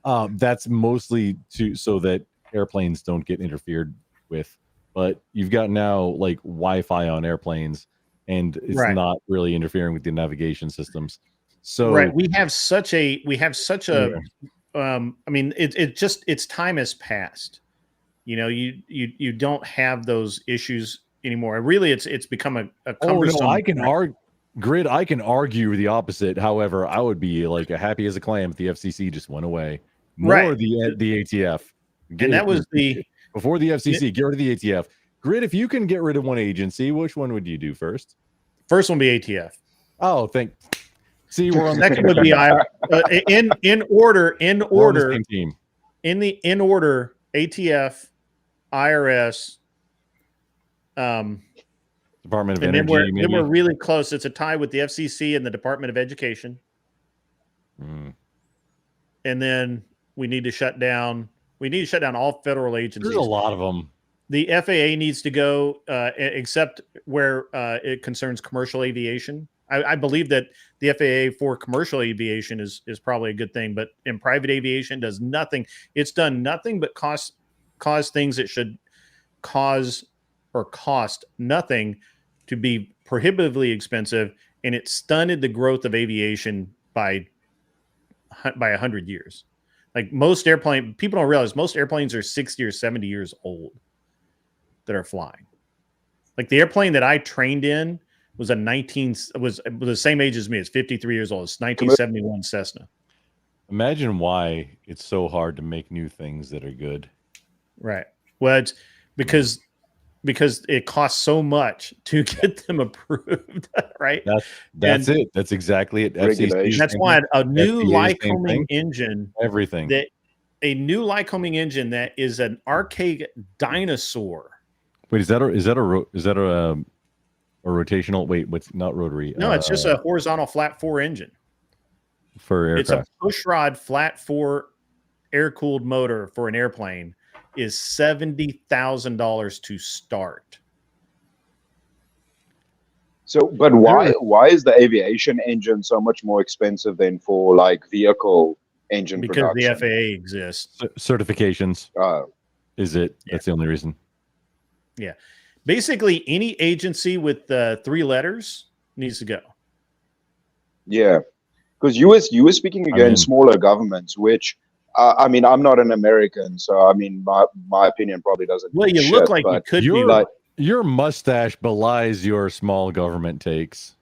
That's mostly so that airplanes don't get interfered with. But you've got now like Wi-Fi on airplanes, and it's not really interfering with the navigation systems. So we have such a I mean, its time has passed. You don't have those issues anymore. Really, it's become a cumbersome. I can argue, Grid. I can argue the opposite. However, I would be like happy as a clam if the FCC just went away. More the ATF. And that was before the FCC. Get rid of the ATF. Grid. If you can get rid of one agency, which one would you do first? First one be ATF. Oh, See, we're on second would be in order. In order, ATF, IRS, Department of and Energy. Then we're really close. It's a tie with the FCC and the Department of Education. And then we need to shut down all federal agencies. There's a lot of them. The FAA needs to go, except where it concerns commercial aviation. I believe that the FAA for commercial aviation is probably a good thing, but in private aviation does nothing. It's done nothing but cause things that should cause or cost nothing to be prohibitively expensive, and it stunted the growth of aviation by 100 years. Like people don't realize most airplanes are 60 or 70 years old that are flying. Like the airplane that I trained in was was the same age as me. It's 53 years old. It's 1971 Cessna. Imagine why it's so hard to make new things that are good. Right. Well, it's because it costs so much to get them approved, right? That's it. That's exactly it. That's why a new Lycoming engine, everything. A new Lycoming engine that is an archaic dinosaur. Wait, is that a or rotational. Wait, what's not rotary? No, it's just a horizontal flat 4 engine for aircraft. It's a pushrod flat 4 air-cooled motor for an airplane is $70,000 to start. So, but why is the aviation engine so much more expensive than for like vehicle engine because production? The FAA exists. Certifications. Is it? Yeah. That's the only reason. Yeah. Basically, any agency with 3 letters needs to go. Yeah. Because you were speaking against smaller governments, which, I mean, I'm not an American, so I mean, my opinion probably doesn't. Well, you look like you could be. Like, your mustache belies your small government takes.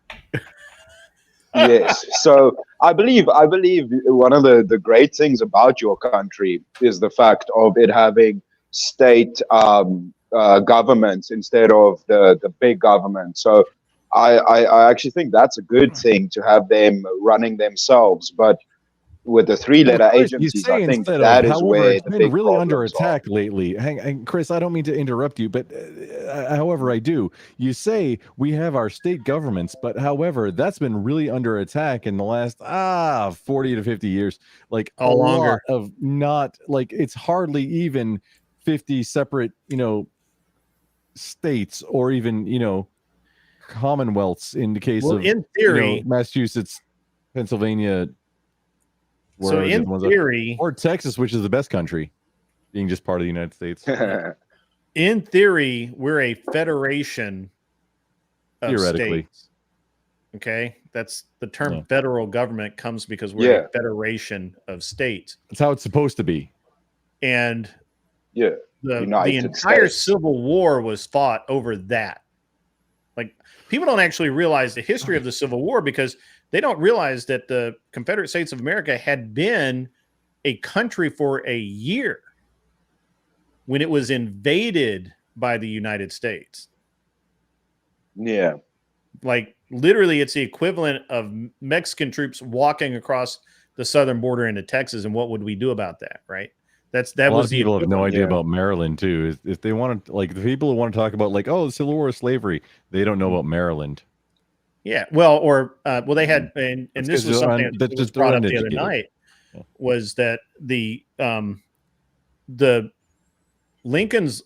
Yes. So I believe one of the great things about your country is the fact of it having state governments instead of the big government. So I actually think that's a good thing to have them running themselves. But with the 3-letter agencies, I think that is where the big really under problems attack are. lately. Chris, I don't mean to interrupt you, but however I do. You say we have our state governments, but however, that's been really under attack in the last 40 to 50 years. Like a lot of not like it's hardly even 50 separate, states or even, commonwealths in the case of in theory, Massachusetts, Pennsylvania. So in theory, or Texas, which is the best country, being just part of the United States. In theory, we're a federation of states. Okay, that's the term federal government comes because we're a federation of states. That's how it's supposed to be. And the entire Civil War was fought over that. Like, people don't actually realize the history of the Civil War because they don't realize that the Confederate States of America had been a country for a year when it was invaded by the United States. Yeah. Like, literally, it's the equivalent of Mexican troops walking across the southern border into Texas. And what would we do about that, right? That was the people have no idea about Maryland too. If they want to, like, the people who want to talk about, like, oh, the Civil War is slavery, they don't know about Maryland. Yeah, well, they had, and this was something that was brought up the other night, was that the Lincoln's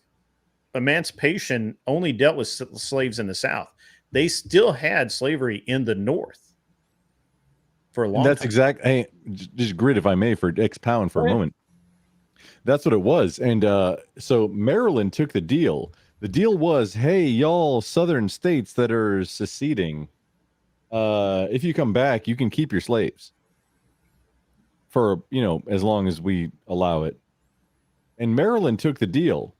emancipation only dealt with slaves in the South. They still had slavery in the North for a long time. Exact. Hey, just grid, if I may, for expound for a moment. That's what it was, and so Maryland took the deal. The deal was, hey, y'all southern states that are seceding. If you come back, you can keep your slaves for, as long as we allow it. And Maryland took the deal.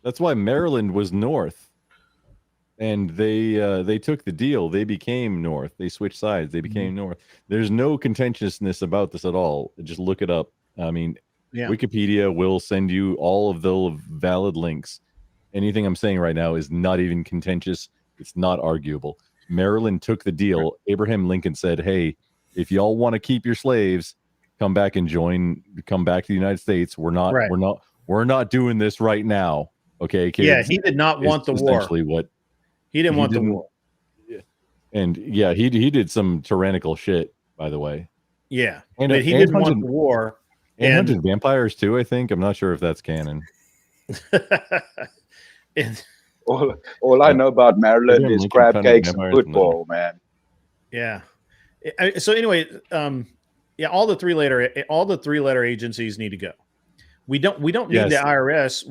That's why Maryland was North. And they took the deal. They became North. They switched sides. They became North. There's no contentiousness about this at all. Just look it up. I mean, Wikipedia will send you all of the valid links. Anything I'm saying right now is not even contentious. It's not arguable. Maryland took the deal. Abraham Lincoln said, hey, if y'all want to keep your slaves, come back and come back to the United States. We're not doing this right now. Okay, kids? Yeah, he did not want the war. Essentially what he didn't want the war. And he did some tyrannical shit, by the way. Yeah, but he didn't want the war. And hunted vampires too, I think. I'm not sure if that's canon. All I know about Maryland is crab cakes and football, man. Yeah. So anyway, all the 3-letter agencies need to go. We don't need the IRS.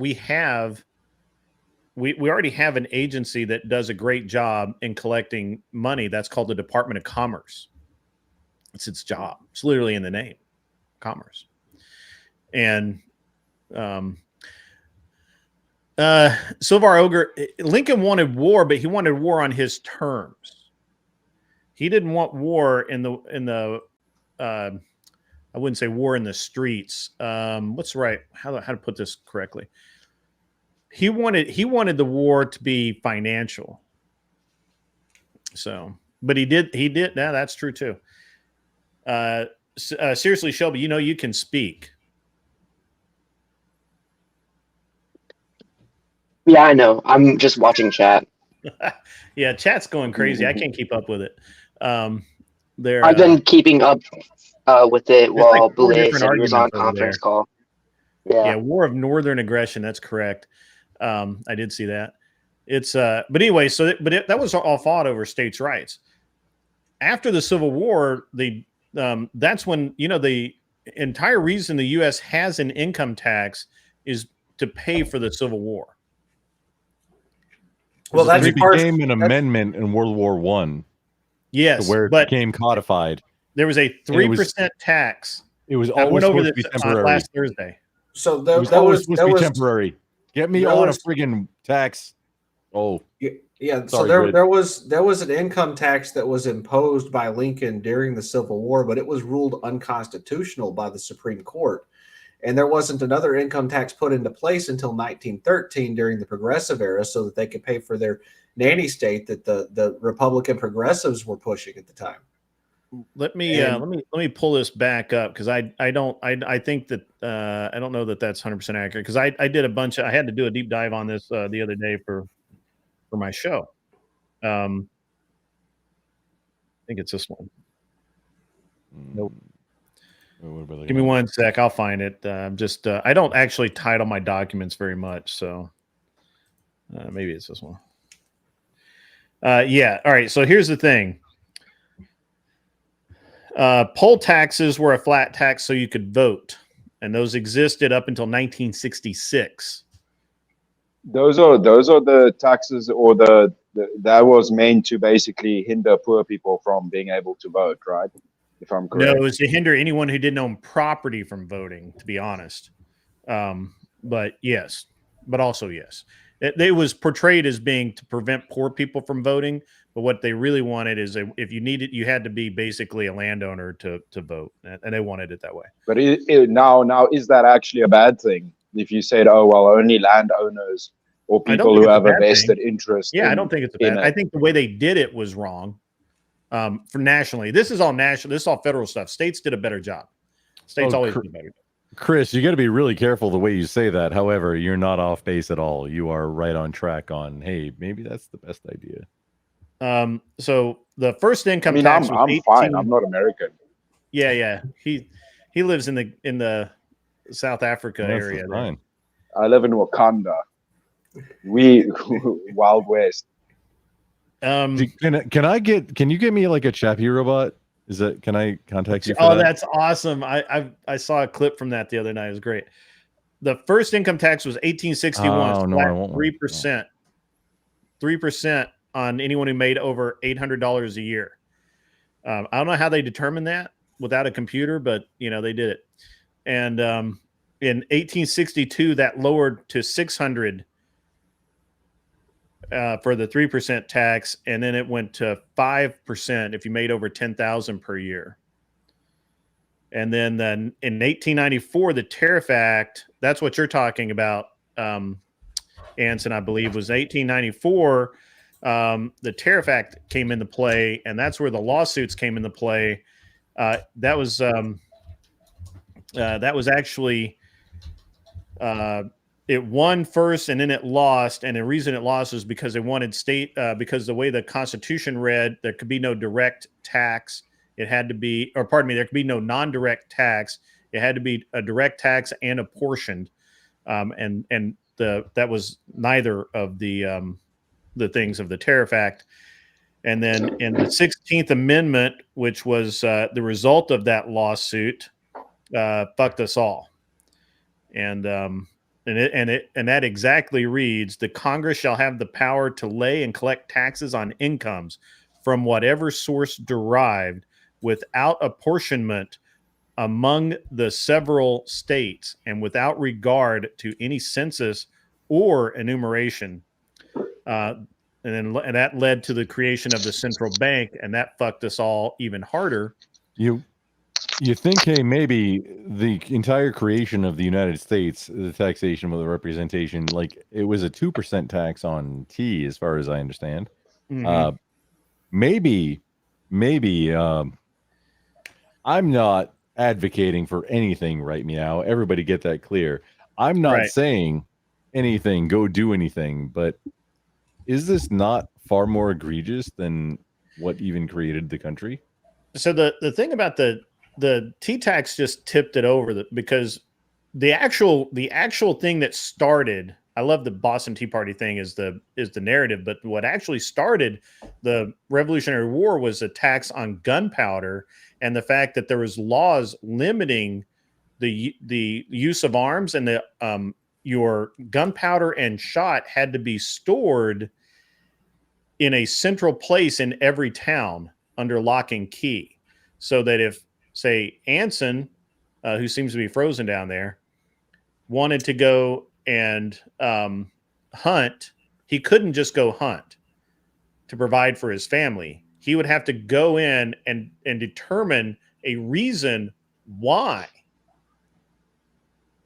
We already have an agency that does a great job in collecting money. That's called the Department of Commerce. It's its job. It's literally in the name, commerce. And Silvar Ogre, Lincoln wanted war, but he wanted war on his terms. He didn't want war in the I wouldn't say war in the streets. What's right? How to put this correctly? He wanted the war to be financial. So, but he did. Now that's true too. Seriously, Shelby, you can speak. Yeah, I know. I'm just watching chat. Yeah, chat's going crazy. I can't keep up with it. There. I've been keeping up with it while like 4 Boulay different said he was on arguments over conference there. call. Yeah, War of Northern Aggression. That's correct. I did see that. It's but anyway, so that was all fought over states' rights. After the Civil War, that's when the entire reason the U.S. has an income tax is to pay for the Civil War. Well, that became an amendment in World War I. Yes, where it became codified. There was a 3% tax. It was I went always over supposed to be this temporary. last Thursday. So that was supposed to be temporary. Get me on a friggin' tax. Oh, yeah. Sorry, so there was an income tax that was imposed by Lincoln during the Civil War, but it was ruled unconstitutional by the Supreme Court. And there wasn't another income tax put into place until 1913 during the Progressive era, so that they could pay for their nanny state that the Republican progressives were pushing at the time. Let me pull this back up, because I think that I don't know that that's 100% accurate, because I did I had to do a deep dive on this the other day for my show. I think it's this one. Nope. Give me 1 sec. I'll find it. I don't actually title my documents very much, so maybe it's this one. Yeah. All right. So here's the thing. Poll taxes were a flat tax so you could vote, and those existed up until 1966. Those are the taxes, or that was meant to basically hinder poor people from being able to vote, right? If I'm correct. No, it was to hinder anyone who didn't own property from voting, to be honest. But yes, but also yes. It was portrayed as being to prevent poor people from voting, but what they really wanted is if you needed, you had to be basically a landowner to vote, and they wanted it that way. But now is that actually a bad thing? If you said, oh well, only landowners or people who have a vested interest. Yeah, I don't think it's a bad. I think the way they did it was wrong. For nationally, this is all national. This is all federal stuff. States did a better job. States always do a better job. Chris, you got to be really careful the way you say that. However, you're not off base at all. You are right on track on, hey, maybe that's the best idea. So the first income tax was I'm fine. I'm not American. Yeah. He lives in the South Africa area. Fine. I live in Wakanda. Wild West. Can you get me like a Chappie robot? Can I contact you for that? That's awesome. I saw a clip from that the other night. It was great. The first income tax was 1861. 3%. 3% on anyone who made over $800 a year. I don't know how they determined that without a computer, but they did it. And in 1862, that lowered to $600 for the 3% tax, and then it went to 5% if you made over $10,000 per year. And then in 1894, the Tariff Act, that's what you're talking about, Anson, I believe, was 1894. The Tariff Act came into play, and that's where the lawsuits came into play. That was actually it won first, and then it lost. And the reason it lost is because they wanted because the way the Constitution read, there could be no direct tax. It had to be, there could be no non-direct tax. It had to be a direct tax and apportioned. That was neither of the things of the Tariff Act. And then in the 16th Amendment, which was the result of that lawsuit, fucked us all. And that exactly reads: the Congress shall have the power to lay and collect taxes on incomes from whatever source derived, without apportionment among the several states, and without regard to any census or enumeration. And that led to the creation of the central bank, and that fucked us all even harder. You think, hey, maybe the entire creation of the United States, the taxation with the representation, like it was a 2% tax on tea, as far as I understand. Mm-hmm. Maybe I'm not advocating for anything right now. Everybody get that clear. I'm not saying anything, go do anything, but is this not far more egregious than what even created the country. So the thing about the tea tax just tipped it over because the actual thing that started, I love the Boston Tea Party thing is the narrative, but what actually started the Revolutionary War was a tax on gunpowder and the fact that there was laws limiting the use of arms, and the your gunpowder and shot had to be stored in a central place in every town under lock and key, so that if, say, Anson, who seems to be frozen down there, wanted to go and hunt, he couldn't just go hunt to provide for his family. He would have to go in and determine a reason why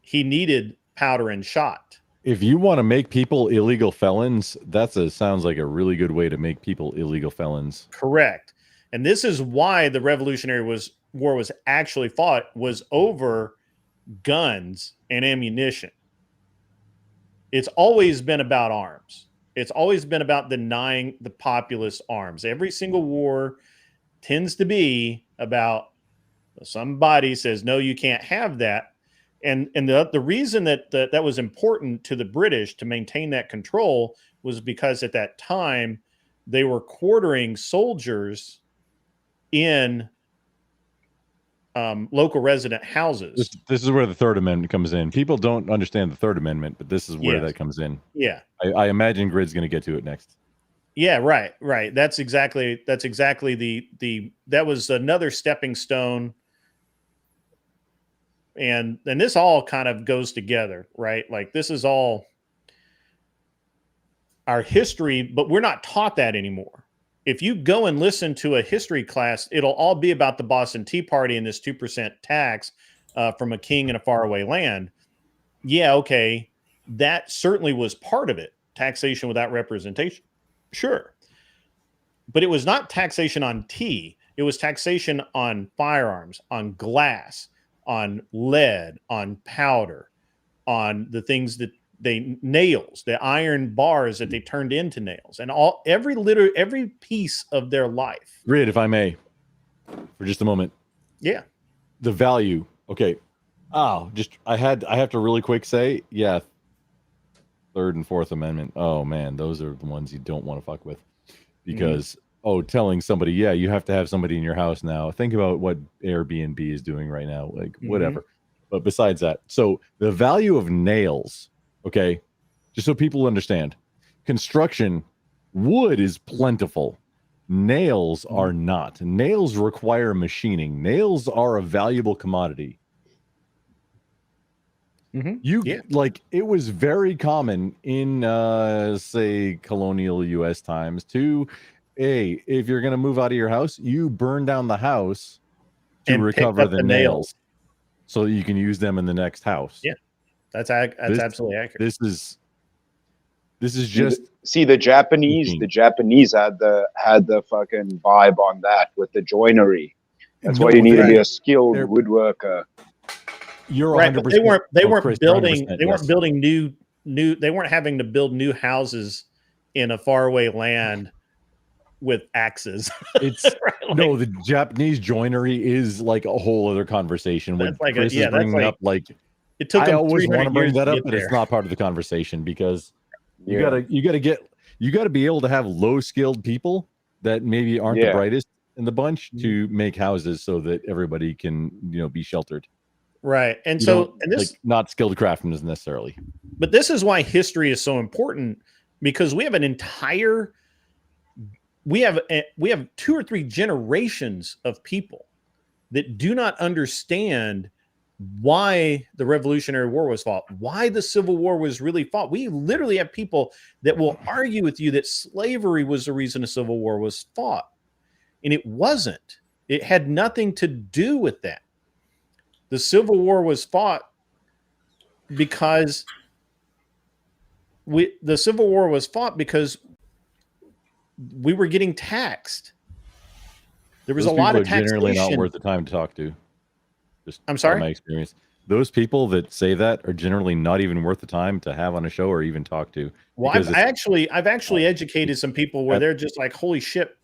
he needed powder and shot. If you want to make people illegal felons, sounds like a really good way to make people illegal felons. Correct. And this is why the Revolutionary War was actually fought, was over guns and ammunition. It's always been about arms. It's always been about denying the populace arms. Every single war tends to be about somebody says, no, you can't have that. And the reason that was important to the British to maintain that control was because at that time they were quartering soldiers in local resident houses. This is where the Third Amendment comes in. People don't understand the Third Amendment, but this is where that comes in. Yeah. I imagine Grid's going to get to it next. Yeah, right. That's exactly that was another stepping stone. And this all kind of goes together, right? Like this is all our history, but we're not taught that anymore. If you go and listen to a history class, it'll all be about the Boston Tea Party and this 2% tax from a king in a faraway land. Yeah, okay. That certainly was part of it. Taxation without representation. Sure. But it was not taxation on tea. It was taxation on firearms, on glass, on lead, on powder, on the things that nails, the iron bars that they turned into nails, and every piece of their life. Grid, if I may, for just a moment. Yeah. The value. Okay. I have to really quick say, yeah. Third and Fourth Amendment. Oh man, those are the ones you don't want to fuck with, because telling somebody, yeah, you have to have somebody in your house now. Think about what Airbnb is doing right now, like whatever. But besides that, so the value of nails. Okay, just so people understand, construction, wood is plentiful. Nails are not. Nails require machining. Nails are a valuable commodity. It was very common in, say, colonial U.S. times to, if you're going to move out of your house, you burn down the house to recover the nails so that you can use them in the next house. Yeah. That's absolutely accurate. This is just the Japanese. The Japanese had the fucking vibe on that with the joinery. That's why you need to be a skilled woodworker. You're right, but they weren't building. They weren't yes. building new. They weren't having to build new houses in a faraway land with axes. It's no, the Japanese joinery is like a whole other conversation. When Chris is bringing up like. It took I always want to bring that up, but there. it's not part of the conversation because you gotta be able to have low skilled people that maybe aren't the brightest in the bunch to make houses so that everybody can be sheltered. Right, and this not skilled craftsmen necessarily. But this is why history is so important, because we have we have 2 or 3 generations of people that do not understand why the Revolutionary War was fought, why the Civil War was really fought. We literally have people that will argue with you that slavery was the reason the Civil War was fought. And it wasn't. It had nothing to do with that. The Civil War was fought because we were getting taxed. There was a lot of taxation. Generally not worth the time to talk to. Just I'm sorry? from my experience. those people that say that are generally not even worth the time to have on a show or even talk to. Well, I've actually educated some people where they're just like, holy shit,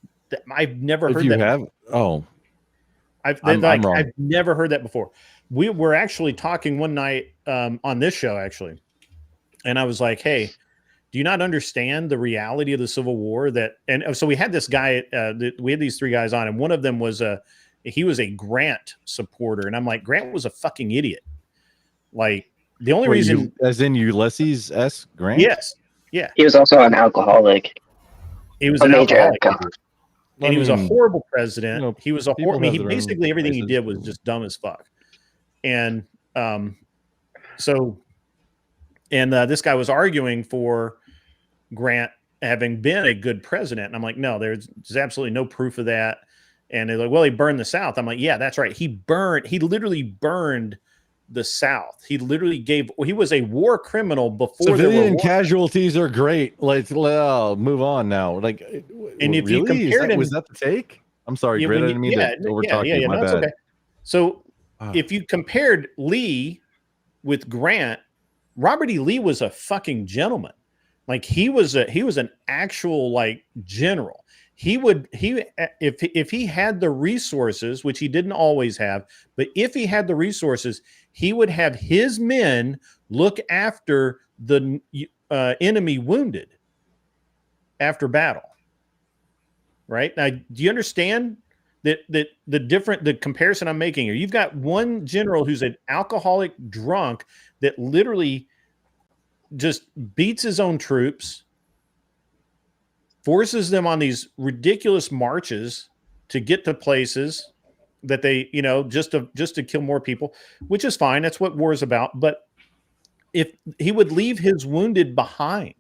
I've never heard that. I've never heard that before. We were actually talking one night on this show, actually. And I was like, hey, do you not understand the reality of the Civil War? And so we had this guy, we had these three guys on, and one of them was he was a Grant supporter. And I'm like, Grant was a fucking idiot. Like, the only reason. As in Ulysses S. Grant? Yes. Yeah. He was also an alcoholic. He was an alcoholic. And he was a horrible president. He was a horrible. I mean, basically everything he did was just dumb as fuck. And this guy was arguing for Grant having been a good president. And I'm like, no, there's absolutely no proof of that. And they're like, well, he burned the South. I'm like, yeah, that's right. He literally burned the South. He was a war criminal before. Civilian casualties are great. Like, move on now. Like, and if you compared him, was that the take? I'm sorry, Grit. I didn't mean to overtalk you. My bad. Okay. So if you compared Lee with Grant, Robert E. Lee was a fucking gentleman. Like, he was an actual like general. If he had the resources, which he didn't always have, but if he had the resources, he would have his men look after the enemy wounded after battle. Right now, do you understand that the comparison I'm making here? You've got one general who's an alcoholic drunk that literally just beats his own troops, forces them on these ridiculous marches to get to places that they, just to kill more people, which is fine. That's what war is about. But if he would leave his wounded behind.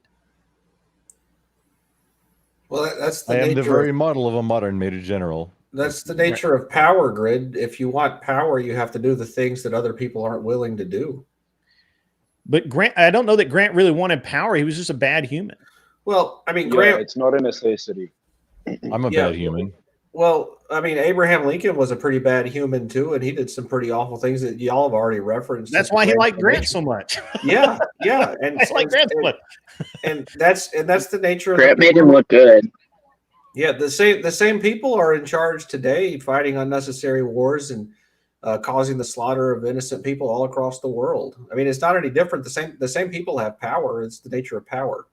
Well, that's the I am nature the very model of a modern major general. That's the nature of power, Grid. If you want power, you have to do the things that other people aren't willing to do. But Grant, I don't know that Grant really wanted power. He was just a bad human. Well, I mean, Grant. It's not a necessity. I'm a bad human. Well, I mean, Abraham Lincoln was a pretty bad human too, and he did some pretty awful things that y'all have already referenced. That's why he liked Grant so much. Yeah, and I like Grant so much. And that's the nature of Grant made him look good. Yeah, the same people are in charge today, fighting unnecessary wars and causing the slaughter of innocent people all across the world. I mean, it's not any different. The same people have power. It's the nature of power.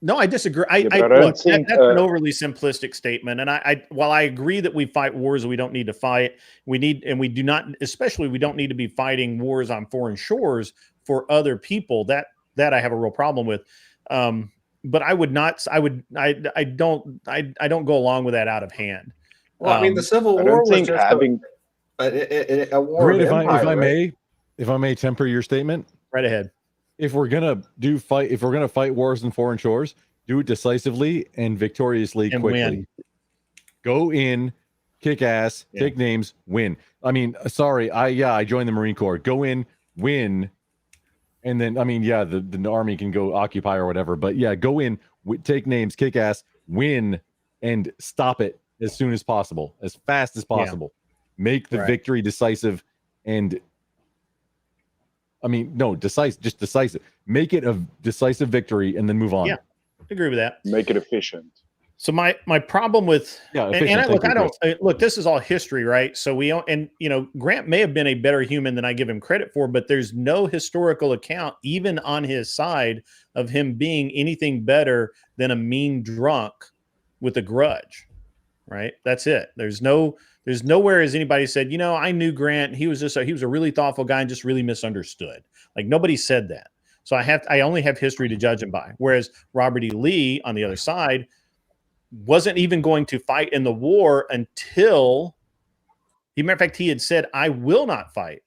No, I disagree. That's an overly simplistic statement. And while I agree that we fight wars we don't need to fight, we don't need to be fighting wars on foreign shores for other people. That I have a real problem with. But I don't go along with that out of hand. Well, I mean, the Civil War was just a war. Great, of empire, if I may temper your statement, right ahead. If we're gonna fight wars in foreign shores, do it decisively and victoriously and quickly. Win. Go in, kick ass, take names, win. I mean, sorry, I joined the Marine Corps. Go in, win, and then the army can go occupy or whatever. But go in, take names, kick ass, win, and stop it as soon as possible, as fast as possible. Make the victory decisive and. Decisive. Make it a decisive victory and then move on. Yeah, I agree with that. Make it efficient. So my problem with this is all history, right? So Grant may have been a better human than I give him credit for, but there's no historical account, even on his side, of him being anything better than a mean drunk with a grudge, right? That's it. There's nowhere has anybody said, I knew Grant. He was a really thoughtful guy and just really misunderstood. Like, nobody said that. So I only have history to judge him by. Whereas Robert E. Lee on the other side wasn't even going to fight in the war until, matter of fact, he had said, I will not fight.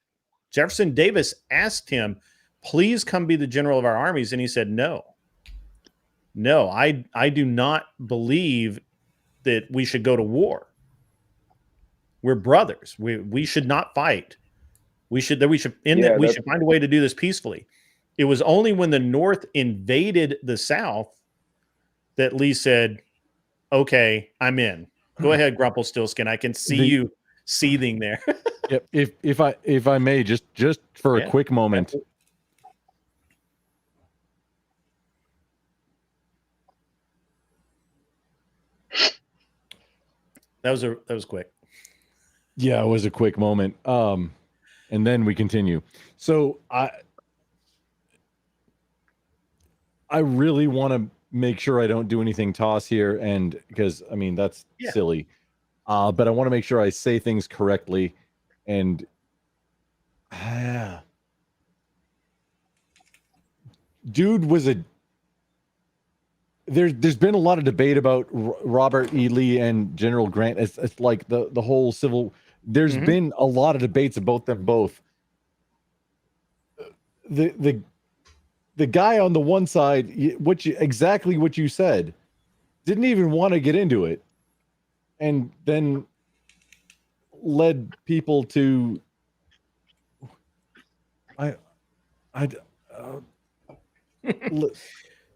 Jefferson Davis asked him, please come be the general of our armies. And he said, no, I do not believe that we should go to war. We're brothers. We should not fight. We should find a way to do this peacefully. It was only when the North invaded the South that Lee said, okay, I'm in. Go ahead, Grumpelstiltskin. I can see you seething there. Yeah, if I may, just for a quick moment. That was quick. Yeah, it was a quick moment. And then we continue. So I really want to make sure I don't do anything toss here, and because I mean that's silly. But I want to make sure I say things correctly, and dude was a. There's been a lot of debate about Robert E. Lee and General Grant. It's like the whole civil. There's been a lot of debates about them both. The guy on the one side, exactly what you said, didn't even want to get into it, and then led people to.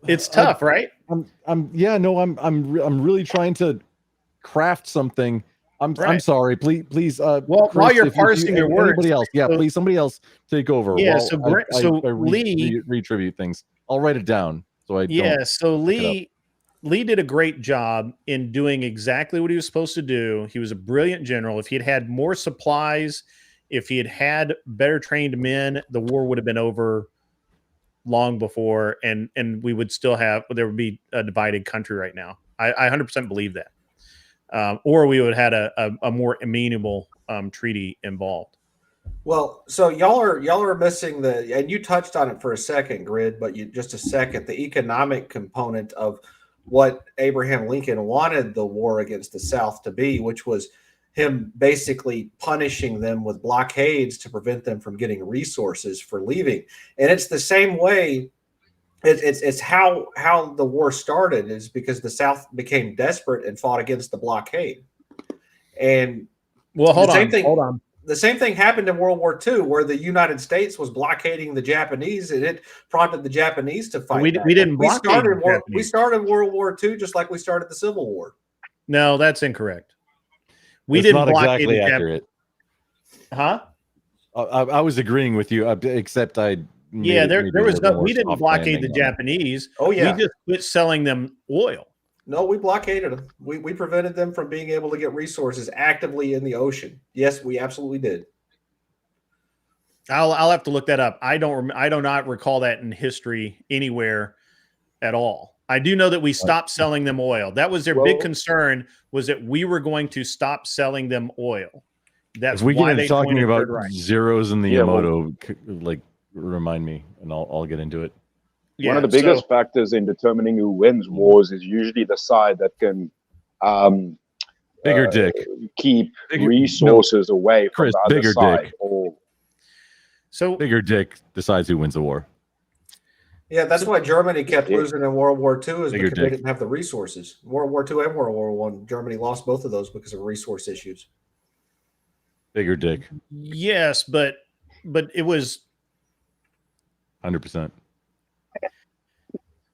It's tough, right? I'm really trying to craft something. I'm sorry. Please. Well, Chris, while you're parsing your words, anybody else? Yeah, please. Somebody else take over. Yeah. I Lee retribute things. I'll write it down. So I Lee did a great job in doing exactly what he was supposed to do. He was a brilliant general. If he had more supplies, if he had better trained men, the war would have been over long before, and we would still have, there would be a divided country right now. I 100% believe that. Or we would have had a more amenable treaty involved. Well, so y'all are missing and you touched on it for a second, Grid, but the economic component of what Abraham Lincoln wanted the war against the South to be, which was him basically punishing them with blockades to prevent them from getting resources for leaving. And it's the same way. It's how the war started, is because the South became desperate and fought against the blockade. And hold on. The same thing happened in World War II, where the United States was blockading the Japanese, and it prompted the Japanese to fight. We didn't blockade. We started World War II just like we started the Civil War. No, that's incorrect. We didn't blockade exactly accurate. Huh? I was agreeing with you, except we didn't blockade the Japanese. Oh yeah, we just quit selling them oil. No, we blockaded them. We prevented them from being able to get resources actively in the ocean. Yes, we absolutely did. I'll have to look that up. I do not recall that in history anywhere at all. I do know that we stopped selling them oil. That was their big concern, was that we were going to stop selling them oil. That's we why get into talking about right. zeros in the Yamato, remind me, and I'll get into it. One of the biggest factors in determining who wins wars is usually the side that can bigger dick keep resources away from the other side. Bigger dick decides who wins the war. Yeah, that's why Germany kept losing in World War II, is because they didn't have the resources. World War II and World War I, Germany lost both of those because of resource issues. Bigger dick. Yes, but it was 100%.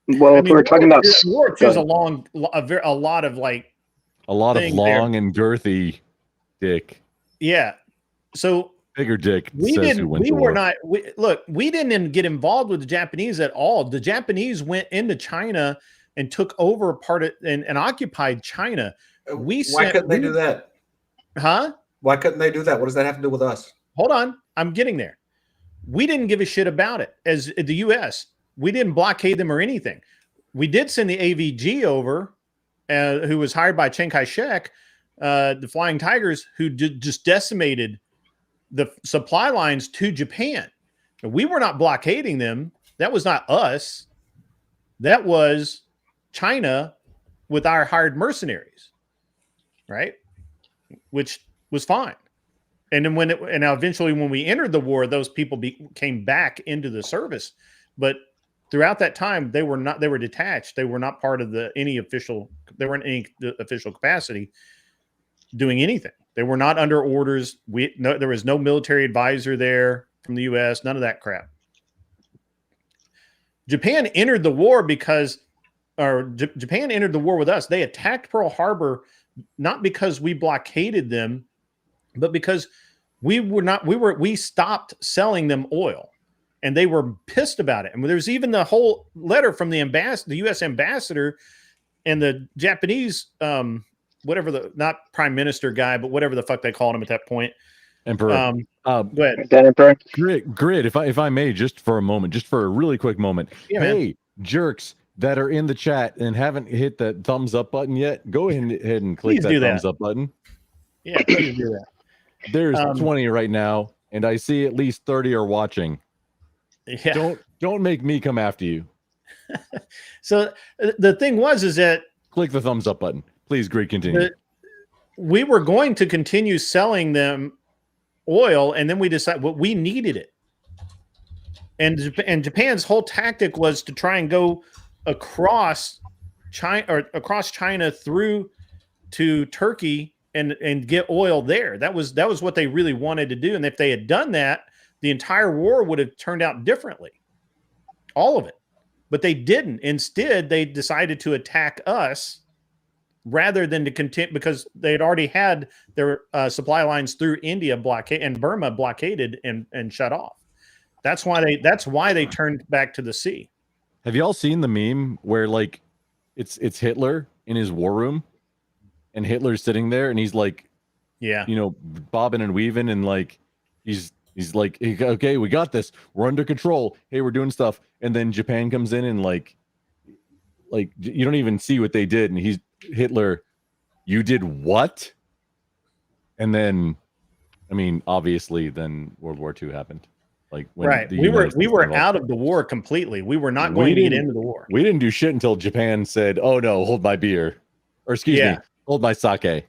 Well, if we're talking about War II is a lot of long and girthy dick. Yeah. So bigger dick. We didn't get involved with the Japanese at all. The Japanese went into China and took over part of and occupied China. Why couldn't they do that? Huh? Why couldn't they do that? What does that have to do with us? Hold on. I'm getting there. We didn't give a shit about it as the U.S. We didn't blockade them or anything. We did send the AVG over, who was hired by Chiang Kai-shek, the Flying Tigers, who just decimated the supply lines to Japan. Now, we were not blockading them. That was not us. That was China with our hired mercenaries, right? Which was fine. And then eventually when we entered the war, those people came back into the service. But throughout that time, they were detached. They were not part of any official capacity doing anything. They were not under orders. There was no military advisor there from the U.S., none of that crap. Japan entered the war Japan entered the war with us. They attacked Pearl Harbor, not because we blockaded them, but because we stopped selling them oil, and they were pissed about it. And there's even the whole letter from the U.S. ambassador and the Japanese, whatever not prime minister guy, but whatever the fuck they called him at that point. Emperor. Grid, if I may, just for a moment, just for a really quick moment. Yeah, hey, man. Jerks that are in the chat and haven't hit that thumbs up button yet, go ahead and click that thumbs up button. Yeah, please do that. There's 20 right now, and I see at least 30 are watching. Yeah. Don't make me come after you. So the thing is that click the thumbs up button. Please, Grid, continue. We were going to continue selling them oil, and then we decided we needed it. And Japan's whole tactic was to try and go across China through to Turkey and get oil there. That was what they really wanted to do. And if they had done that, the entire war would have turned out differently. All of it. But they didn't. Instead, they decided to attack us rather than to continue, because they had already had their supply lines through India blockade and Burma blockaded and shut off. That's why they turned back to the sea. Have y'all seen the meme where like it's Hitler in his war room and Hitler's sitting there and he's like, yeah, bobbing and weaving, and like he's like, okay, we got this, we're under control, hey, we're doing stuff, and then Japan comes in and like you don't even see what they did, and he's Hitler, you did what? And then, I mean, obviously, then World War II happened. Like when we were out of the war completely. We were not going to get into the war. We didn't do shit until Japan said, "Oh no, hold my beer," or excuse me, hold my sake.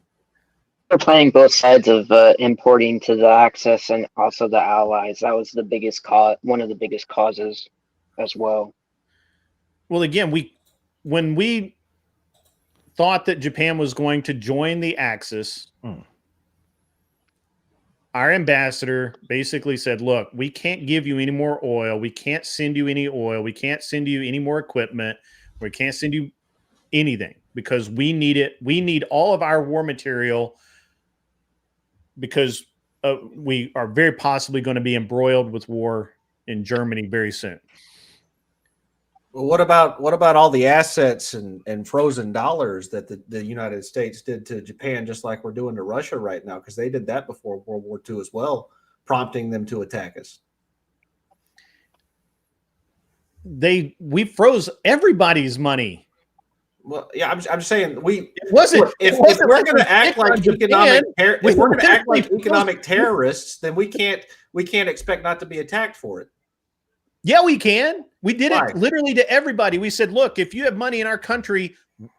We're playing both sides of importing to the Axis and also the Allies. That was the biggest one of the biggest causes as well. Well, again, when we thought that Japan was going to join the Axis, our ambassador basically said, look, we can't give you any more oil. We can't send you any oil. We can't send you any more equipment. We can't send you anything because we need it. We need all of our war material because we are very possibly going to be embroiled with war in Germany very soon. Well, what about all the assets and frozen dollars that the United States did to Japan, just like we're doing to Russia right now? Because they did that before World War II as well, prompting them to attack us. We froze everybody's money. Well, yeah, I'm just saying if we're going to act like economic terrorists, then we can't expect not to be attacked for it. Yeah, we can. We did it literally to everybody. We said, look, if you have money in our country,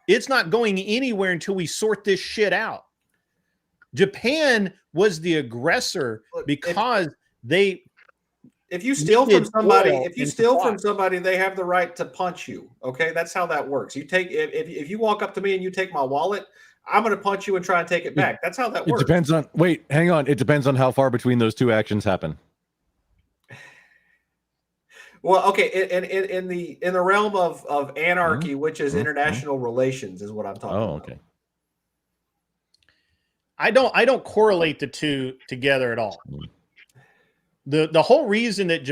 it's not going anywhere until we sort this shit out. Japan was the aggressor because if you steal from somebody, they have the right to punch you. Okay, that's how that works. You take if you walk up to me and you take my wallet, I'm going to punch you and try and take it back. That's how that works. It depends on. Wait, hang on. It depends on how far between those two actions happen. Well, okay, in the realm of anarchy, which is international relations, is what I'm talking about. Okay. I don't correlate the two together at all. The whole reason that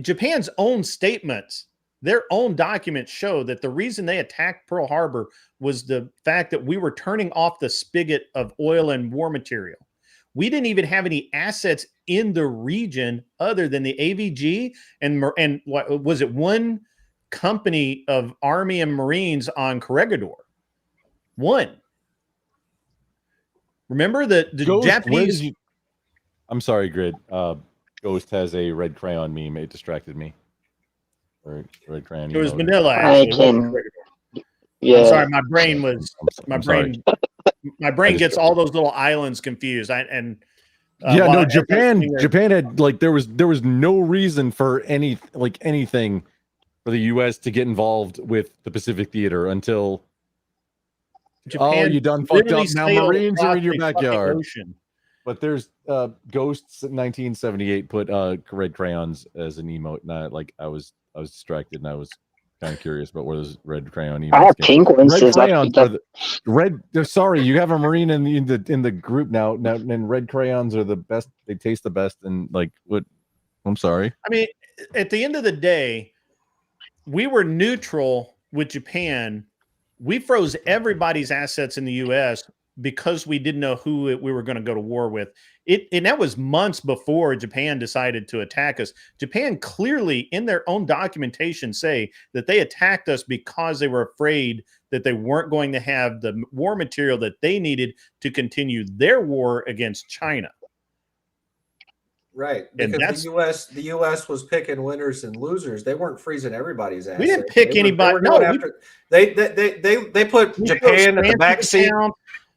Japan's own statements, their own documents show that the reason they attacked Pearl Harbor was the fact that we were turning off the spigot of oil and war material. We didn't even have any assets in the region other than the AVG and what was it? One company of Army and Marines on Corregidor. One. Remember the Ghost, Japanese. I'm sorry, Grid. Ghost has a red crayon meme. It distracted me. Or red crayon. It was Manila. Yeah. I'm sorry, my brain was my brain. My brain gets all those little islands confused. Japan had there was no reason for anything for the U.S. to get involved with the Pacific Theater until Japan you done fucked up. Now Marines are in your backyard. But there's Ghosts 1978 put red crayons as an emote, and I was distracted and I was kind of curious about where those red crayon emails I have came pink ones. Red Does that- crayons are the red. Sorry, you have a Marine in the group now. And red crayons are the best. They taste the best. And like, what? I'm sorry. I mean, at the end of the day, we were neutral with Japan. We froze everybody's assets in the U.S. because we didn't know who we were going to go to war with. And that was months before Japan decided to attack us. Japan clearly, in their own documentation, say that they attacked us because they were afraid that they weren't going to have the war material that they needed to continue their war against China. Right, And because the U.S. was picking winners and losers. They weren't freezing everybody's ass. We didn't pick anybody. They put Japan at the back seat.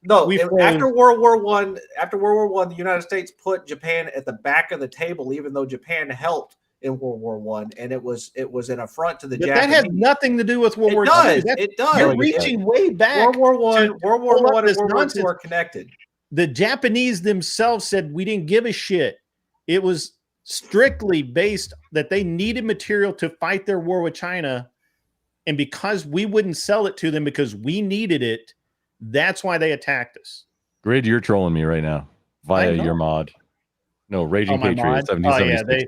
No, after World War One, the United States put Japan at the back of the table, even though Japan helped in World War One, and it was an affront to the Japanese. That has nothing to do with World War II. It does. You're reaching way back. World War One and World War II are connected. The Japanese themselves said we didn't give a shit. It was strictly based that they needed material to fight their war with China, and because we wouldn't sell it to them because we needed it, that's why they attacked us. Grid, you're trolling me right now via your mod. No, Raging Patriot 7076. Oh yeah,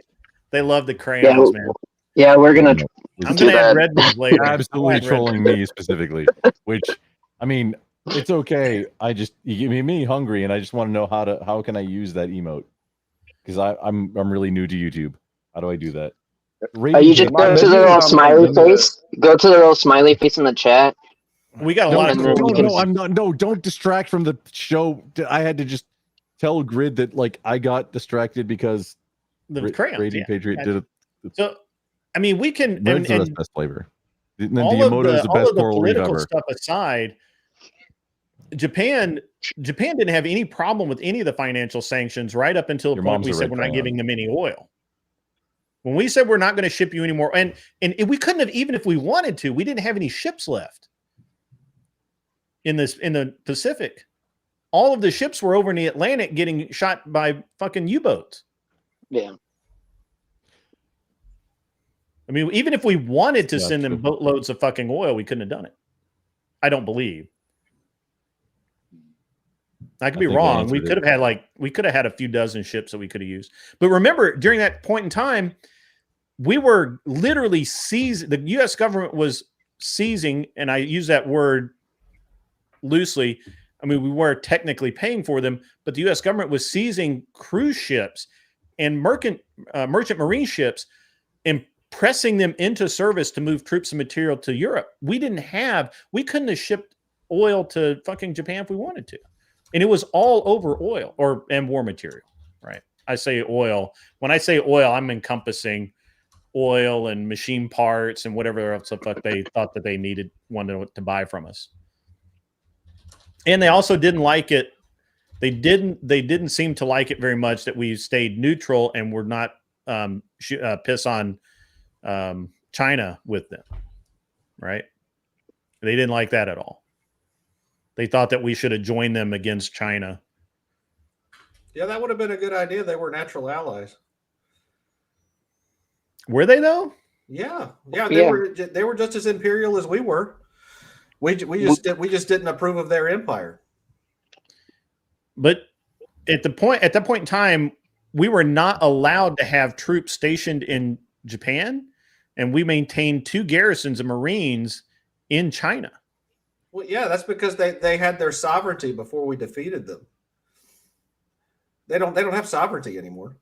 they love the crayons, man. Yeah, we're gonna. I'm gonna add red ones later. Absolutely trolling me specifically. Which, I mean, it's okay. You give me hungry, and I just want to know how can I use that emote, because I'm really new to YouTube. How do I do that? You just go to the little smiley face. Go to the little smiley face in the chat. We got a lot of. No, I'm not. No, don't distract from the show. I had to just tell Grid that like I got distracted because the crayons. Raging Patriot did it. So, I mean, we can. Red's the best flavor. And then all of is the best coral we've political ever. stuff aside, Japan didn't have any problem with any of the financial sanctions right up until the point we said we're not giving them any oil. When we said we're not going to ship you anymore, and we couldn't have, even if we wanted to, we didn't have any ships left in the Pacific. All of the ships were over in the Atlantic getting shot by fucking U-boats. Yeah. I mean, even if we wanted to send them boatloads of fucking oil, we couldn't have done it. I don't believe. I could be wrong. We could have had a few dozen ships that we could have used. But remember, during that point in time, we were literally the U.S. government was seizing, and I use that word loosely. I mean, we were technically paying for them, but the U.S. government was seizing cruise ships and merchant marine ships and pressing them into service to move troops and material to Europe. We couldn't have shipped oil to fucking Japan if we wanted to. And it was all over oil and war material, right? I say oil. When I say oil, I'm encompassing oil and machine parts and whatever else the fuck they thought that they wanted to buy from us. And they also didn't like it. They didn't seem to like it very much that we stayed neutral and were not piss on China with them, right? They didn't like that at all. They thought that we should have joined them against China. Yeah, that would have been a good idea. They were natural allies. Were they though? Yeah. They were just as imperial as we were. We just didn't approve of their empire. But at that point in time, we were not allowed to have troops stationed in Japan, and we maintained 2 garrisons of Marines in China. Well, yeah, that's because they had their sovereignty before we defeated them. They don't have sovereignty anymore.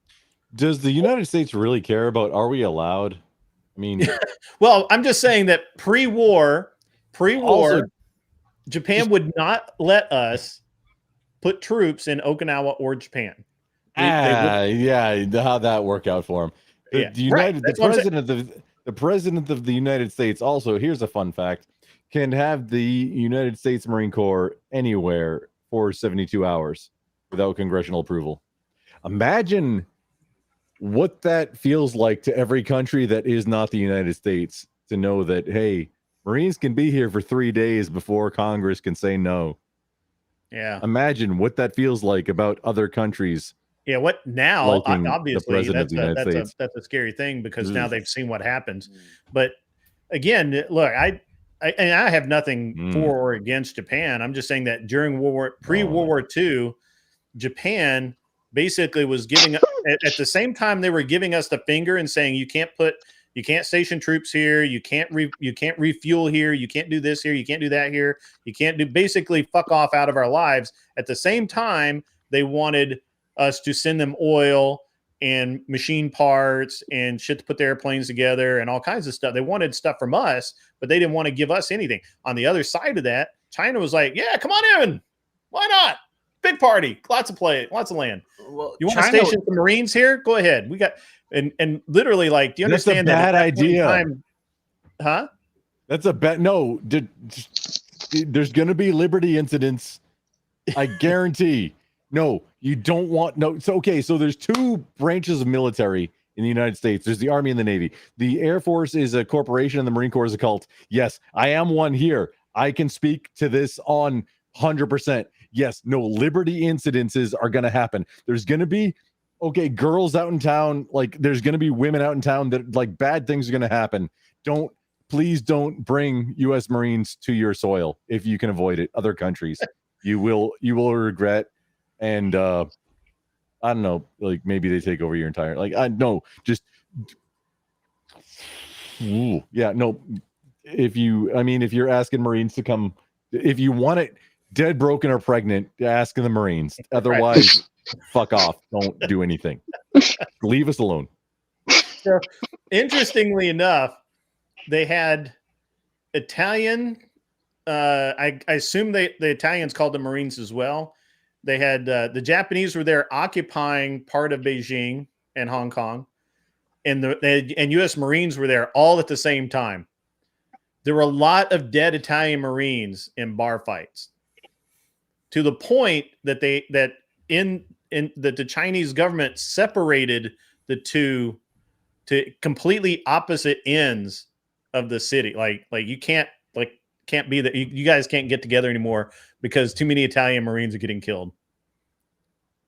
Does the United States really care about? Are we allowed? I mean, well, I'm just saying that pre-war, Japan would not let us put troops in Okinawa or Japan. Yeah, how'd that work out for him? The president of the United States also, here's a fun fact, can have the United States Marine Corps anywhere for 72 hours without congressional approval. Imagine what that feels like to every country that is not the United States to know that, hey, Marines can be here for 3 days before Congress can say no. Yeah. Imagine what that feels like about other countries. Yeah, what now? Obviously, that's a scary thing because now they've seen what happens. But again, look, I have nothing for or against Japan. I'm just saying that during pre-World War II, Japan basically was giving at the same time they were giving us the finger and saying you can't station troops here, you can't refuel here, you can't do this here, you can't do that here, you can't do, basically fuck off out of our lives. At the same time, they wanted us to send them oil and machine parts and shit to put the airplanes together and all kinds of stuff. They wanted stuff from us, but they didn't want to give us anything. On the other side of that, China was like, yeah, come on in. Why not? Big party, lots of land. Well, you want to station some Marines here? Go ahead. We got and literally, like, do you understand that? Bad idea. Huh? That's a bad. No, there's going to be Liberty incidents. I guarantee. No, you don't want. No, so okay. So there's two branches of military in the United States. There's the Army and the Navy. The Air Force is a corporation, and the Marine Corps is a cult. Yes, I am one here. I can speak to this on 100%. Yes, no, Liberty incidences are going to happen. There's going to be, girls out in town. Like, there's going to be women out in town that, like, bad things are going to happen. Please don't bring U.S. Marines to your soil if you can avoid it. Other countries, you will regret. And I don't know, like, maybe they take over your entire, like, I know, just, yeah, no. If you're asking Marines to come, if you want it dead, broken, or pregnant, ask the Marines. Otherwise, fuck off. Don't do anything. Leave us alone. So, interestingly enough, they had Italian. I assume the Italians called the Marines as well. They had the Japanese were there occupying part of Beijing and Hong Kong, and and U.S. Marines were there all at the same time. There were a lot of dead Italian Marines in bar fights, to the point that the Chinese government separated the two to completely opposite ends of the city. Like you can't be that. You guys can't get together anymore because too many Italian Marines are getting killed.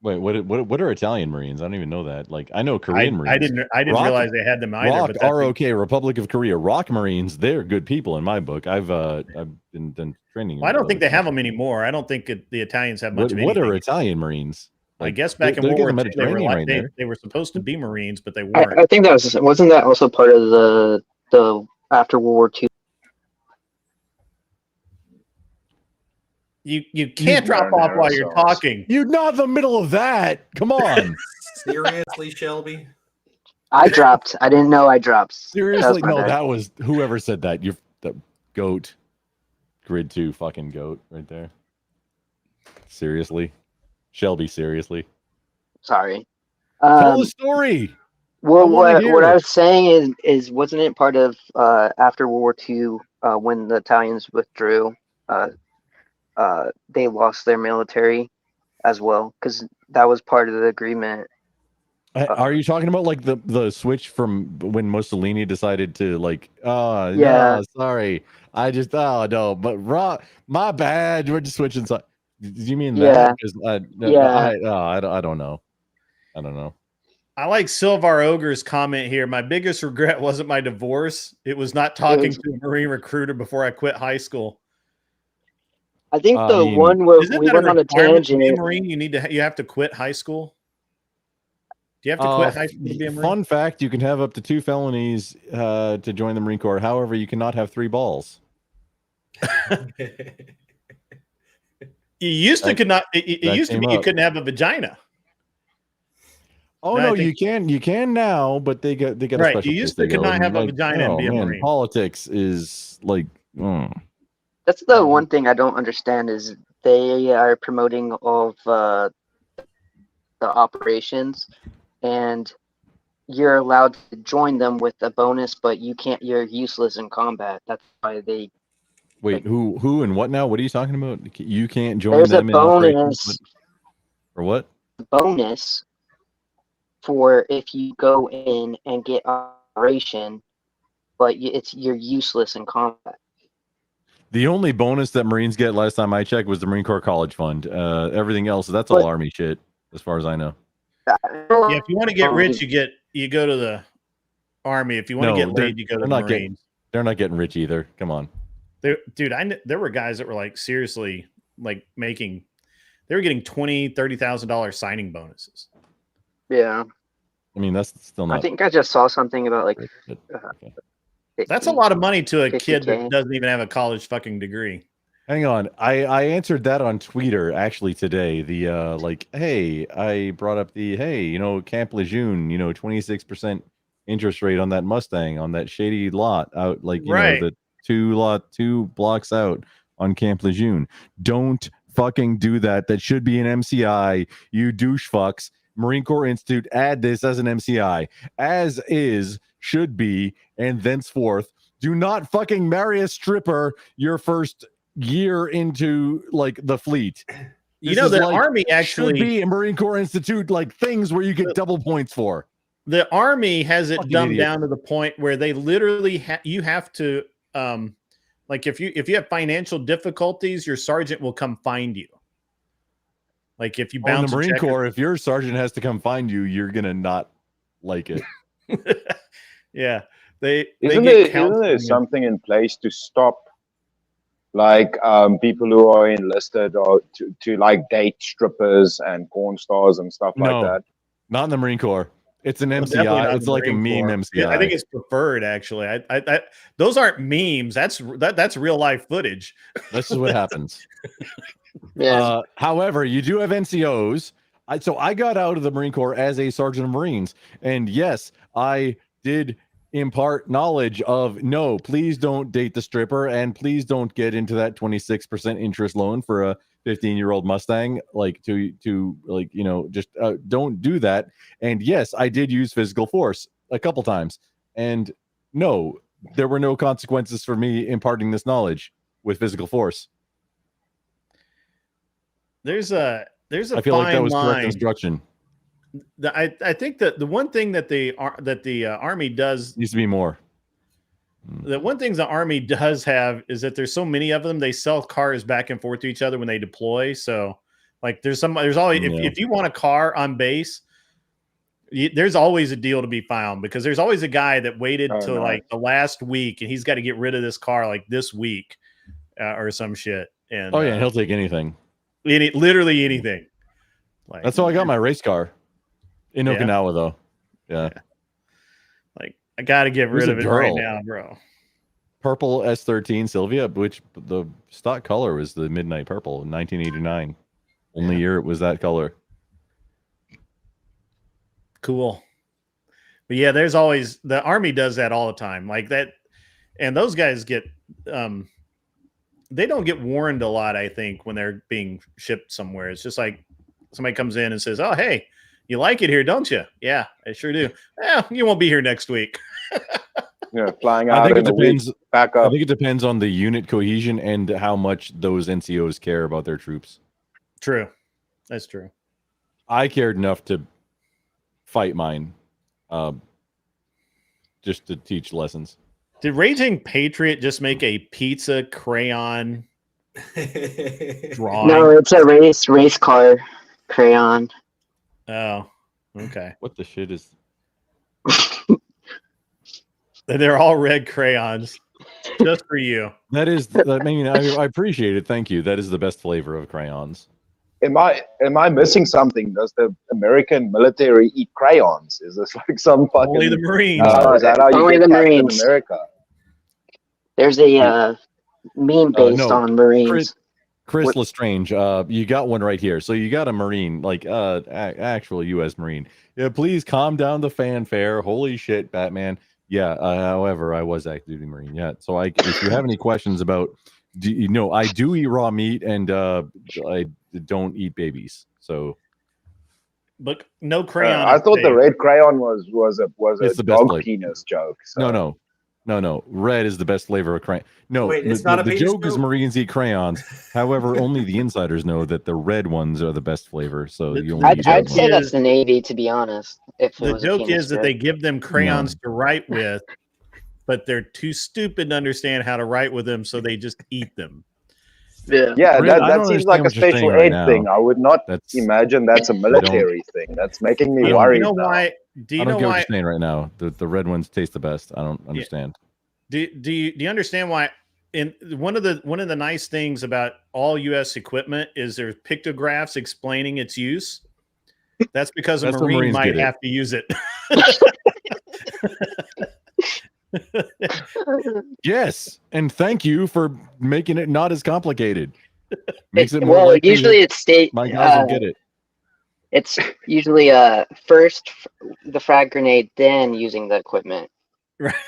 Wait, what are Italian Marines? I don't even know that. Like, I know Korean Marines. I didn't realize they had them either. ROK, Republic of Korea, Rock Marines. They're good people in my book. I've been training. Well, I don't think they have them anymore. I don't think the Italians have much of anything. What are Italian Marines? Like, I guess back in World War II, they were supposed to be Marines, but they weren't. I think wasn't that also part of the after World War II? You can't drop off while you're talking. You're not in the middle of that. Come on. Seriously, Shelby? I dropped. I didn't know I dropped. Seriously? No, that was whoever said that. You're the goat. Grid 2 fucking goat right there. Seriously? Shelby, seriously? Sorry. Tell the story. Well, what I was saying is wasn't it part of after World War II when the Italians withdrew? They lost their military as well, because that was part of the agreement. Are you talking about like the switch from when Mussolini decided to yeah, no, sorry, I just no, but my bad, we're just switching sides. Did you mean that? I don't know. I don't know. I like Silvar Ogre's comment here. My biggest regret wasn't my divorce. It was not talking to a Marine recruiter before I quit high school. I think one where we went on a tangent. Marine, you have to quit high school. Do you have to quit high school to be a Marine? Fun fact: you can have up to 2 felonies to join the Marine Corps. However, you cannot have 3 balls. You used to you couldn't have a vagina. Oh no, you can now, but they got a right. special You used to could not have a vagina and be a Marine. Politics is like. That's the one thing I don't understand is they are promoting all of the operations, and you're allowed to join them with a bonus, but you can't. You're useless in combat. That's why they. Wait, who and what now? What are you talking about? You can't join there's them a bonus, or what? Bonus for if you go in and get operation, but you're useless in combat. The only bonus that Marines get last time I checked was the Marine Corps College Fund. Everything else, that's all Army shit, as far as I know. Yeah, if you want to get rich, you go to the Army. If you want to get laid, you go to the Marines. They're not getting rich either. Come on. Dude, there were guys that were like seriously like they were getting $20,000-$30,000 signing bonuses. Yeah. I mean, that's still not. I think I just saw something about like. Okay. That's a lot of money to a kid 50K. that doesn't even have a college fucking degree. Hang on. I answered that on Twitter actually today. The like, hey, I brought up the Camp Lejeune, 26% interest rate on that Mustang on that shady lot out, like the two blocks out on Camp Lejeune. Don't fucking do that. That should be an MCI, you douche fucks. Marine Corps Institute, add this as an MCI. As is, should be, and thenceforth, do not fucking marry a stripper your first year into like the fleet. The Army actually should be a Marine Corps Institute like things where you get double points for. The Army has it Fucking dumbed idiot. down to the point where they literally you have to like if you have financial difficulties, your sergeant will come find you. Like if you On bounce the a Marine check Corps, if your sergeant has to come find you, you're gonna not like it. yeah, Isn't there something in place to stop like people who are enlisted or to like date strippers and porn stars and stuff like that? Not in the Marine Corps. It's an definitely not MCI. in It's the like a Marine meme Corps. MCI. I think it's preferred actually. I those aren't memes. That's real life footage. This is what happens. Yeah. However, you do have NCOs. So I got out of the Marine Corps as a Sergeant of Marines. And yes, I did impart knowledge of no, please don't date the stripper and please don't get into that 26% interest loan for a 15-year-old Mustang, like to like, just don't do that. And yes, I did use physical force a couple times. And no, there were no consequences for me imparting this knowledge with physical force. There's a I feel like that was correct line. instruction. I think that the one thing that the Army does Needs to be more. the one thing the Army does have is that there's so many of them. They sell cars back and forth to each other when they deploy. So like there's always if you want a car on base, there's always a deal to be found because there's always a guy that waited till like the last week and he's got to get rid of this car like this week or some shit. And he'll take anything. Literally anything. Like, that's how I got my race car in Okinawa, though. Yeah. Like I got to get rid of it right now, bro. Purple S13 Sylvia, which the stock color was the midnight purple in 1989. Only year it was that color. Cool. But yeah, there's always the Army does that all the time, like that, and those guys get they don't get warned a lot, I think, when they're being shipped somewhere. It's just like somebody comes in and says, "Oh, hey, you like it here, don't you?" "Yeah, I sure do." "Yeah, you won't be here next week." Yeah, flying out. I think it depends. Back up. I think it depends on the unit cohesion and how much those NCOs care about their troops. True, that's true. I cared enough to fight mine, just to teach lessons. Did Raging Patriot just make a pizza crayon drawing? No, it's a race car crayon. Oh, okay. What the shit is? They're all red crayons, just for you. That is. I mean, I appreciate it. Thank you. That is the best flavor of crayons. Am I missing something? Does the American military eat crayons? Is this like some fucking? Only the Marines. Is that how you Only get the Captain Marines. America? There's a meme based on Marines. Chris Lestrange, you got one right here. So you got a Marine, like actual U.S. Marine. Yeah, please calm down the fanfare. Holy shit, Batman. Yeah. However, I was active duty Marine. Yeah. So if you have any questions about, I do eat raw meat and I don't eat babies. So, but no crayon. I thought the red crayon was a dog penis joke. So. No. Red is the best flavor of crayon. No, wait, it's not a the penis joke is joke? Marines eat crayons. However, only the insiders know that the red ones are the best flavor. So you only eat I'd those say ones. that's the Navy, to be honest. If it The was a joke penis is that joke. they give them crayons to write with, but they're too stupid to understand how to write with them, so they just eat them. Yeah, Red, I that don't seems like understand a what you're saying special right aid now. thing. I would not imagine that's a military thing. That's making me worried. You know now. why? Do you I don't know get what why? you're saying right now. The red ones taste the best. I don't understand. Do you understand why? In one of the nice things about all U.S. equipment is there's pictographs explaining its use. That's because a Marine might have to use it. Yes, and thank you for making it not as complicated. Makes it more likely usually it's state. My guys will get it. It's usually first the frag grenade, then using the equipment.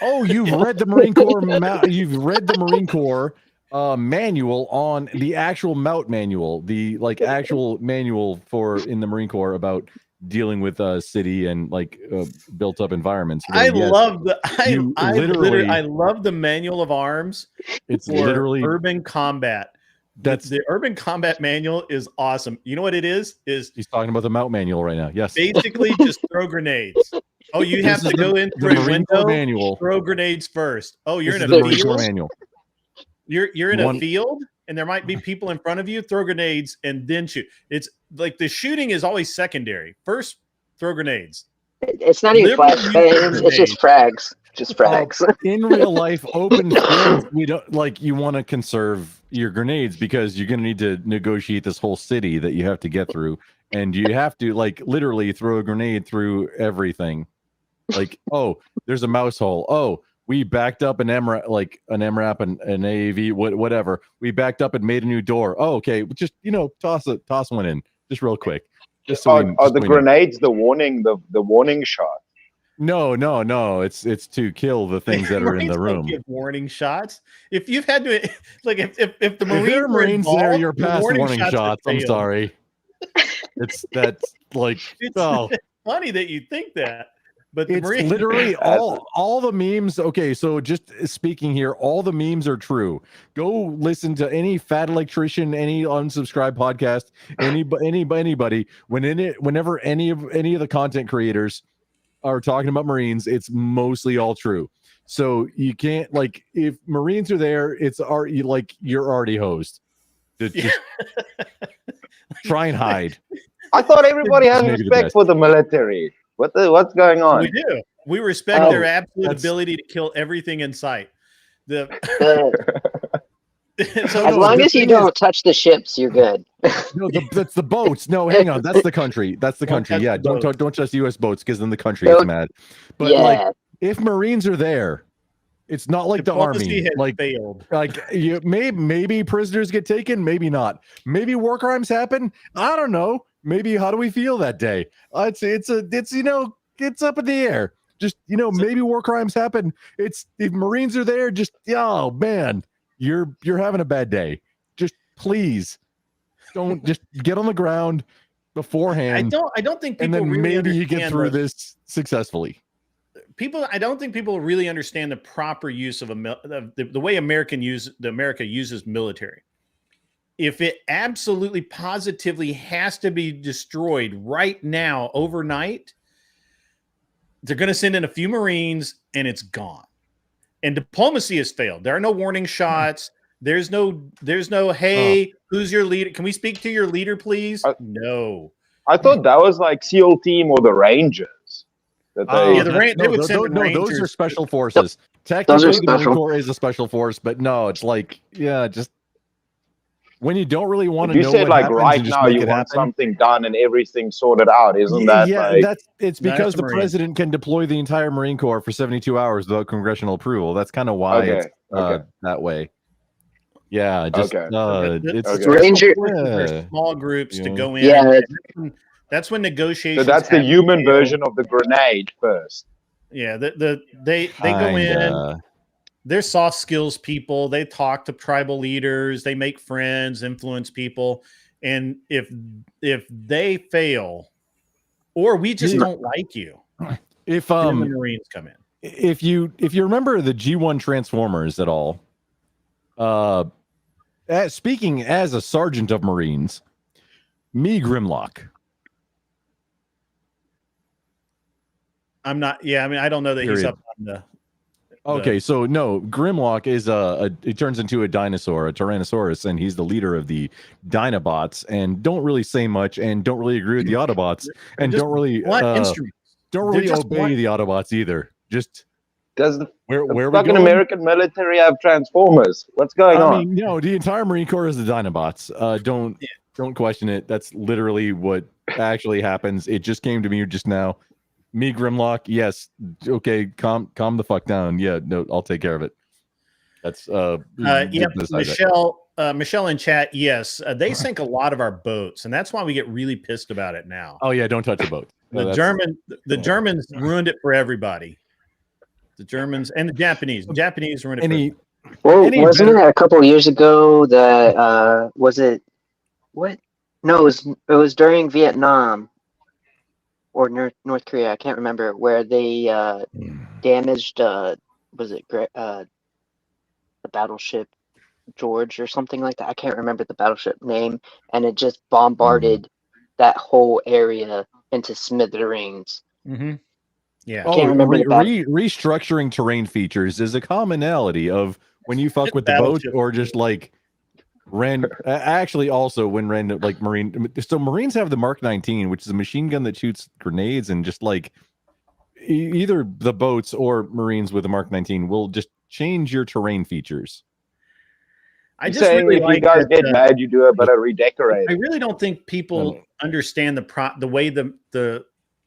Oh, you've read the Marine Corps. You've read the Marine Corps manual on the actual MOUT manual, the actual manual for in the Marine Corps about dealing with city and built up environments. I love the manual of arms. It's literally urban combat. That's the urban combat manual is awesome. You know what it is? He's talking about the MOUT manual right now. Yes. Basically just throw grenades. Oh, you have to go in through a window, manual. Throw grenades first. Oh, you're in a field. Manual. You're in a field and there might be people in front of you, throw grenades and then shoot. It's like the shooting is always secondary. First, throw grenades. It's not even flashbangs, it's just frags. Just frags. In real life, open fields, we don't you want to conserve your grenades because you're going to need to negotiate this whole city that you have to get through, and you have to literally throw a grenade through everything. Oh, there's a mouse hole. Oh, we backed up an MRAP and an AAV, whatever. We backed up and made a new door. Oh, okay, just toss one in just real quick. Just are the grenades the warning shot? No. It's to kill the things that are in the room. Give warning shots. If you've had to, if the Marines there, you're past warning shots. I'm sorry. It's funny that you think that, but it's literally all the memes. Okay, so just speaking here, all the memes are true. Go listen to any fat electrician, any unsubscribed podcast, anybody. Whenever any of the content creators are talking about Marines, it's mostly all true. So you can't if Marines are there, you're already hosed. Just try and hide. I thought everybody has respect for the military. What's going on? We do. We respect their absolute ability to kill everything in sight. As long as you don't touch the ships, you're good. No, that's the boats. No, hang on. That's the country. That's the country. Yeah, don't touch U.S. boats because then the country gets mad. But if Marines are there, it's not like the Army. Failed. Maybe prisoners get taken, maybe not. Maybe war crimes happen. I don't know. Maybe how do we feel that day? It's up in the air. Just maybe war crimes happen. If Marines are there, just oh man. You're having a bad day. Just please don't just get on the ground beforehand. I don't think people and then really maybe you get through this successfully. I don't think people really understand the proper use of the way America uses military. If it absolutely positively has to be destroyed right now overnight, they're going to send in a few Marines and it's gone. And diplomacy has failed. There are no warning shots. There's no, hey, who's your leader? Can we speak to your leader, please? No. I thought that was like SEAL team or the Rangers. Those are special forces. Technically, the Marine Corps is a special force, but no, it's just when you don't really want to know. You said right now you want something done and everything sorted out, isn't that? Yeah, it's because the president can deploy the entire Marine Corps for 72 hours without congressional approval. That's kind of why it's that way. Yeah, it's Ranger small groups to go in. Yeah, that's when negotiations. So that's the human version of the grenade first. Yeah, they go in. They're soft skills people. They talk to tribal leaders. They make friends, influence people. And if they fail, or we just don't like you, if the Marines come in. If you remember the G1 Transformers at all, speaking as a sergeant of Marines, me Grimlock. I'm not. Yeah, I mean, I don't know that he's up on the. Okay, so no, Grimlock is it turns into a dinosaur, a Tyrannosaurus, and he's the leader of the Dinobots, and don't really say much, and don't really agree with the Autobots, and don't really obey the Autobots either. Just Does the Where we fucking going? American military have Transformers? What's going on? I mean, you know, the entire Marine Corps is the Dinobots. Don't question it. That's literally what actually happens. It just came to me just now. Me, Grimlock. Yes. Okay. Calm the fuck down. Yeah. No, I'll take care of it. That's Michelle in chat. Yes, they sink a lot of our boats, and that's why we get really pissed about it now. Oh yeah, don't touch a boat. The Germans ruined it for everybody. The Germans and the Japanese. The Japanese ruined it. Well, wasn't it a couple of years ago that was it? What? No, it was during Vietnam or North Korea. I can't remember where they damaged. Was it the battleship George or something like that? I can't remember the battleship name, and it just bombarded that whole area into smithereens. Mm-hmm. Yeah, I can't remember restructuring terrain features is a commonality of when you fuck with the boat or just like actually also when random like Marine. So Marines have the Mark 19, which is a machine gun that shoots grenades, and just like either the boats or Marines with the Mark 19 will just change your terrain features. I just really if you guys get mad, you do a better redecorate. I really don't think people understand the way the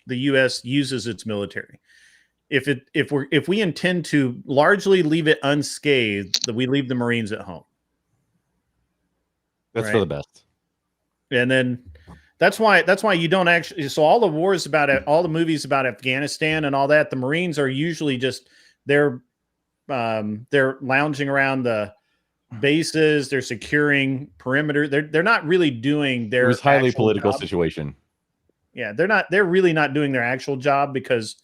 U.S. uses its military. If we intend to largely leave it unscathed, that we leave the Marines at home. That's for the best. And then that's why you don't actually. So all the wars about it, all the movies about Afghanistan and all that, the Marines are usually just they're lounging around the bases, they're securing perimeter. They're not really doing their. It was highly political job. Situation. Yeah, they're really not doing their actual job because,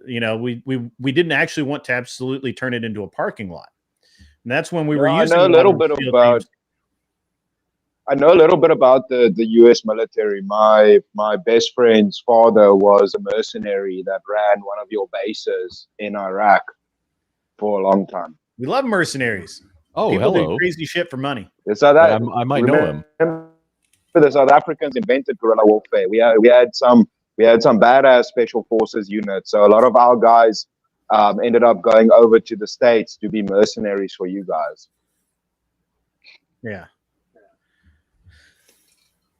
you know, we didn't actually want to absolutely turn it into a parking lot. And that's when we were using I know a little bit about the U.S. military. My best friend's father was a mercenary that ran one of your bases in Iraq for a long time. We love mercenaries. Oh, people hello. do crazy shit for money. So that I might know him. The South Africans invented guerrilla warfare. We had some badass special forces units. So a lot of our guys ended up going over to the States to be mercenaries for you guys. Yeah.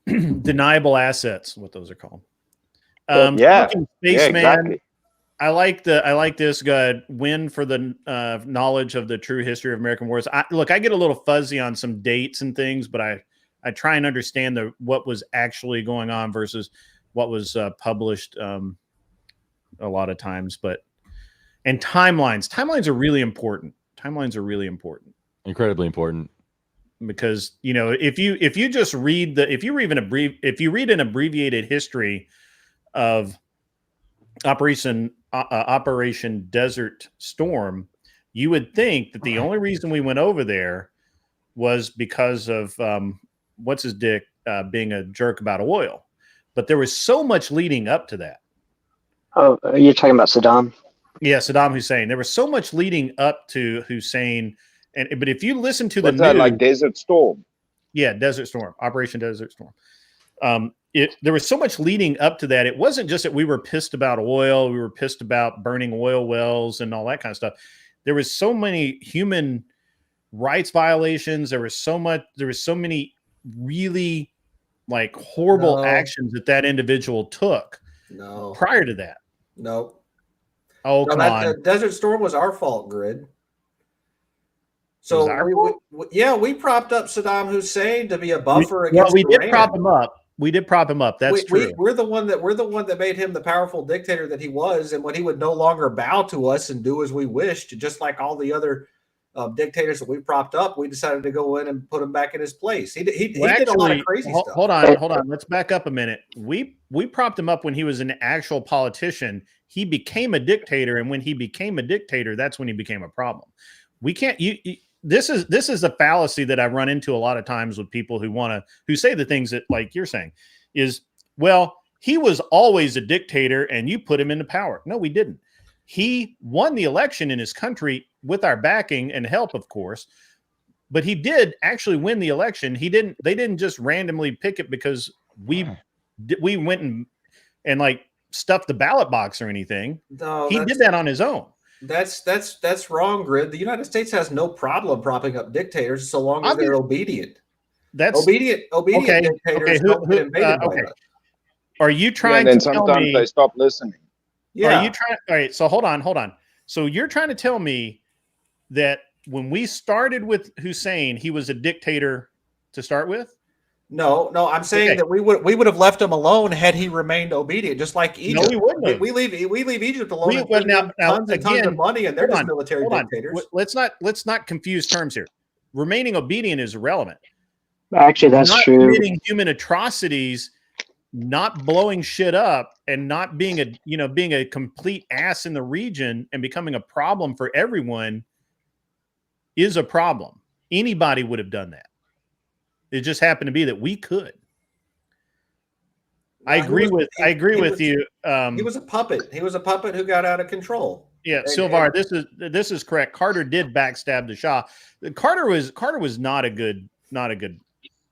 Deniable assets, what those are called. Spaceman, exactly. I like this guy. Win for the knowledge of the true history of American wars. I get a little fuzzy on some dates and things, but I try and understand what was actually going on versus what was published a lot of times. And timelines are really important. Incredibly important. Because, you know, if you just read if you read an abbreviated history of Operation Desert Storm, you would think that the only reason we went over there was because of what's his dick being a jerk about oil. But there was so much leading up to that. Oh, you're talking about Saddam? Yeah, Saddam Hussein. There was so much leading up to Hussein. But if you listen to What's that, like Desert Storm? Yeah, Desert Storm, Operation Desert Storm. There was so much leading up to that. It wasn't just that we were pissed about oil. We were pissed about burning oil wells and all that kind of stuff. There was so many human rights violations. There was so many really like horrible actions that individual took. No. Prior to that. No. Oh, come on. Desert Storm was our fault, Grid. So we propped up Saddam Hussein to be a buffer against. Well, we did prop him up. We did prop him up. That's true. We're the one that made him the powerful dictator that he was, and when he would no longer bow to us and do as we wished, just like all the other dictators that we propped up, we decided to go in and put him back in his place. He did a lot of crazy stuff. Hold on. Let's back up a minute. We propped him up when he was an actual politician. He became a dictator, and when he became a dictator, that's when he became a problem. We can't. This is a fallacy that I run into a lot of times with people who say the things that, like you're saying, is, well, he was always a dictator and you put him into power. No, we didn't. He won the election in his country with our backing and help, of course, but he did actually win the election. They didn't just randomly pick it because we went and like stuffed the ballot box or anything. No, he did that on his own. That's wrong, Grid. The United States has no problem propping up dictators so long as they're obedient. That's obedient okay. dictators don't get invaded by us. Are you trying and to tell sometimes me they stop listening. Yeah. Are you trying? All right. So hold on. So you're trying to tell me that when we started with Hussein, he was a dictator to start with? No, I'm saying that we would have left him alone had he remained obedient, just like Egypt. No, we wouldn't have. We leave Egypt alone. Now, tons and tons of money, and they're just military dictators. Let's not confuse terms here. Remaining obedient is irrelevant. Actually, that's not true. Committing human atrocities, not blowing shit up, and not being a complete ass in the region and becoming a problem for everyone is a problem. Anybody would have done that. It just happened to be that we could. I agree with you. He was a puppet. He was a puppet who got out of control. Yeah, Silvar, this is correct. Carter did backstab the Shah. Carter was not a good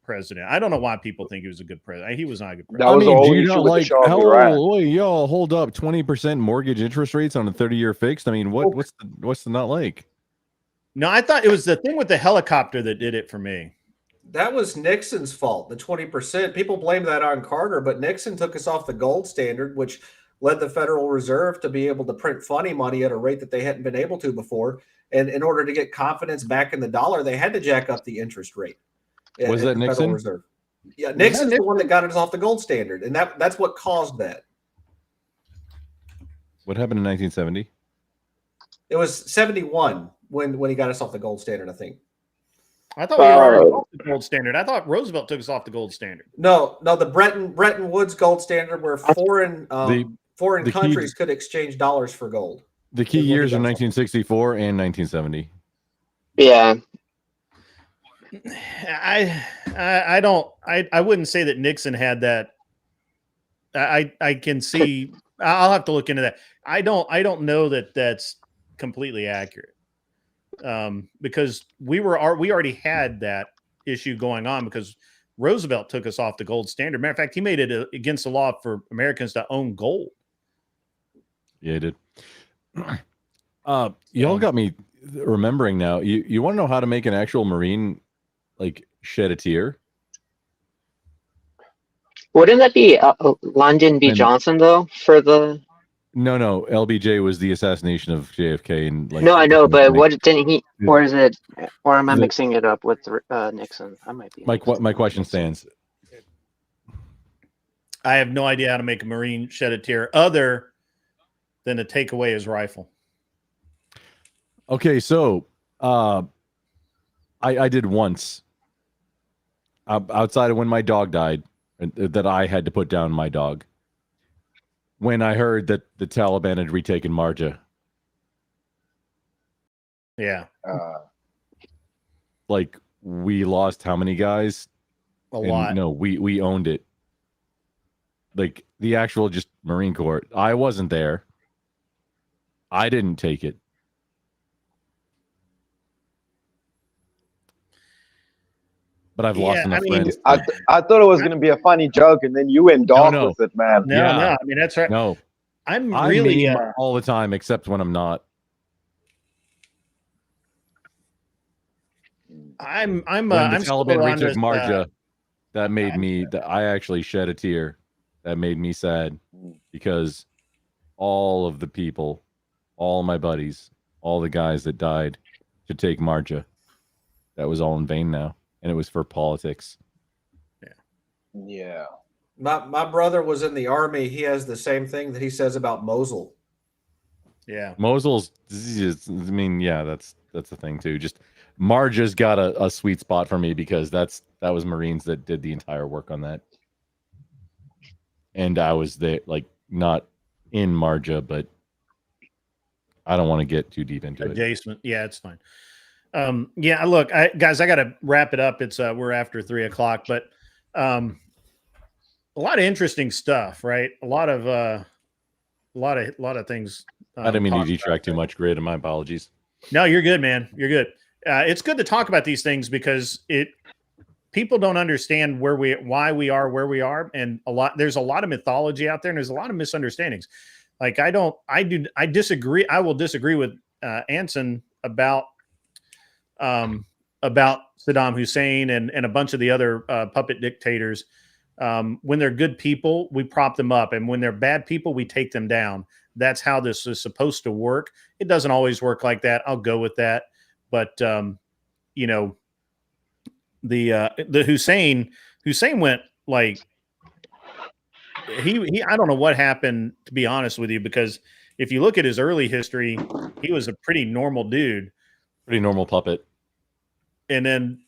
president. I don't know why people think he was a good president. He was not a good president. That was do you not like y'all hold up 20% mortgage interest rates on a 30-year fixed? I mean, what's the not like? No, I thought it was the thing with the helicopter that did it for me. That was Nixon's fault, the 20%. People blame that on Carter, but Nixon took us off the gold standard, which led the Federal Reserve to be able to print funny money at a rate that they hadn't been able to before. And in order to get confidence back in the dollar, they had to jack up the interest rate. Was that Nixon? Federal Reserve. Yeah, Nixon's the one that got us off the gold standard, and that's what caused that. What happened in 1970? It was 71 when he got us off the gold standard, I think. I thought we were already off the gold standard. I thought Roosevelt took us off the gold standard. No, the Bretton Woods gold standard, where foreign countries could exchange dollars for gold. The key years are 1964 and 1970. Yeah. I wouldn't say that Nixon had that. I can see. I'll have to look into that. I don't know that that's completely accurate. Because we already had that issue going on because Roosevelt took us off the gold standard. Matter of fact, he made it against the law for Americans to own gold. Yeah, he did. Y'all got me remembering now. You want to know how to make an actual Marine like shed a tear? Wouldn't that be Lyndon B. Johnson though? For the No. LBJ was the assassination of JFK, and like no, I know, but what didn't he? Or is it? Or am I mixing it up with Nixon? I might be. My question stands. I have no idea how to make a Marine shed a tear other than to take away his rifle. Okay, so I did once outside of when my dog died, that I had to put down my dog. When I heard that the Taliban had retaken Marja. Yeah. Like, we lost how many guys? A lot. No, we owned it. Like, the actual just Marine Corps. I wasn't there. I didn't take it. But I've lost enough friends. I thought it was going to be a funny joke, and then you went dark with it, man. No, I mean, that's right. No. I'm really all the time, except when I'm not. I'm when the Taliban retook Marja, that made me. I actually shed a tear. That made me sad because all of the people, all my buddies, all the guys that died to take Marja, that was all in vain now. And it was for politics. Yeah. My brother was in the army. He has the same thing that he says about Mosul. Yeah. Mosul's, I mean, yeah, that's the thing too. Just Marja's got a sweet spot for me because that was Marines that did the entire work on that. And I was there, like, not in Marja, but I don't want to get too deep into it. Adjacent. Yeah, it's fine. Yeah, look, guys, I got to wrap it up. It's we're after 3 o'clock, but a lot of interesting stuff, right? A lot of things. I didn't mean to detract too much, Grid, and my apologies. No, you're good, man. You're good. It's good to talk about these things because people don't understand why we are where we are, and there's a lot of mythology out there, and there's a lot of misunderstandings. Like I disagree. I will disagree with Anson about Saddam Hussein and a bunch of the other puppet dictators. When they're good people, we prop them up, and when they're bad people, we take them down. That's how this is supposed to work. It doesn't always work like that. I'll go with that, but you know, the Hussein went like he I don't know what happened, to be honest with you, because if you look at his early history, he was a pretty normal dude, pretty normal puppet, and then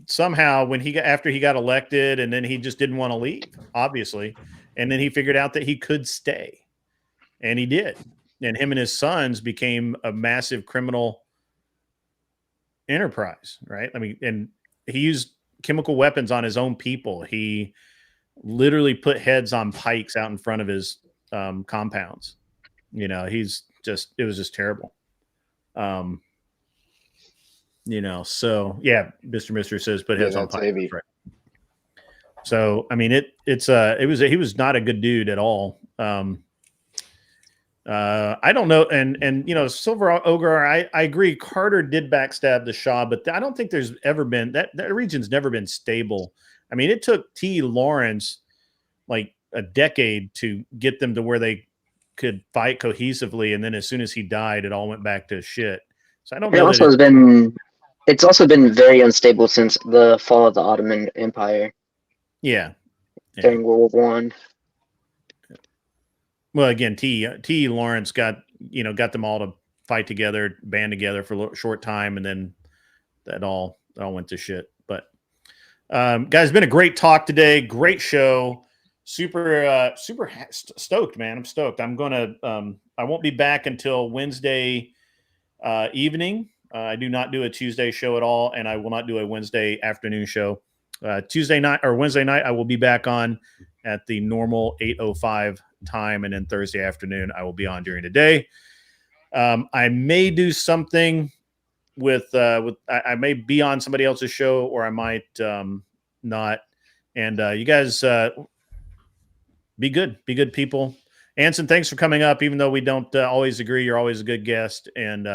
somehow after he got elected, and then he just didn't want to leave, obviously, and then he figured out that he could stay, and he did, and him and his sons became a massive criminal enterprise, right? I mean, and he used chemical weapons on his own people. He literally put heads on pikes out in front of his compounds. You know, it was just terrible. You know, so yeah, Mr. Mister says put heads on pikes. Right. So I mean, he was not a good dude at all. I don't know, and you know, Silver Ogre, I agree. Carter did backstab the Shah, but I don't think there's ever been that region's never been stable. I mean, it took T. Lawrence like a decade to get them to where they could fight cohesively, and then as soon as he died, it all went back to shit. So I don't know. It's also been very unstable since the fall of the Ottoman Empire. Yeah. During World War I. Well, again, T. Lawrence got them all to fight together, band together for a short time, and then that all went to shit. But guys, been a great talk today. Great show. Super stoked, man. I'm stoked. I'm gonna. I won't be back until Wednesday evening. I do not do a Tuesday show at all, and I will not do a Wednesday afternoon show. Tuesday night or Wednesday night, I will be back on at the normal 8:05 time, and then Thursday afternoon I will be on during the day. I may do something with I may be on somebody else's show, or I might not. And you guys be good people. Anson, thanks for coming up, even though we don't always agree. You're always a good guest. And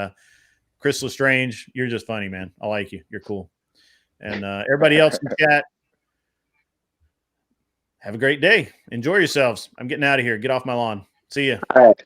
Chris Lestrange, you're just funny, man. I like you. You're cool. And everybody else in the chat, have a great day. Enjoy yourselves. I'm getting out of here. Get off my lawn. See ya. All right.